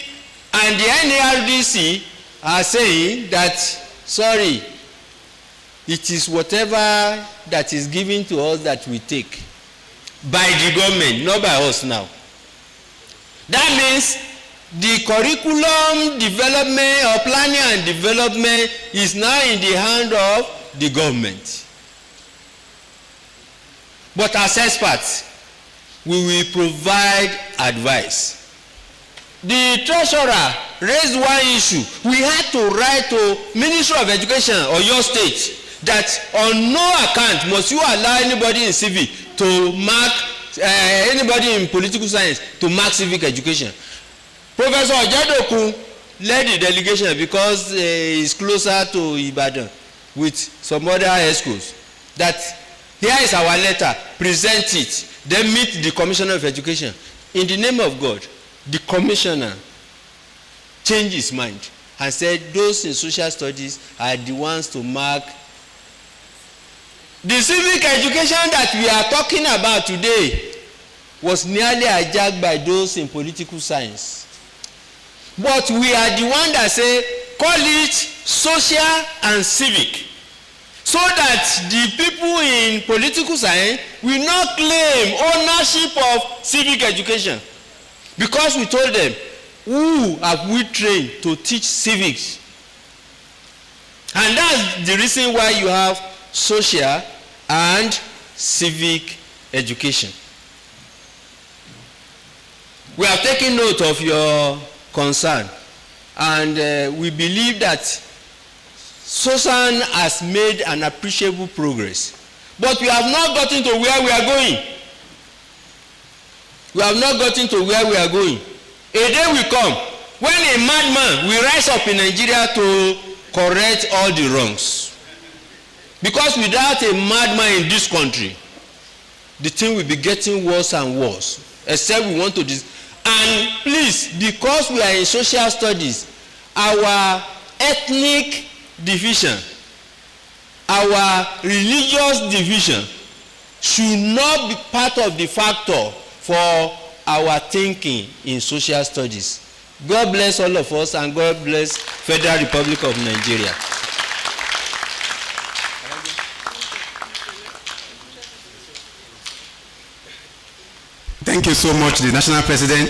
[SPEAKER 3] and the NARDC are saying that, sorry, it is whatever that is given to us that we take by the government, not by us now. That means the curriculum development or planning and development is now in the hand of the government. But as experts, we will provide advice. The treasurer raised one issue. We had to write to Ministry of Education or your state that on no account must you allow anybody in civic to mark, anybody in political science to mark civic education. Professor Ojadoku led the delegation because he's closer to Ibadan with some other high schools. That here is our letter, present it, then meet the Commissioner of Education. In the name of God, the commissioner changed his mind and said those in social studies are the ones to mark. The civic education that we are talking about today was nearly hijacked by those in political science. But we are the one that say call it social and civic, so that the people in political science will not claim ownership of civic education. Because we told them, who have we trained to teach civics And that's the reason why you have social and civic education. We have taken note of your concern, and we believe that Sosan has made an appreciable progress. But we have not gotten to where we are going. We have not gotten to where we are going. A day will come when a madman will rise up in Nigeria to correct all the wrongs. Because without a madman in this country, the thing will be getting worse and worse. Except we want to and please, because we are in social studies, our ethnic division, our religious division should not be part of the factor for our thinking in social studies. God bless all of us, and God bless Federal Republic of Nigeria.
[SPEAKER 17] Thank you so much, the National President.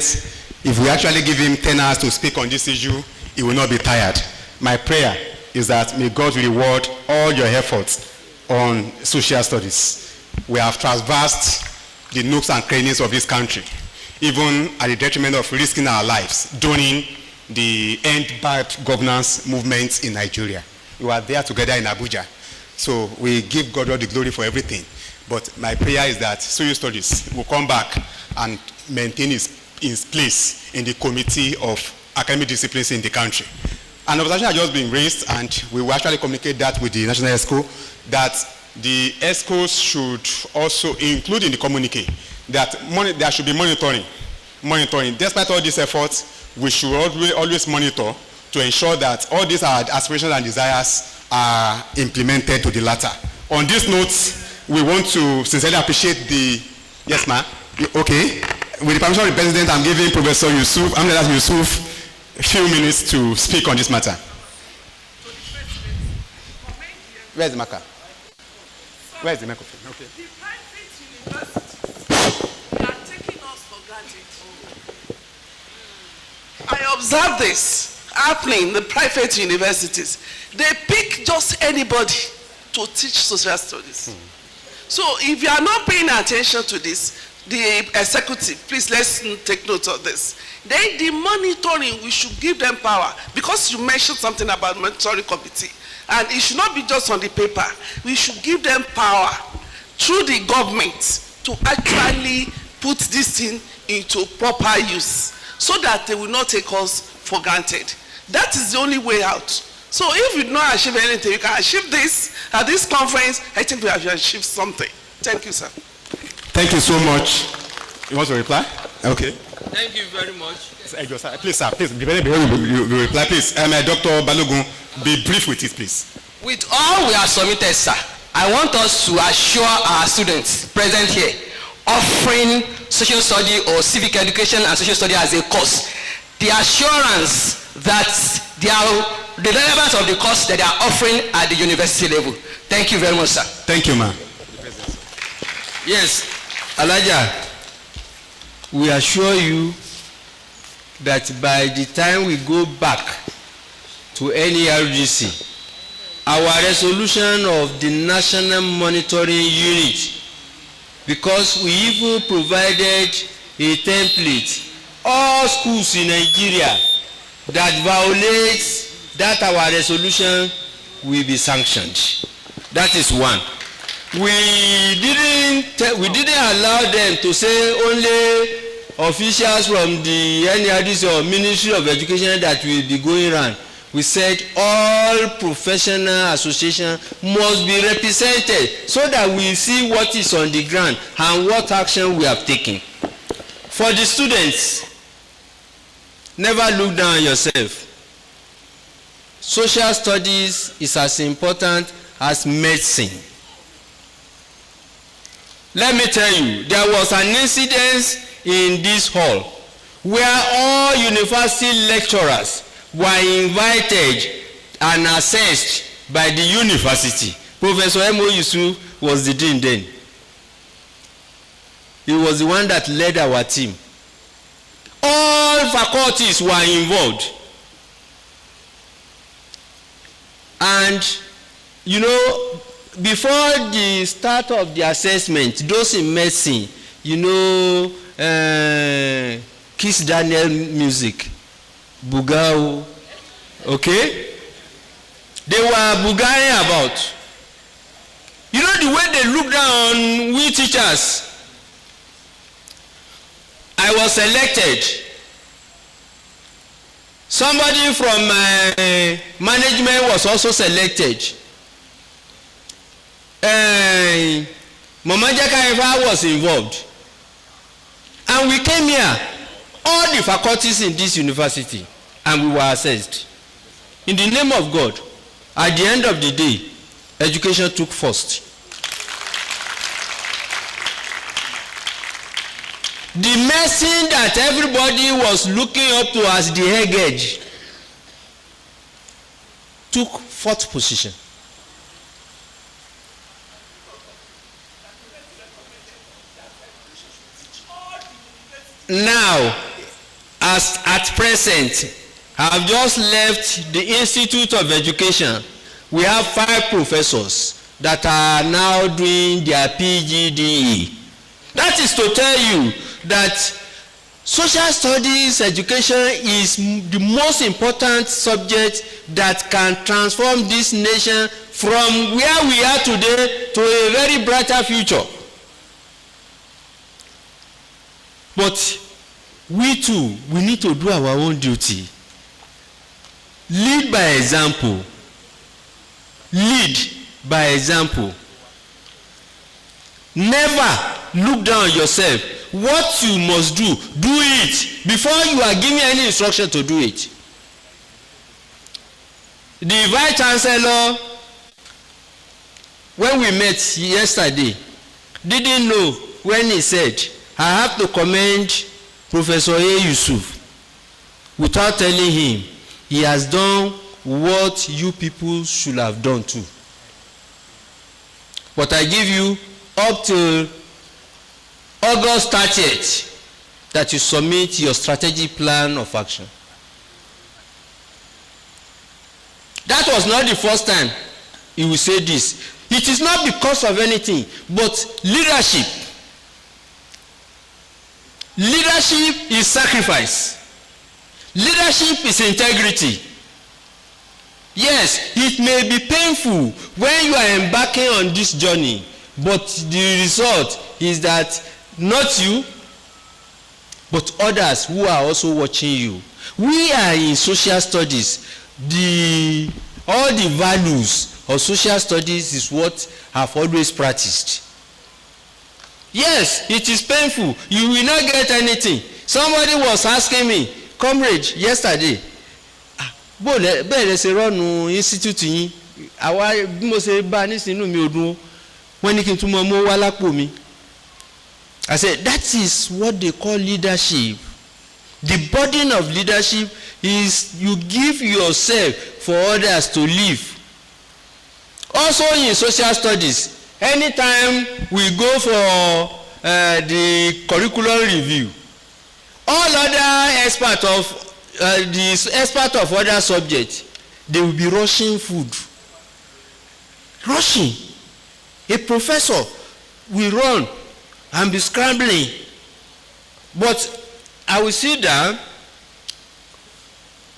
[SPEAKER 17] If we actually give him 10 hours to speak on this issue, he will not be tired. My prayer is that may God reward all your efforts on social studies. We have traversed the nooks and crannies of this country, even at the detriment of risking our lives during the End Bad Governance movement in Nigeria. We were there together in Abuja. So we give God all the glory for everything. But my prayer is that social studies will come back and maintain its place in the committee of academic disciplines in the country. An observation has just been raised, and we will actually communicate that with the National ESCO, that the ESCOs should also include in the communique that there should be monitoring. Despite all these efforts, we should always monitor to ensure that all these aspirations and desires are implemented to the latter. On this note, we want to sincerely appreciate the, yes ma'am, okay, with the permission of the President, I'm giving Professor Yusuf a few minutes to speak on this matter. Where's the marker? Where's the microphone? Okay.
[SPEAKER 16] The private universities, they are taking us for granted. I observe this happening in the private universities. They pick just anybody to teach social studies. So if you are not paying attention to this, the executive, please let's take note of this. Then the monitoring, we should give them power, because you mentioned something about monitoring committee, and it should not be just on the paper. We should give them power through the government to actually put this thing into proper use, so that they will not take us for granted. That is the only way out. So if you do not achieve anything, you can achieve this at this conference. I think we have achieved something. Thank you, sir.
[SPEAKER 17] Thank you so much. You want to reply? Okay.
[SPEAKER 3] Thank you very much.
[SPEAKER 17] Please, sir, please, before you reply, please. Dr. Balogun, be brief with it, please.
[SPEAKER 8] With all we have submitted, sir, I want us to assure our students present here, offering social study or civic education and social study as a course, the assurance that the relevance of the course that they are offering at the university level. Thank you very much, sir.
[SPEAKER 17] Thank you, ma'am.
[SPEAKER 3] Yes, Elijah, we assure you that by the time we go back to any RGC, our resolution of the National Monitoring Unit, because we even provided a template, all schools in Nigeria that violates that our resolution will be sanctioned. That is one. We didn't allow them to say only officials from the NRDC or Ministry of Education that will be going around. We said all professional associations must be represented so that we see what is on the ground and what action we have taken. For the students, never look down on yourself. Social studies is as important as medicine. Let me tell you, there was an incident in this hall where all university lecturers were invited and assessed by the university. Professor M.O. Yusuf was the dean then. He was the one that led our team. All faculties were involved. And, you know, before the start of the assessment, those in medicine, you know, Kiss Daniel music, Bugao, okay? They were bugaing about. You know the way they look down on we teachers. I was selected. Somebody from my management was also selected. Mama Jaka was involved. And we came here, all the faculties in this university, and we were assessed. In the name of God, at the end of the day, education took first. The medicine that everybody was looking up to as the egg edge took fourth position. Now, as at present, I have just left the Institute of Education. We have 5 professors that are now doing their PGDE. That is to tell you that social studies education is the most important subject that can transform this nation from where we are today to a very brighter future. But we too, we need to do our own duty. Lead by example. Lead by example. Never look down on yourself. What you must do, do it before you are giving any instruction to do it. The Vice Chancellor, when we met yesterday, didn't know when he said, I have to commend Professor A. Yusuf, without telling him he has done what you people should have done too. But I give you up to August 30th that you submit your strategic plan of action. That was not the first time he will say this. It is not because of anything, but leadership. Leadership is sacrifice. Leadership is integrity. Yes, it may be painful when you are embarking on this journey, but the result is that not you, but others who are also watching you. We are in social studies. All the values of social studies is what I've always practiced. Yes, it is painful. You will not get anything. Somebody was asking me, comrade, yesterday, bẹ́ẹ̀ lẹ ṣe rọ́nu institute yín, àwa bí mo ṣe bá nísìnyí mi ò dùn, wọ́n ní kí n tún mọ mọ́ wá lápò mi. I said, that is what they call leadership. The burden of leadership is you give yourself for others to live. Also in social studies, anytime we go for the curriculum review, all other experts of other subjects, they will be rushing food. Rushing. A professor will run and be scrambling. But I will sit down.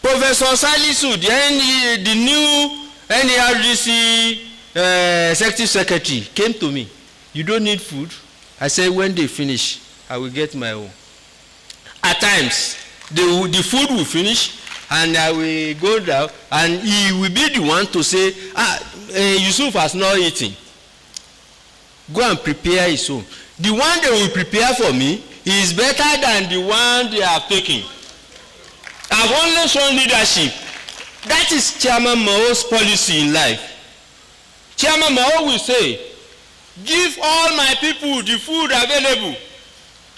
[SPEAKER 3] Professor Salisu, the new NERDC executive secretary, came to me. You don't need food? I said, when they finish, I will get my own. At times, the food will finish, and I will go down, and he will be the one to say, Yusuf has not eaten. Go and prepare his own. The one they will prepare for me is better than the one they have taken. I've only shown leadership. That is Chairman Mao's policy in life. Chairman Mao will say, give all my people the food available.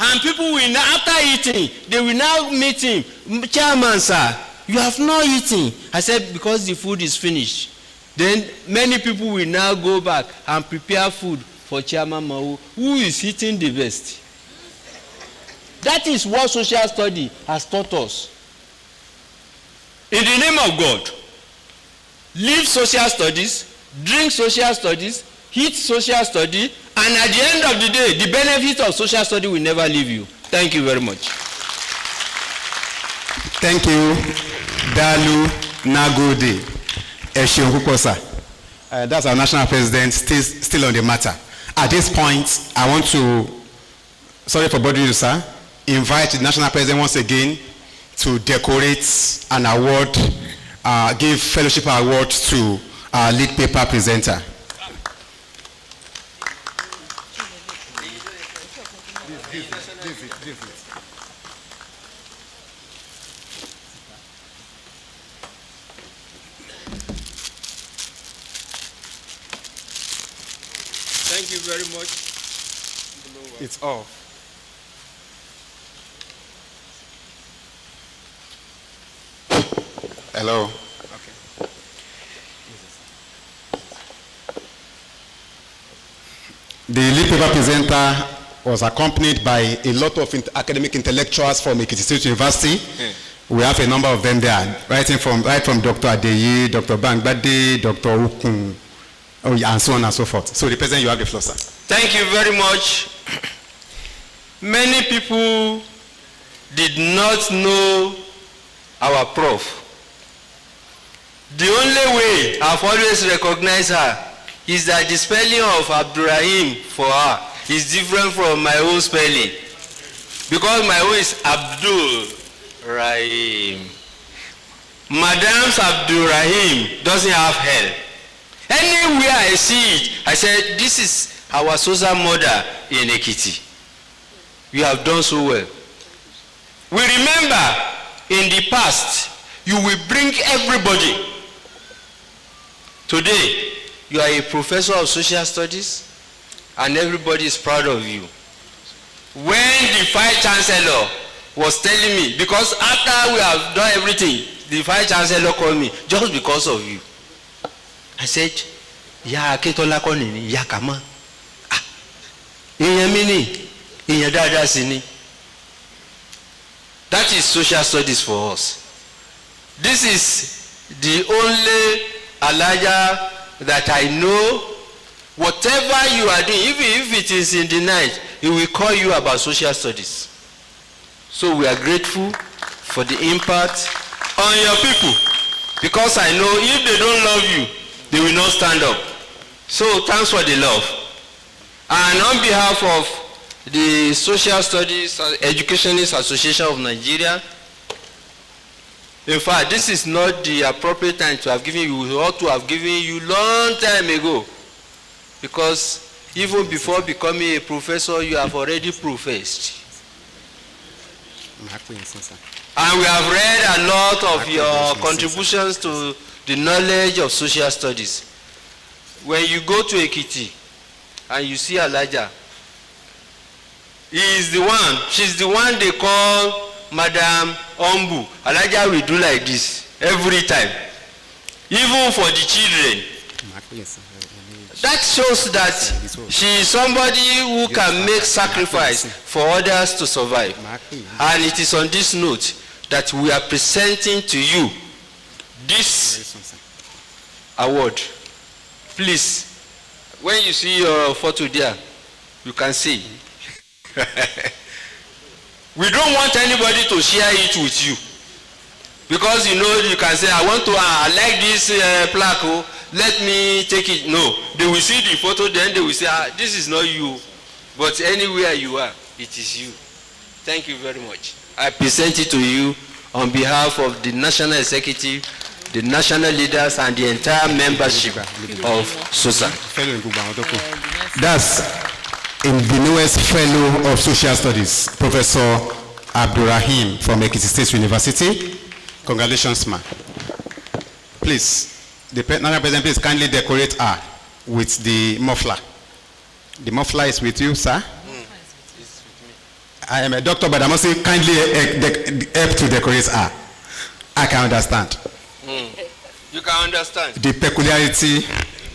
[SPEAKER 3] And people will now, after eating, they will now meet him. Chairman, sir, you have not eaten. I said, because the food is finished. Then many people will now go back and prepare food for Chairman Mao, who is eating the best. That is what social study has taught us. In the name of God, leave social studies, drink social studies, eat social study, and at the end of the day, the benefit of social study will never leave you. Thank you very much.
[SPEAKER 17] Thank you, Dalu Nagode Esheokukosa. That's our national president, still on the matter. At this point, I want to, sorry for bothering you, sir, invite the national president once again to decorate an award, give fellowship award to our lead paper presenter.
[SPEAKER 3] Thank you very much.
[SPEAKER 17] It's off. Hello. Okay. The lead paper presenter was accompanied by a lot of academic intellectuals from Ekiti State University. Yeah. We have a number of them there, right from Dr. Adeyi, Dr. Bangbade, Dr. Ukun, and so on and so forth. So the president, you have the floor, sir.
[SPEAKER 3] Thank you very much. Many people did not know our prof. The only way I've always recognized her is that the spelling of Abdurrahim for her is different from my own spelling. Because my own is Abdul Rahim. Madam's Abdurrahim doesn't have hell. Anywhere I see it, I said, this is our Sosan mother in Ekiti. You have done so well. We remember in the past, you will bring everybody. Today, you are a professor of social studies and everybody is proud of you. When the Vice Chancellor was telling me, because after we have done everything, the Vice Chancellor called me just because of you. I said, Ya Akintola koni ni, ya Kama. Ìyẹn mi ni, ìyẹn dáadáa sí ni. That is social studies for us. This is the only Alaja that I know. Whatever you are doing, even if it is in the night, he will call you about social studies. So we are grateful for the impact on your people. Because I know if they don't love you, they will not stand up. So thanks for the love. And on behalf of the Social Studies Educationist Association of Nigeria, in fact, this is not the appropriate time to have given you. We ought to have given you long time ago. Because even before becoming a professor, you have already professed. And we have read a lot of your contributions to the knowledge of social studies. When you go to Ekiti and you see Alaja, she's the one they call Madam Ombu. Alaja will do like this every time. Even for the children. That shows that she is somebody who can make sacrifice for others to survive. And it is on this note that we are presenting to you this award. Please, when you see your photo there, you can see. We don't want anybody to share it with you. Because you know, you can say, I want to, I like this plaque, oh, let me take it. No, they will see the photo, then they will say, this is not you. But anywhere you are, it is you. Thank you very much. I present it to you on behalf of the National Executive, the national leaders, and the entire membership of Sosan.
[SPEAKER 17] That's in the newest fellow of social studies, Professor Abdurrahim from Ekiti State University. Congratulations, man. Please, the national president, please kindly decorate her with the muffler. The muffler is with you, sir. I am a doctor, but I must say kindly help to decorate her. I can understand.
[SPEAKER 3] You can understand.
[SPEAKER 17] The peculiarity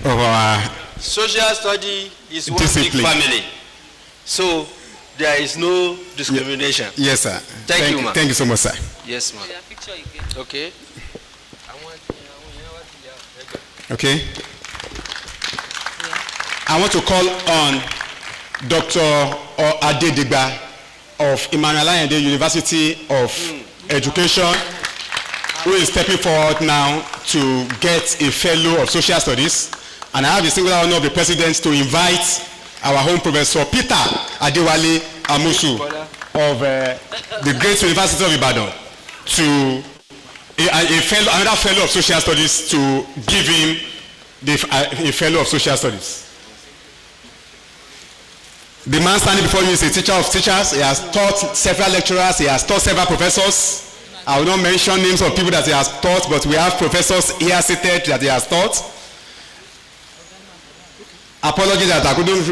[SPEAKER 17] of our
[SPEAKER 3] social study is one
[SPEAKER 17] discipline.
[SPEAKER 3] big family. So there is no discrimination.
[SPEAKER 17] Yes, sir.
[SPEAKER 3] Thank you, ma'am.
[SPEAKER 17] Thank you so much, sir.
[SPEAKER 3] Yes, ma'am. Okay.
[SPEAKER 17] Okay. I want to call on Dr. Adedigba of Emmanuel Ayinde University of Education, who is stepping forward now to get a fellow of social studies. And I have the singular honor of the president to invite our home professor Peter Adewale Amusu of the Great University of Ibadan to another fellow of social studies to give him a fellow of social studies. The man standing before you is a teacher of teachers. He has taught several lecturers. He has taught several professors. I will not mention names of people that he has taught, but we have professors here seated that he has taught. Apology that I couldn't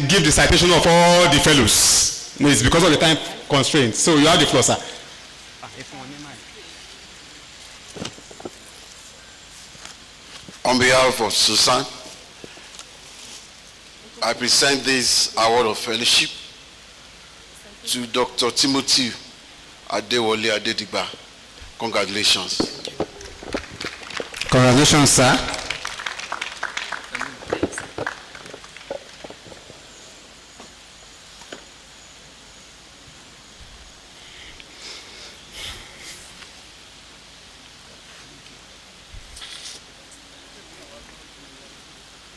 [SPEAKER 17] give the citation of all the fellows. No, it's because of the time constraint. So you have the floor, sir.
[SPEAKER 15] On behalf of Sosan, I present this award of fellowship to Dr. Timothy Adewale Adedigba. Congratulations.
[SPEAKER 17] Congratulations, sir.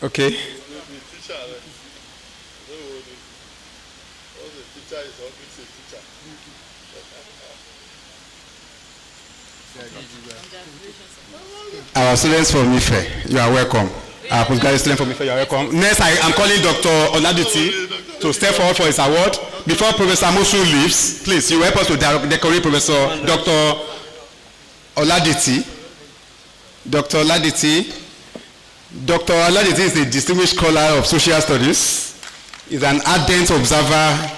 [SPEAKER 17] Okay. Our students from Ife, you are welcome. Our postgraduate students from Ife, you are welcome. Next, I am calling Dr. Oladiti to step forward for his award. Before Professor Musu leaves, please, you help us to decorate Professor Dr. Oladiti. Dr. Oladiti. Dr. Oladiti is a distinguished scholar of social studies. He is an ardent observer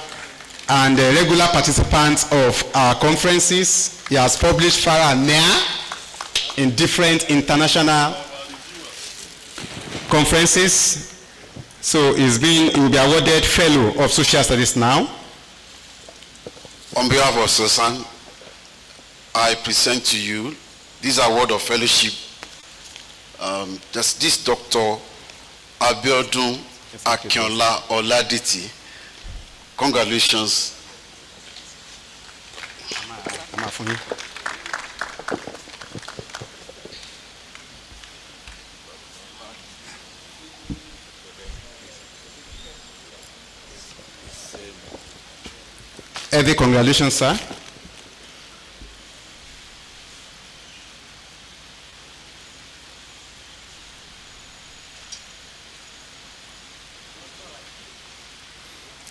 [SPEAKER 17] and a regular participant of our conferences. He has published far and near in different international conferences. So he will be awarded Fellow of Social Studies now.
[SPEAKER 15] On behalf of Sosan, I present to you this award of fellowship. This Dr. Abiodun Akinola Oladiti. Congratulations.
[SPEAKER 17] Every congratulations, sir.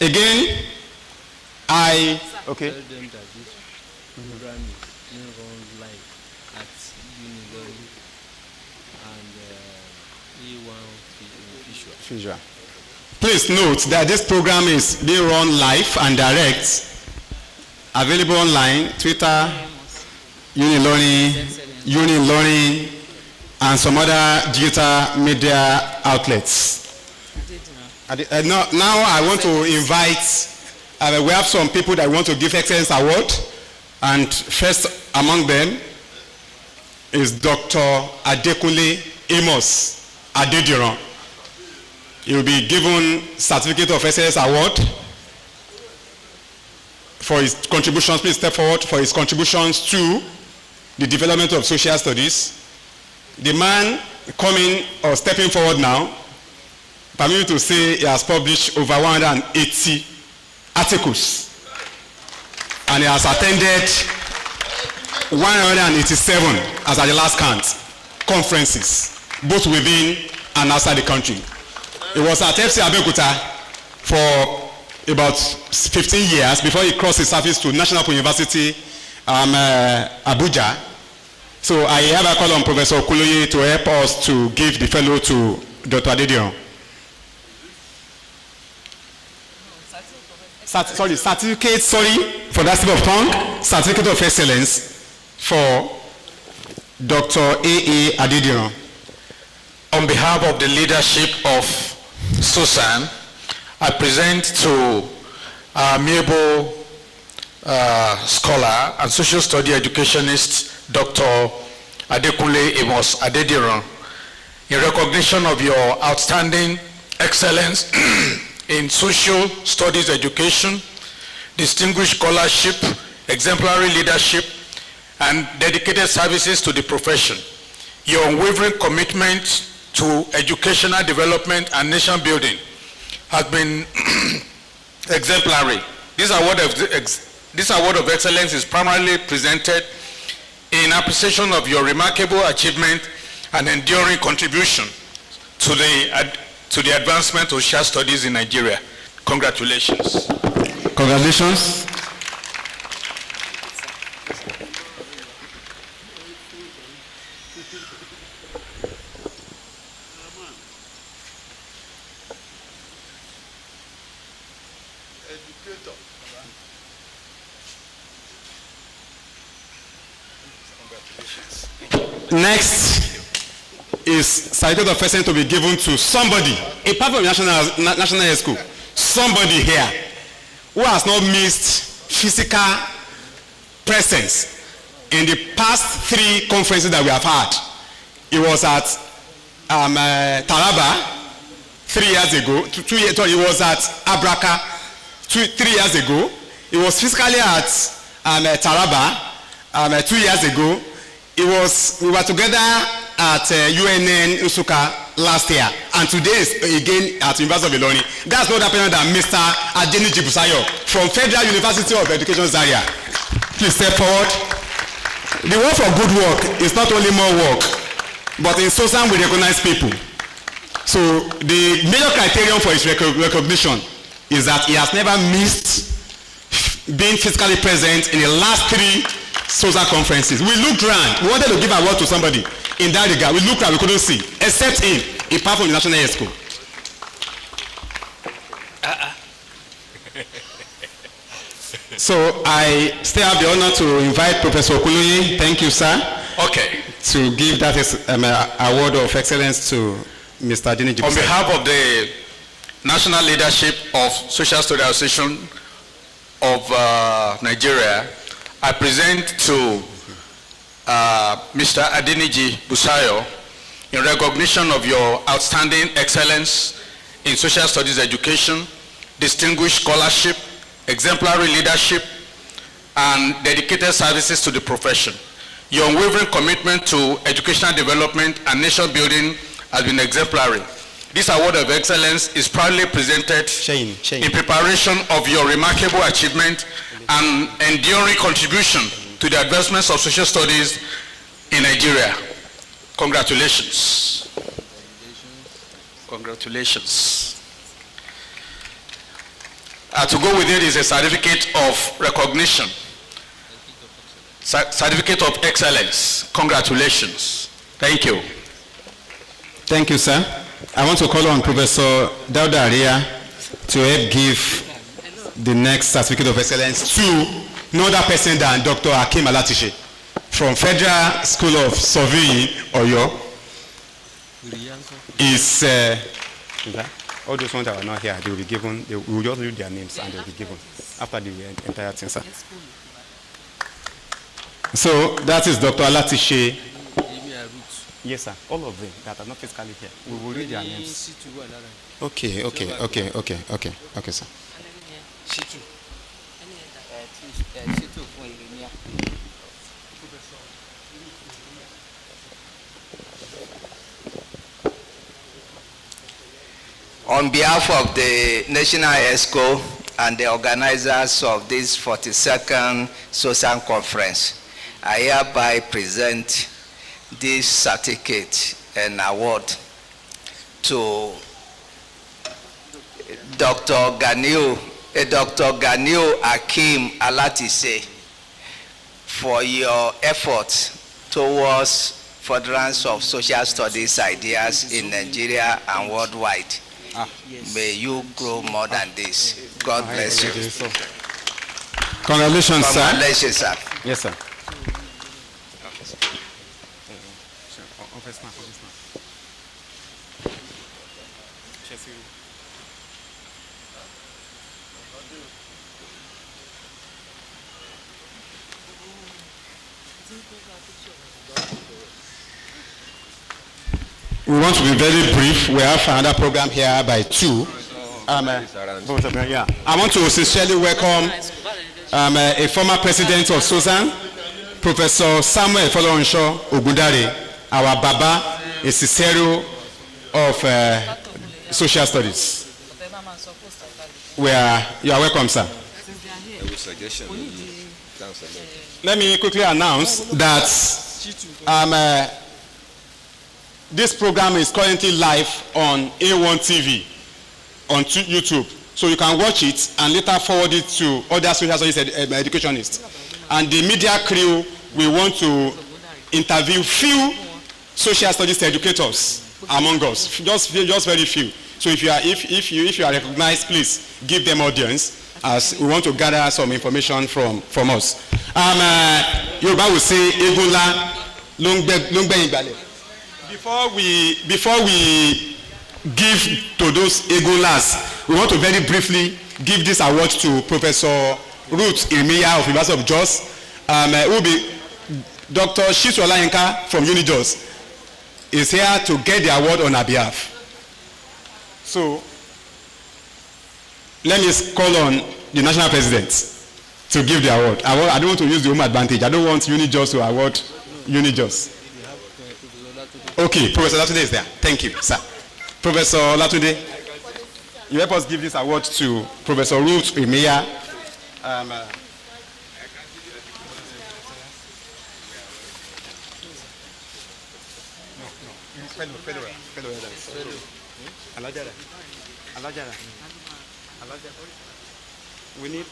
[SPEAKER 17] Again, okay.
[SPEAKER 5] Tell them that this program is being run live at Unilori and E1
[SPEAKER 17] Visual. Please note that this program is being run live and direct, available online, Twitter, Unilori, and some other digital media outlets. Now I want to invite, we have some people that want to give Excellence Award, and first among them is Dr. Adekunle Amos Adediran. He will be given Certificate of Excellence Award for his contributions. Please step forward for his contributions to the development of social studies. The man coming or stepping forward now, permit me to say he has published over 180 articles and he has attended 187, as at the last count, conferences, both within and outside the country. He was at FC Abeokuta for about 15 years before he crossed his service to National University, Abuja. So I have a call on Professor Okuloye to help us to give the fellow to Dr. Adediran. Certificate for that slip of tongue, Certificate of Excellence for Dr. A.A. Adediran.
[SPEAKER 9] On behalf of the leadership of Sosan, I present to our amiable scholar and social study educationist, Dr. Adekunle Amos Adediran, in recognition of your outstanding excellence in social studies education, distinguished scholarship, exemplary leadership, and dedicated services to the profession. Your unwavering commitment to educational development and nation building has been exemplary. This award of excellence is primarily presented in appreciation of your remarkable achievement and enduring contribution to the advancement of social studies in Nigeria. Congratulations.
[SPEAKER 17] Congratulations. Next is certificate of excellence to be given to somebody, apart from national high school, somebody here who has not missed physical presence in the past 3 conferences that we have had. It was at Taraba 3 years ago, 2 years ago. It was at Abraka 3 years ago. It was physically at Taraba 2 years ago. We were together at UNN Usuka last year, and today is again at University of Ilorin. That's no other person than Mr. Adeniji Busayo from Federal University of Education Zaria. Please step forward. The work for good work is not only more work, but in Sosan we recognize people. So the major criterion for his recognition is that he has never missed being physically present in the last 3 Sosan conferences. We looked around. We wanted to give an award to somebody in that regard. We looked around, we couldn't see, except him, apart from the National High School. So I still have the honor to invite Professor Okuluyi. Thank you, sir.
[SPEAKER 9] Okay.
[SPEAKER 17] To give that award of excellence to Mr. Adeniji.
[SPEAKER 9] On behalf of the National Leadership of Social Studies Association of Nigeria, I present to Mr. Adeniji Busayo, in recognition of your outstanding excellence in social studies education, distinguished scholarship, exemplary leadership, and dedicated services to the profession. Your unwavering commitment to educational development and nation building has been exemplary. This award of excellence is proudly presented in preparation of your remarkable achievement and enduring contribution to the advancements of social studies in Nigeria. Congratulations. Congratulations. To go with it is a certificate of recognition, certificate of excellence. Congratulations. Thank you.
[SPEAKER 17] Thank you, sir. I want to call on Professor Dauda Aria to help give the next certificate of excellence to no other person than Dr. Hakeem Alatishe from Federal School of Surveying, Oyo. Is all those ones that are not here, they will be given, we will just read their names and they will be given after the entire thing, sir. So that is Dr. Alatishe. Yes, sir. All of them that are not physically here. We will read their names. Okay, sir.
[SPEAKER 13] On behalf of the National ESCO and the organizers of this 42nd Sosan Conference, I hereby present this certificate and award to Dr. Ganiu Hakeem Alatise for your efforts towards furtherance of social studies ideas in Nigeria and worldwide. May you grow more than this. God bless you.
[SPEAKER 17] Congratulations, sir.
[SPEAKER 13] Congratulations, sir.
[SPEAKER 17] Yes, sir. We want to be very brief. We have another program here by 2. Yeah. I want to sincerely welcome a former president of Sosan, Professor Samuel Folorunso Ogundare, our Baba, a Cicero of Social Studies. You are welcome, sir. Let me quickly announce that this program is currently live on A1 TV on YouTube. So you can watch it and later forward it to other social studies educationists. And the media crew will want to interview few social studies educators among us, just very few. So if you are recognized, please give them audience, as we want to gather some information from us. Yoruba will say Egunla Longbe Igbale. Before we give to those Egunlas, we want to very briefly give this award to Professor Ruth Irmiya of University of Jos, who will be Dr. Shitu Olayinka from Unijos is here to get the award on her behalf. So let me call on the national president to give the award. I don't want to use the home advantage. I don't want Unijos to award Unijos. Okay, Professor Latunde is there. Thank you, sir. Professor Latunde, you help us give this award to Professor Ruth Irmiya. We need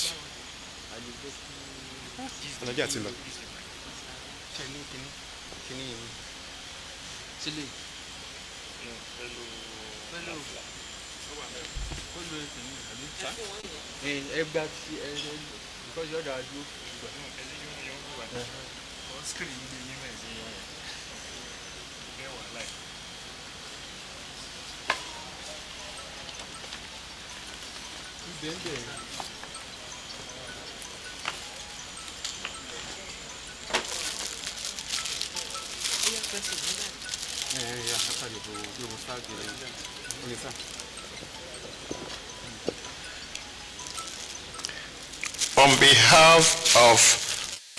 [SPEAKER 11] On behalf of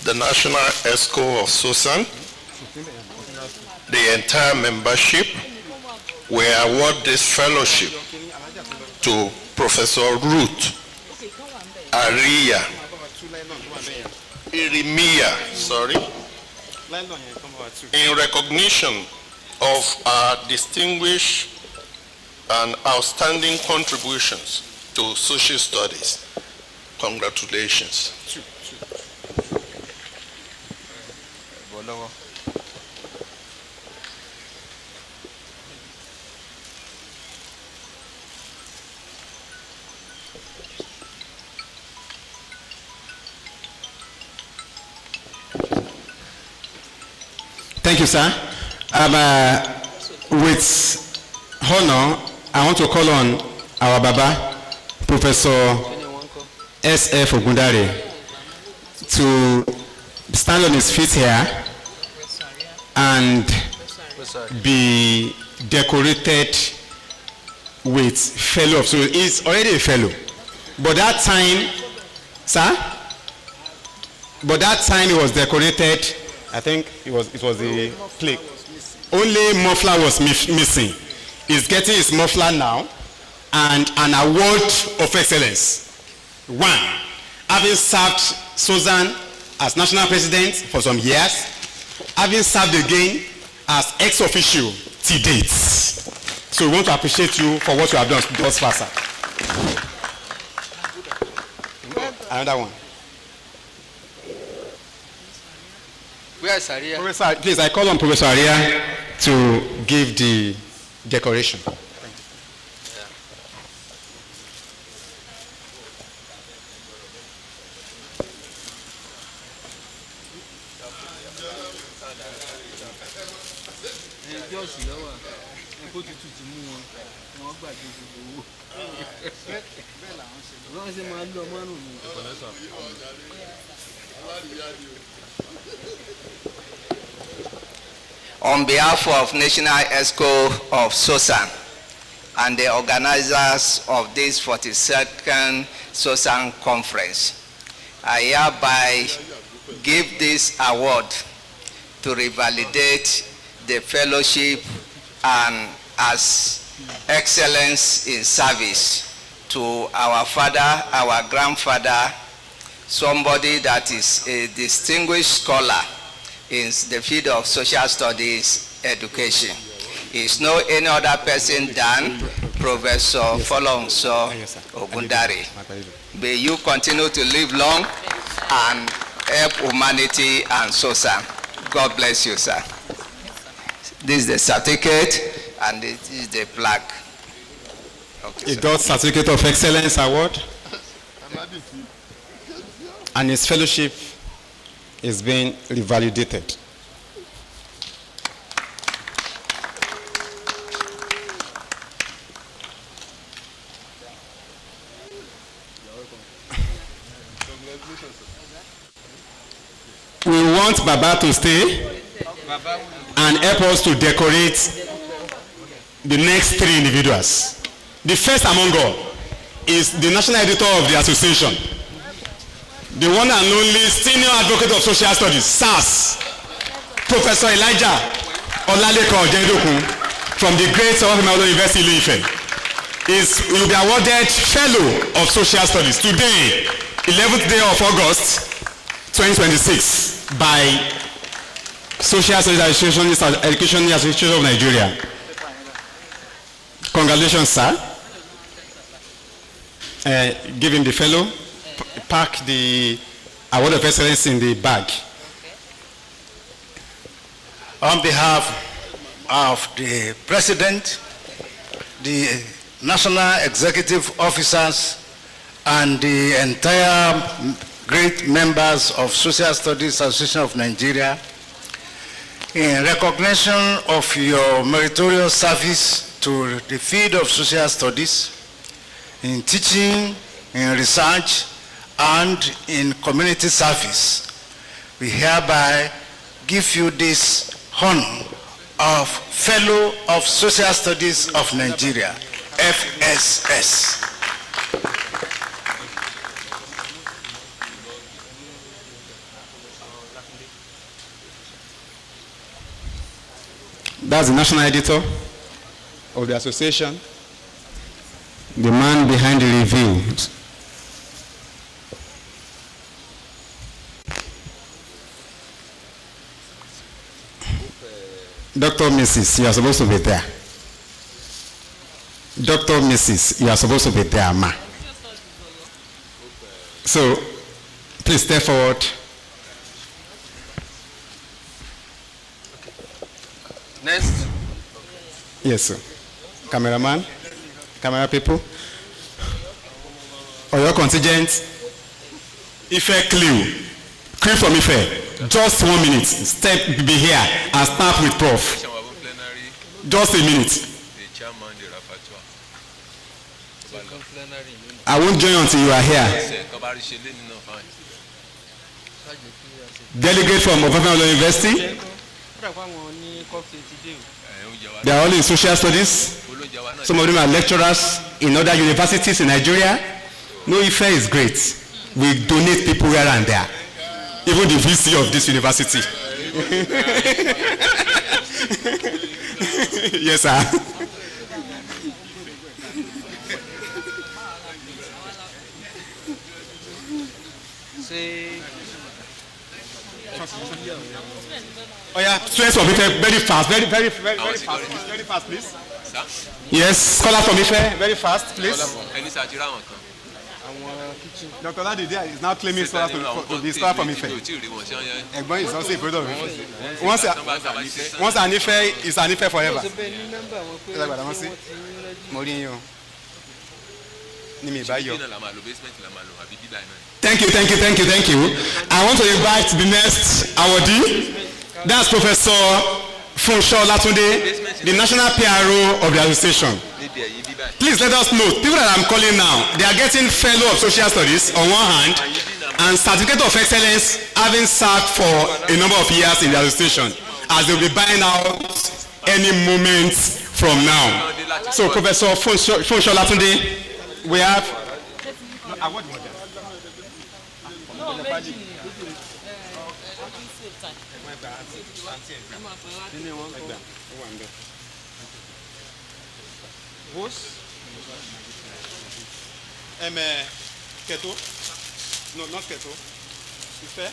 [SPEAKER 11] the National ESCO of Sosan, the entire membership, we award this fellowship to Professor Ruth Irmiya, in recognition of our distinguished and outstanding contributions to social studies. Congratulations.
[SPEAKER 17] Thank you, sir. With honor, I want to call on our Baba, Professor S.F. Ogundare, to stand on his feet here and be decorated with fellow. So he's already a fellow. But that time, sir, he was decorated. I think it was the plaque. Only muffler was missing. He's getting his muffler now and an award of excellence. 1, having served Sosan as national president for some years, having served again as ex-officio to date. So we want to appreciate you for what you have done thus far, sir. Another one.
[SPEAKER 8] Where is Aria?
[SPEAKER 17] Professor, please, I call on Professor Aria to give the decoration.
[SPEAKER 13] On behalf of National ESCO of Sosan and the organizers of this 42nd Sosan conference, I hereby give this award to revalidate the fellowship and as excellence in service to our father, our grandfather, somebody that is a distinguished scholar in the field of social studies education. Is no any other person than Professor Folongso Ogundari. May you continue to live long and help humanity and Sosan. God bless you, sir. This is the certificate and this is the plaque. Okay,
[SPEAKER 17] he got Certificate of Excellence Award, and his fellowship is being revalidated. We want Baba to stay and help us to decorate the next three individuals. The first among all is the national editor of the association, the one and only senior advocate of social studies, SARS, Professor Elijah Olaleko Ojedokun from the great Sosan University Ife. He will be awarded Fellow of Social Studies today, 11th day of August 2026, by Social Studies Education Association of Nigeria. Congratulations, sir. Give him the fellow. Pack the Award of Excellence in the bag.
[SPEAKER 1] On behalf of the President, the National Executive Officers, and the entire great members of Social Studies Association of Nigeria, in recognition of your meritorious service to the field of social studies, in teaching, in research, and in community service, we hereby give you this honor of Fellow of Social Studies of Nigeria, FSS.
[SPEAKER 17] That's the national editor of the association, the man behind the reviews. Dr. Mrs., you are supposed to be there. Dr. Mrs., you are supposed to be there, ma. So, please step forward.
[SPEAKER 5] Next.
[SPEAKER 17] Yes, sir. Cameraman, camera people. Or your contingent, Ife Crew from Ife. Just 1 minute. Step be here and start with Prof. Just a minute. I won't join until you are here. Delegate from Obasanjo University. They are all in social studies. Some of them are lecturers in other universities in Nigeria. No, Ife is great. We donate people here and there. Even the VC of this university. Yes, sir. Oh yeah, students from Ife, very fast, very fast, please. Yes, scholar from Ife, very fast, please. Dr. Ladidi is now claiming scholars to be scholar from Ife. Egbon is also a product of Ife. Once an Ife is an Ife forever. Thank you. I want to invite the next awardee. That's Professor Funsho Latunde, the National PRO of the association. Please let us know, people that I'm calling now, they are getting Fellow of Social Studies on one hand and Certificate of Excellence having served for a number of years in the association. as they'll be buying out any moment from now. So, Professor Funsho Latunde, we have. Keto? No, not keto. Ife?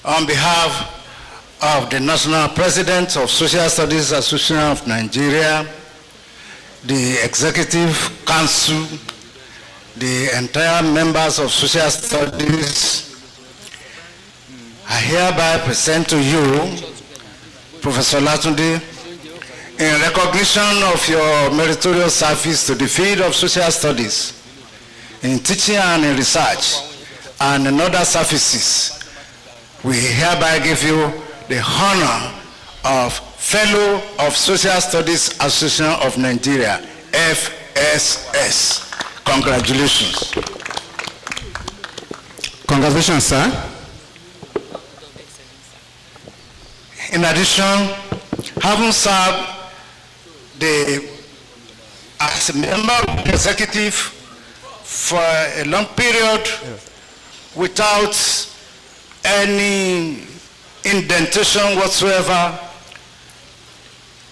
[SPEAKER 1] On behalf of the National President of Social Studies Association of Nigeria, the Executive Council, the entire members of Social Studies, I hereby present to you, Professor Latunde, in recognition of your meritorious service to the field of social studies, in teaching and in research, and in other services, we hereby give you the honor of Fellow of Social Studies Association of Nigeria, FSS. Congratulations.
[SPEAKER 17] Congratulations, sir.
[SPEAKER 1] In addition, having served as a member of the executive for a long period without any indentation whatsoever,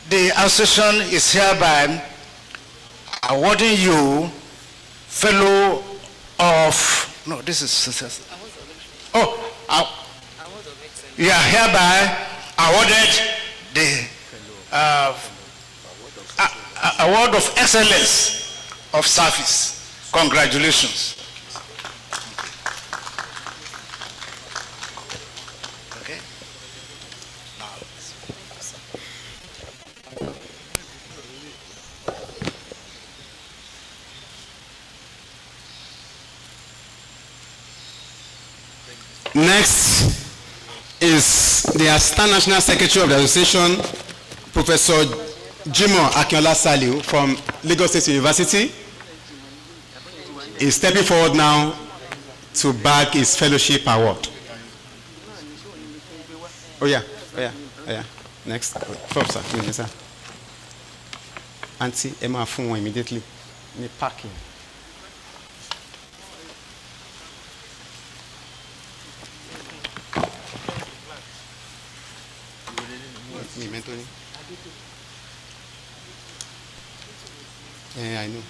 [SPEAKER 1] the association is hereby awarding you fellow of, no, this is, you are hereby awarded the award of excellence of service. Congratulations. Okay.
[SPEAKER 17] Next is the Assistant National Secretary of the Association, Professor Jimoh Akinola Saliu from Lagos State University. Is stepping forward now to bag his fellowship award. Oh yeah. Next, Professor, sir. Auntie Emma Funwa immediately. Me packing. Yeah, I know.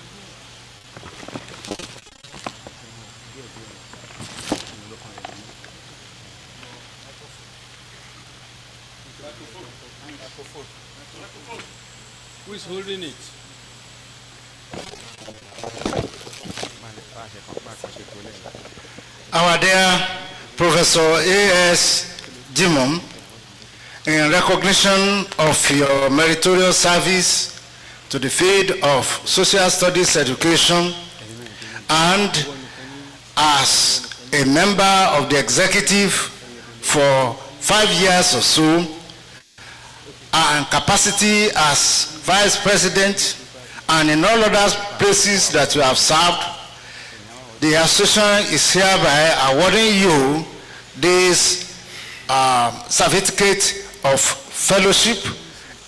[SPEAKER 5] Who is holding it?
[SPEAKER 1] Our dear Professor A.S. Jimoh, in recognition of your meritorious service to the field of social studies education and as a member of the executive for 5 years or so, and capacity as vice president and in all other places that you have served, the association is hereby awarding you this certificate of fellowship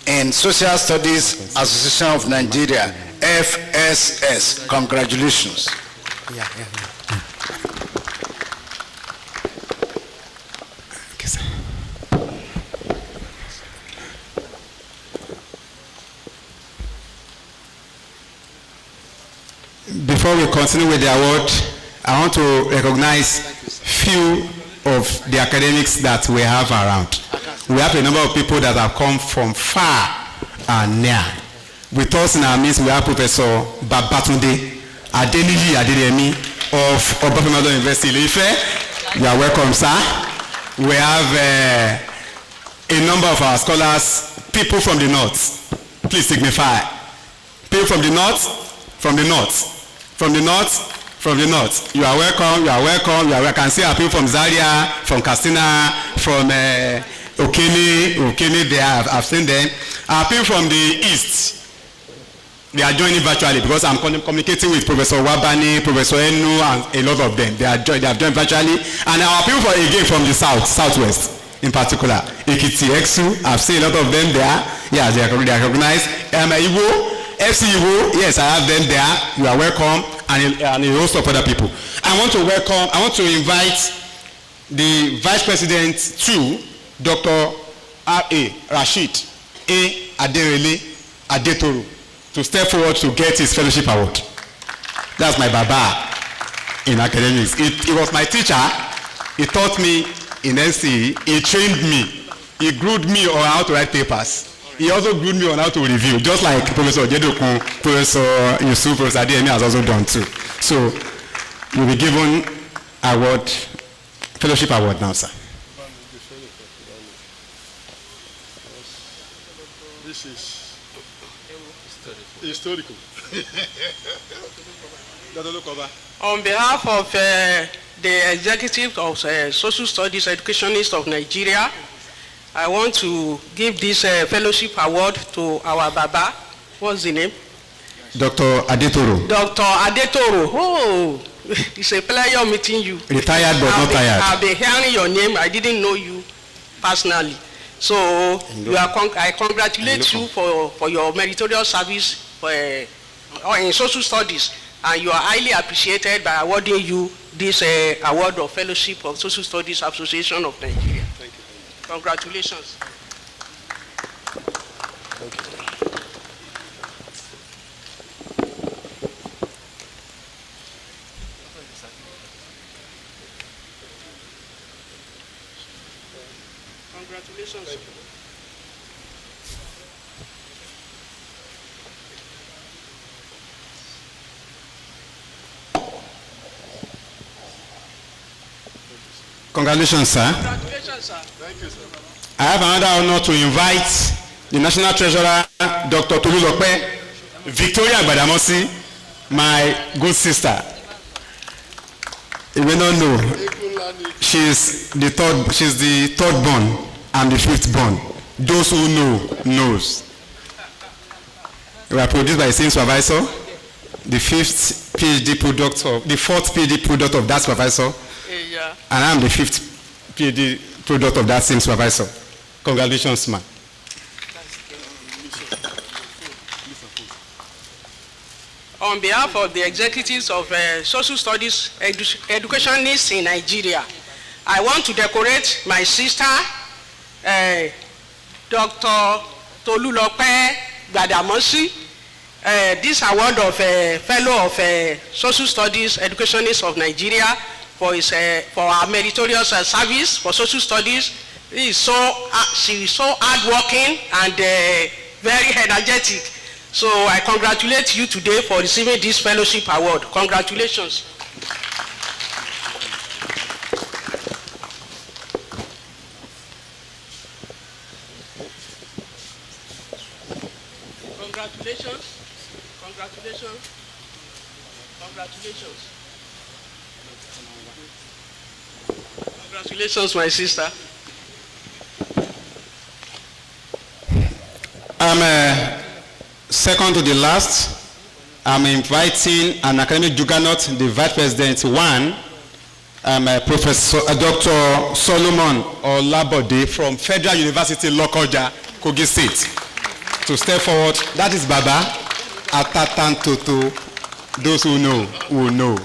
[SPEAKER 1] in Social Studies Association of Nigeria, FSS. Congratulations.
[SPEAKER 17] Okay, sir. Before we continue with the award, I want to recognize few of the academics that we have around. We have a number of people that have come from far and near. With us in our midst, we have Professor Babatunde Adeniji Adeyemi of Obafemi University Ile-Ife. You are welcome, sir. We have a number of our scholars, people from the north. Please signify. People from the north, from the north, from the north, from the north. You are welcome, you are welcome, you are welcome. I can see our people from Zaria, from Katsina, from Okene there, I've seen them. Our people from the east, they are joining virtually because I'm communicating with Professor Wabani, Professor Enu, and a lot of them. They have joined virtually. And our people from the south, southwest in particular, Ekiti, Exu, I've seen a lot of them there. Yeah, they are recognized. Igbo, FC Igbo, yes, I have them there. You are welcome, and a host of other people. I want to invite the Vice President to Dr. R.A. Rashid A. Aderele Adetoro to step forward to get his fellowship award. That's my baba in academics. He was my teacher. He taught me in NCE. He trained me. He groomed me on how to write papers. He also groomed me on how to review, just like Professor Jedokun, Professor Yusuf, Professor Adeyemi has also done too. So you'll be given award, fellowship award now, sir.
[SPEAKER 20] This is historical.
[SPEAKER 16] On behalf of the executive of Social Studies Educationists of Nigeria, I want to give this fellowship award to our Baba. What's the name?
[SPEAKER 17] Dr. Adetoro.
[SPEAKER 16] Dr. Adetoro. Oh, it's a pleasure meeting you.
[SPEAKER 17] Retired but not tired.
[SPEAKER 16] I've been hearing your name. I didn't know you personally. So I congratulate you for your meritorious service in social studies, and you are highly appreciated by awarding you this award of fellowship of Social Studies Association of Nigeria.
[SPEAKER 20] Thank you.
[SPEAKER 16] Congratulations.
[SPEAKER 20] Thank you.
[SPEAKER 16] Congratulations.
[SPEAKER 20] Thank you.
[SPEAKER 17] Congratulations, sir.
[SPEAKER 16] Congratulations, sir.
[SPEAKER 20] Thank you, sir.
[SPEAKER 17] I have another honor to invite the National Treasurer, Dr. Tolulope, Victoria Gbadamosi, my good sister. You may not know, she's the third born and the fifth born. Those who know, knows. We are produced by the same supervisor, the fourth PhD product of that supervisor.
[SPEAKER 16] Yeah.
[SPEAKER 17] And I'm the fifth PhD product of that same supervisor. Congratulations, man.
[SPEAKER 16] On behalf of the executives of Social Studies Educationists in Nigeria, I want to decorate my sister, Dr. Tolulope Gbadamosi, this award of Fellow of Social Studies Educationists of Nigeria for our meritorious service for social studies. She is so hardworking and very energetic. So I congratulate you today for receiving this fellowship award. Congratulations. Congratulations. Congratulations. Congratulations. Congratulations, my sister.
[SPEAKER 17] I'm second to the last. I'm inviting an academic juggernaut, the Vice President one, Professor Dr. Solomon Olabode from Federal University, Lokoja, Kogi State, to step forward. That is Baba Atatan Toto. Those who know will know.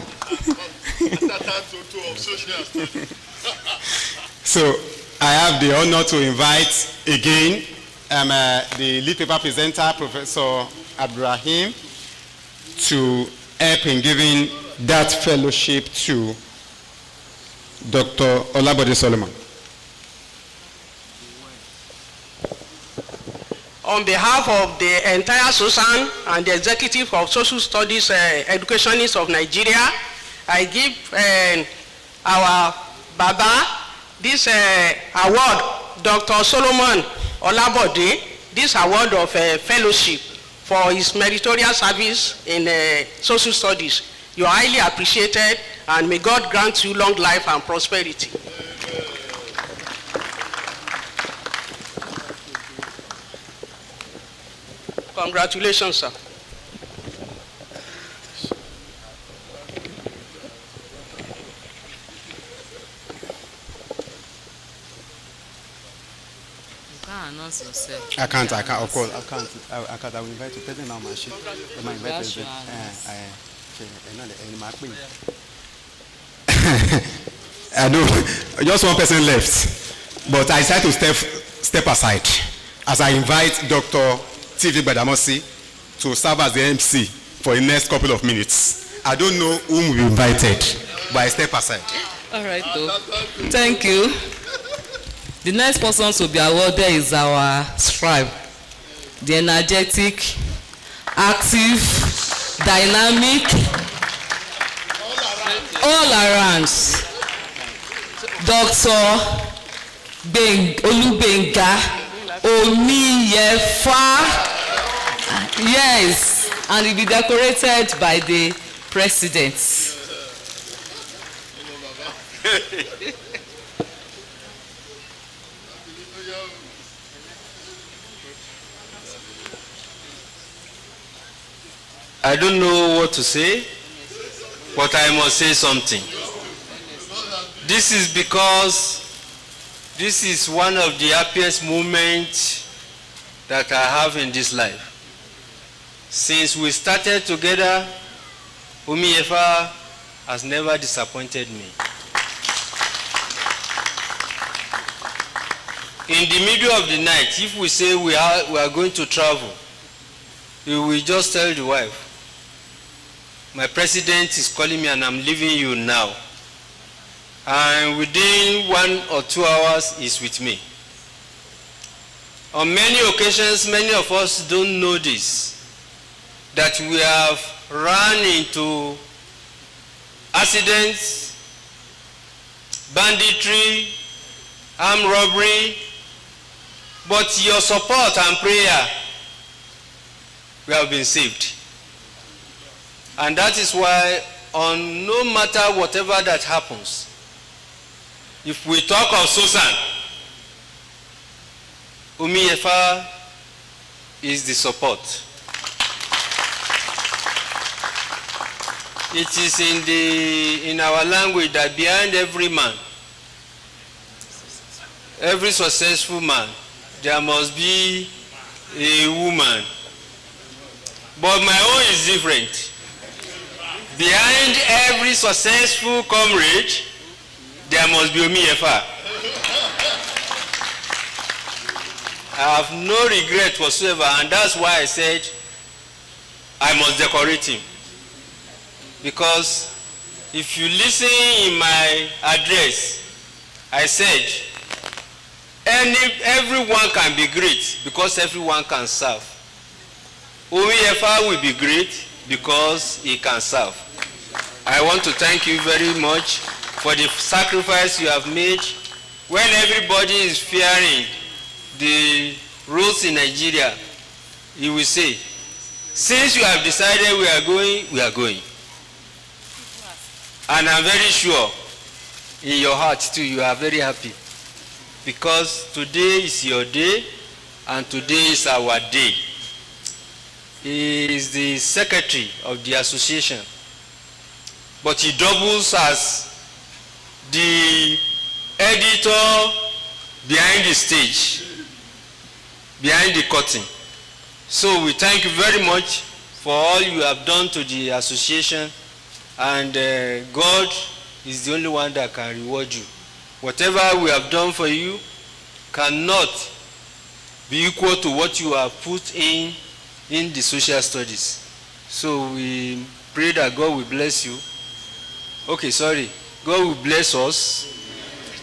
[SPEAKER 17] So I have the honor to invite again the lead paper presenter, Professor Abdurrahim, to help in giving that fellowship to Dr. Olabode Solomon.
[SPEAKER 16] On behalf of the entire Sosan and the executive of Social Studies Educationists of Nigeria, I give our Baba this award, Dr. Solomon Olabode, this award of fellowship for his meritorious service in social studies. You are highly appreciated, and may God grant you long life and prosperity. Congratulations, sir.
[SPEAKER 14] Announce yourself.
[SPEAKER 17] I can't, of course, I can't. I will invite the president on my sheet. I invite president. I know, just one person left, but I decided to step aside as I invite Dr. TV Badamosi to serve as the MC for the next couple of minutes. I don't know whom we invited, but I step aside.
[SPEAKER 14] All right, though. Thank you. The next person to be awarded is our scribe, the energetic, active, dynamic, all around, Dr. Olubenga Omiyefa. Yes, and he'll be decorated by the president.
[SPEAKER 5] I don't know what to say, but I must say something. This is because this is one of the happiest moments that I have in this life. Since we started together, Omiefa has never disappointed me. In the middle of the night, if we say we are going to travel, we will just tell the wife, my president is calling me and I'm leaving you now. And within 1 or 2 hours, he's with me. On many occasions, many of us don't know this, that we have run into accidents, banditry, armed robbery, but your support and prayer, we have been saved. And that is why, on no matter whatever that happens, if we talk of Sosan, Omiefa is the support. It is in our language that behind every man, every successful man, there must be a woman. But my own is different. Behind every successful comrade, there must be Omiefa. I have no regret whatsoever, and that's why I said I must decorate him. Because if you listen in my address, I said everyone can be great because everyone can serve. Omiefa will be great because he can serve. I want to thank you very much for the sacrifice you have made. When everybody is fearing the rules in Nigeria, you will say, since you have decided we are going, we are going. And I'm very sure in your heart too, you are very happy. Because today is your day and today is our day. He is the secretary of the association, but he doubles as the editor behind the stage, behind the curtain. So we thank you very much for all you have done to the association, and God is the only one that can reward you. Whatever we have done for you cannot be equal to what you have put in the social studies. So we pray that God will bless you. Okay, sorry. God will bless us,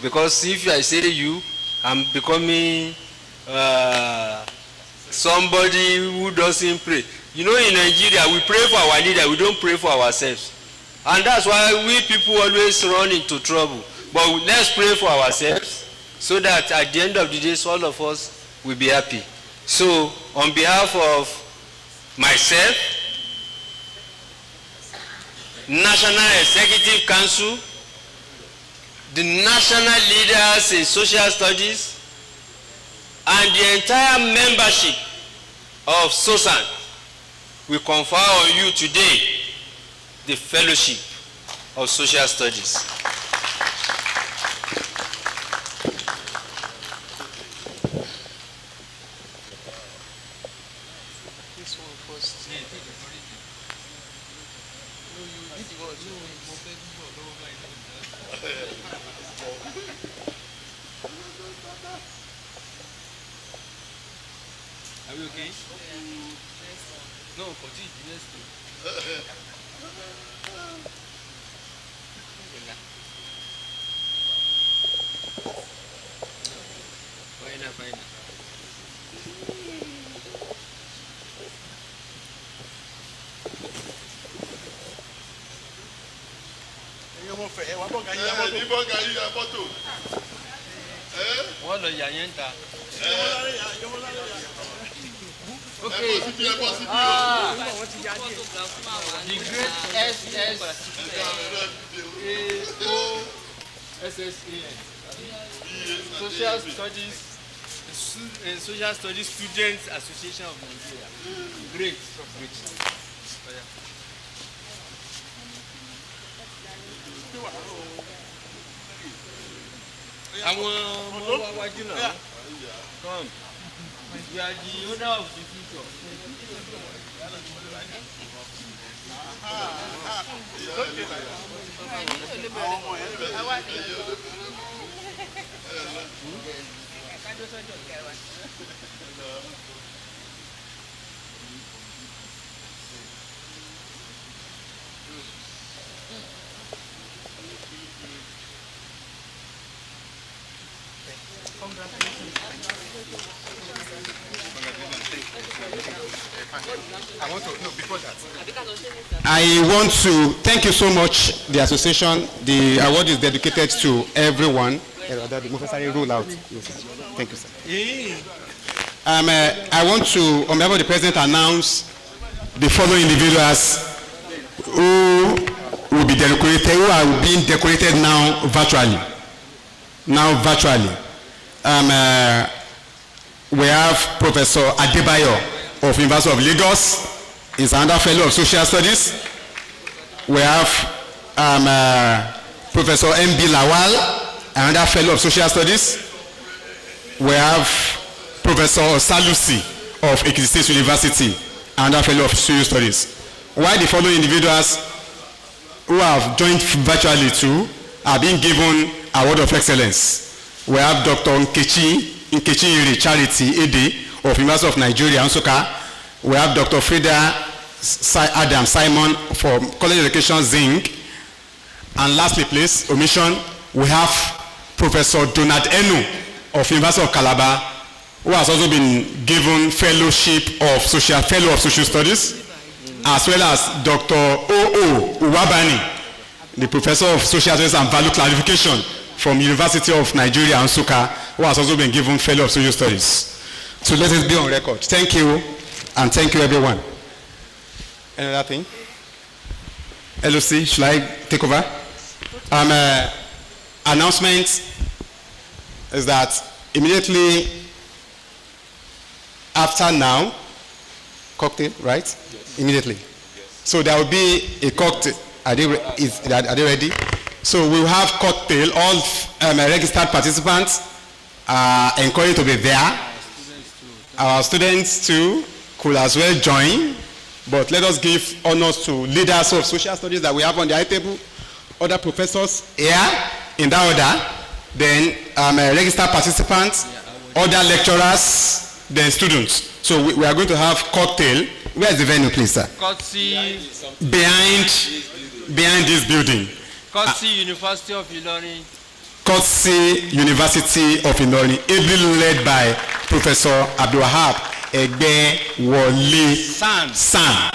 [SPEAKER 5] because if I say you, I'm becoming somebody who doesn't pray. You know, in Nigeria, we pray for our leader, we don't pray for ourselves. And that's why we people always run into trouble. But let's pray for ourselves, so that at the end of the day, all of us will be happy. So, on behalf of myself,
[SPEAKER 3] National Executive Council, the national leaders in social studies, and the entire membership of Sosan, we confer on you today the Fellowship of Social Studies.
[SPEAKER 5] Are we okay? No, continue. Let's go. Fine. Wọ́n lọ yà yẹn ta. Okay. The great Social Studies Students Association of Nigeria. Great. Àwọn ọmọ wa wájú náà. Come. You are the owner of the future.
[SPEAKER 17] I want to thank you so much, the association. The award is dedicated to everyone. Thank you, sir. I want to, on behalf of the president, announce the following individuals who will be decorated, who are being decorated now virtually. We have Professor Adebayo of University of Lagos. He's another fellow of social studies. We have Professor M.B. Lawal, another fellow of social studies. We have Professor Salusi of Ekiti State University, another fellow of social studies. While the following individuals who have joined virtually too are being given award of excellence. We have Dr. Nkechi Iri Charity Ede of University of Nigeria, Nsukka. We have Dr. Frida Adam Simon from College of Education Zing. And lastly, please, omission, we have Professor Donald Enu of University of Calabar, who has also been given Fellow of Social Studies, as well as Dr. O.O. Uwabani, the Professor of Social Studies and Value Clarification from University of Nigeria, Nsukka, who has also been given Fellow of Social Studies. So let us be on record. Thank you, and thank you, everyone. Another thing? LOC, should I take over? Announcement is that immediately after now, cocktail, right? Yes. Immediately. Yes. So there will be a cocktail. Are they ready? So we will have cocktail. All registered participants are encouraged to be there. Our students too could as well join. But let us give honors to leaders of social studies that we have on the high table, other professors here in that order, then registered participants, other lecturers, then students. So we are going to have cocktail. Where is the venue, please, sir? Behind this building.
[SPEAKER 5] Kotsi University of Ilorin.
[SPEAKER 17] Kotsi University of Ilorin, ably led by Professor Abdulwahab Egbe Wole San.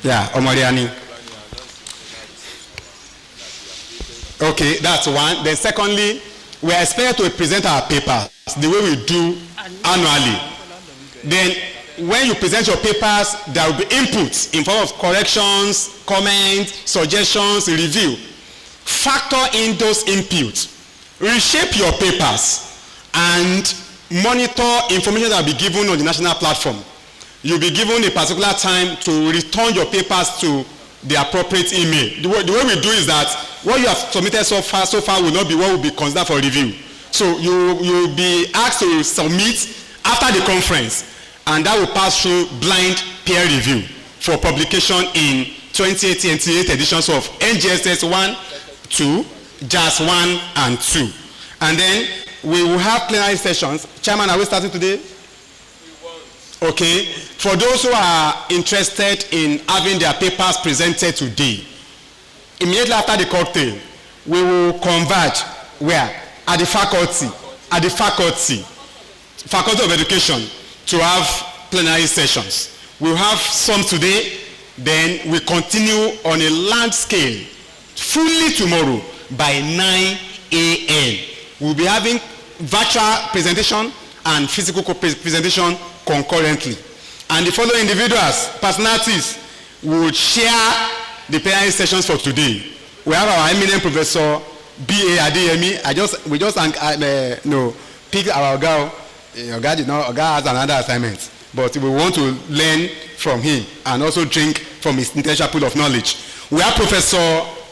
[SPEAKER 17] Yeah, Omoriani. Okay, that's one. Then secondly, we are expected to present our papers the way we do annually. Then when you present your papers, there will be inputs in form of corrections, comments, suggestions, review. Factor in those inputs. Reshape your papers and monitor information that will be given on the national platform. You'll be given a particular time to return your papers to the appropriate email. The way we do is that what you have submitted so far will not be what will be considered for review. So you'll be asked to submit after the conference, and that will pass through blind peer review for publication in 2018 and 2028 editions of NGSS 1, 2, JAS 1 and 2. And then we will have plenary sessions. Chairman, are we starting today? Okay. For those who are interested in having their papers presented today, immediately after the cocktail, we will converge where? At the faculty of education to have plenary sessions. We'll have some today, then we continue on a large scale fully tomorrow by 9 a.m. We'll be having virtual presentation and physical presentation concurrently. And the following individuals, personalities, will share the plenary sessions for today. We have our eminent Professor B.A. Adeyemi. We just pick our Oga. Oga has another assignment, but we want to learn from him and also drink from his intellectual pool of knowledge. We have Professor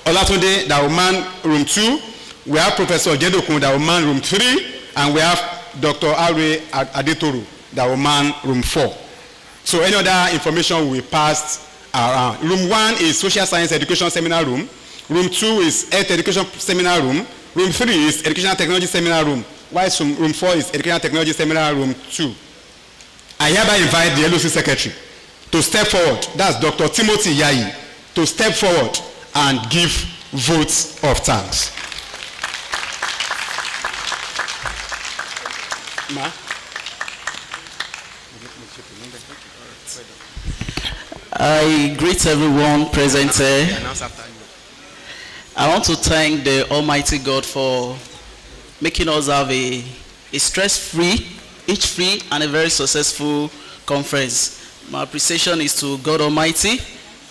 [SPEAKER 17] Olatunde that will man room 2. We have Professor Jedokun that will man room 3, and we have Dr. Aure Adetoru that will man room 4. So any other information will be passed around. Room 1 is Social Science Education Seminar Room. Room 2 is Health Education Seminar Room. Room 3 is Educational Technology Seminar Room. While room 4 is Educational Technology Seminar Room 2. I hereby invite the LOC Secretary to step forward. That's Dr. Timothy Yayi, to step forward and give votes of thanks. Ma?
[SPEAKER 6] I greet everyone present here. I want to thank the Almighty God for making us have a stress-free, itch-free, and a very successful conference. My appreciation is to God Almighty.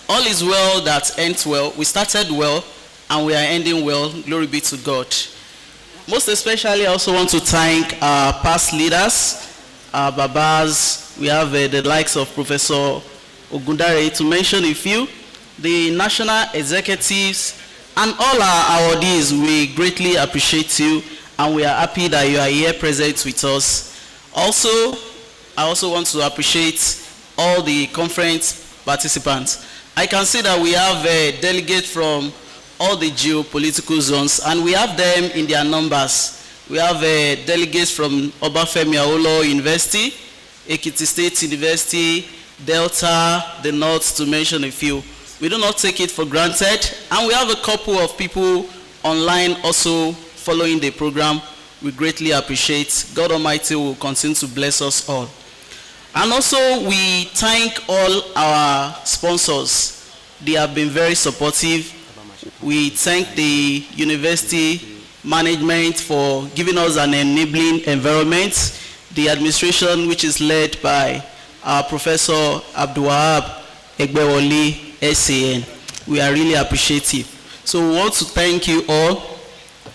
[SPEAKER 6] All is well that ends well. We started well, and we are ending well. Glory be to God. Most especially, I also want to thank our past leaders, our Babas. We have the likes of Professor Ogundare, to mention a few, the national executives, and all our awardees. We greatly appreciate you, and we are happy that you are here present with us. Also, I also want to appreciate all the conference participants. I can see that we have a delegate from all the geopolitical zones, and we have them in their numbers. We have delegates from Obafemi Awolowo University, Ekiti State University, Delta, the North, to mention a few. We do not take it for granted, and we have a couple of people online also following the program. We greatly appreciate. God Almighty will continue to bless us all. And also, we thank all our sponsors. They have been very supportive. We thank the university management for giving us an enabling environment. The administration, which is led by our Professor Abdulwahab Egbewoli, SAN. We are really appreciative. So we want to thank you all.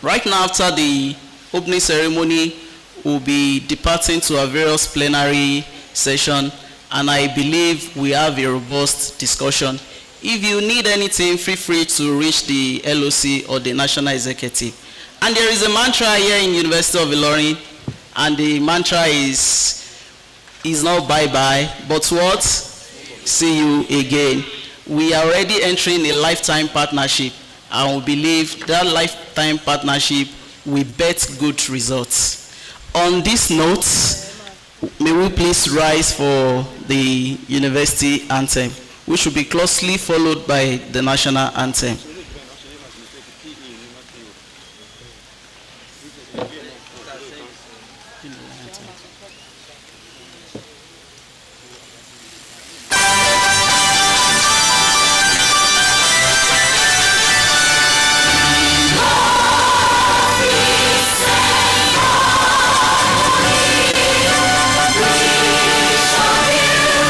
[SPEAKER 6] Right now, after the opening ceremony, we'll be departing to our various plenary session, and I believe we have a robust discussion. If you need anything, feel free to reach the LOC or the National Executive. And there is a mantra here in University of Ilorin, and the mantra is not bye-bye, but what? See you again. We are already entering a lifetime partnership, and we believe that lifetime partnership will bet good results. On this note, may we please rise for the university anthem, which will be closely followed by the national anthem.
[SPEAKER 22] We shall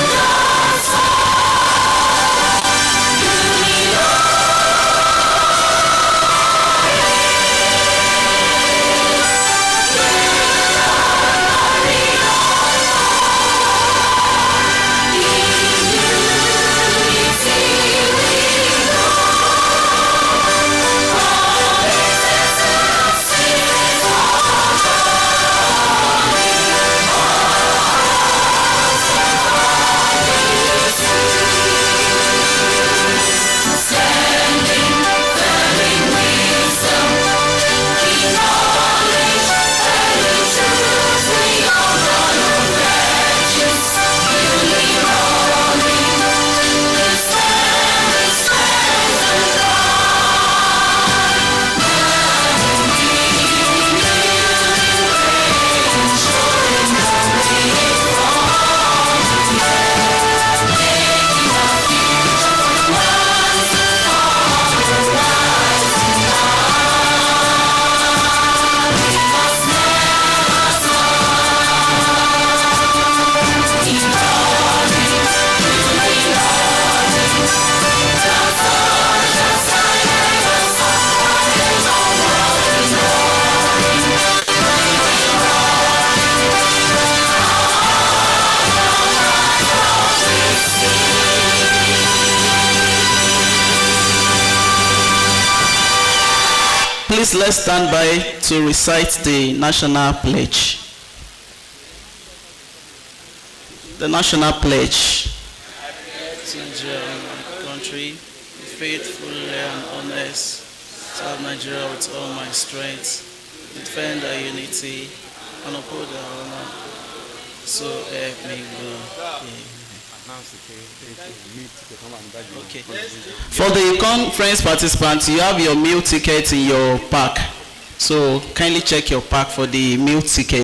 [SPEAKER 6] Please let's stand by to recite the national pledge. The national pledge. To Nigeria, my country, faithfully and honest, serve Nigeria with all my strength, defend our unity, and uphold our honor. So help me God. Okay. For the conference participants, you have your meal ticket in your pack. So kindly check your pack for the meal ticket.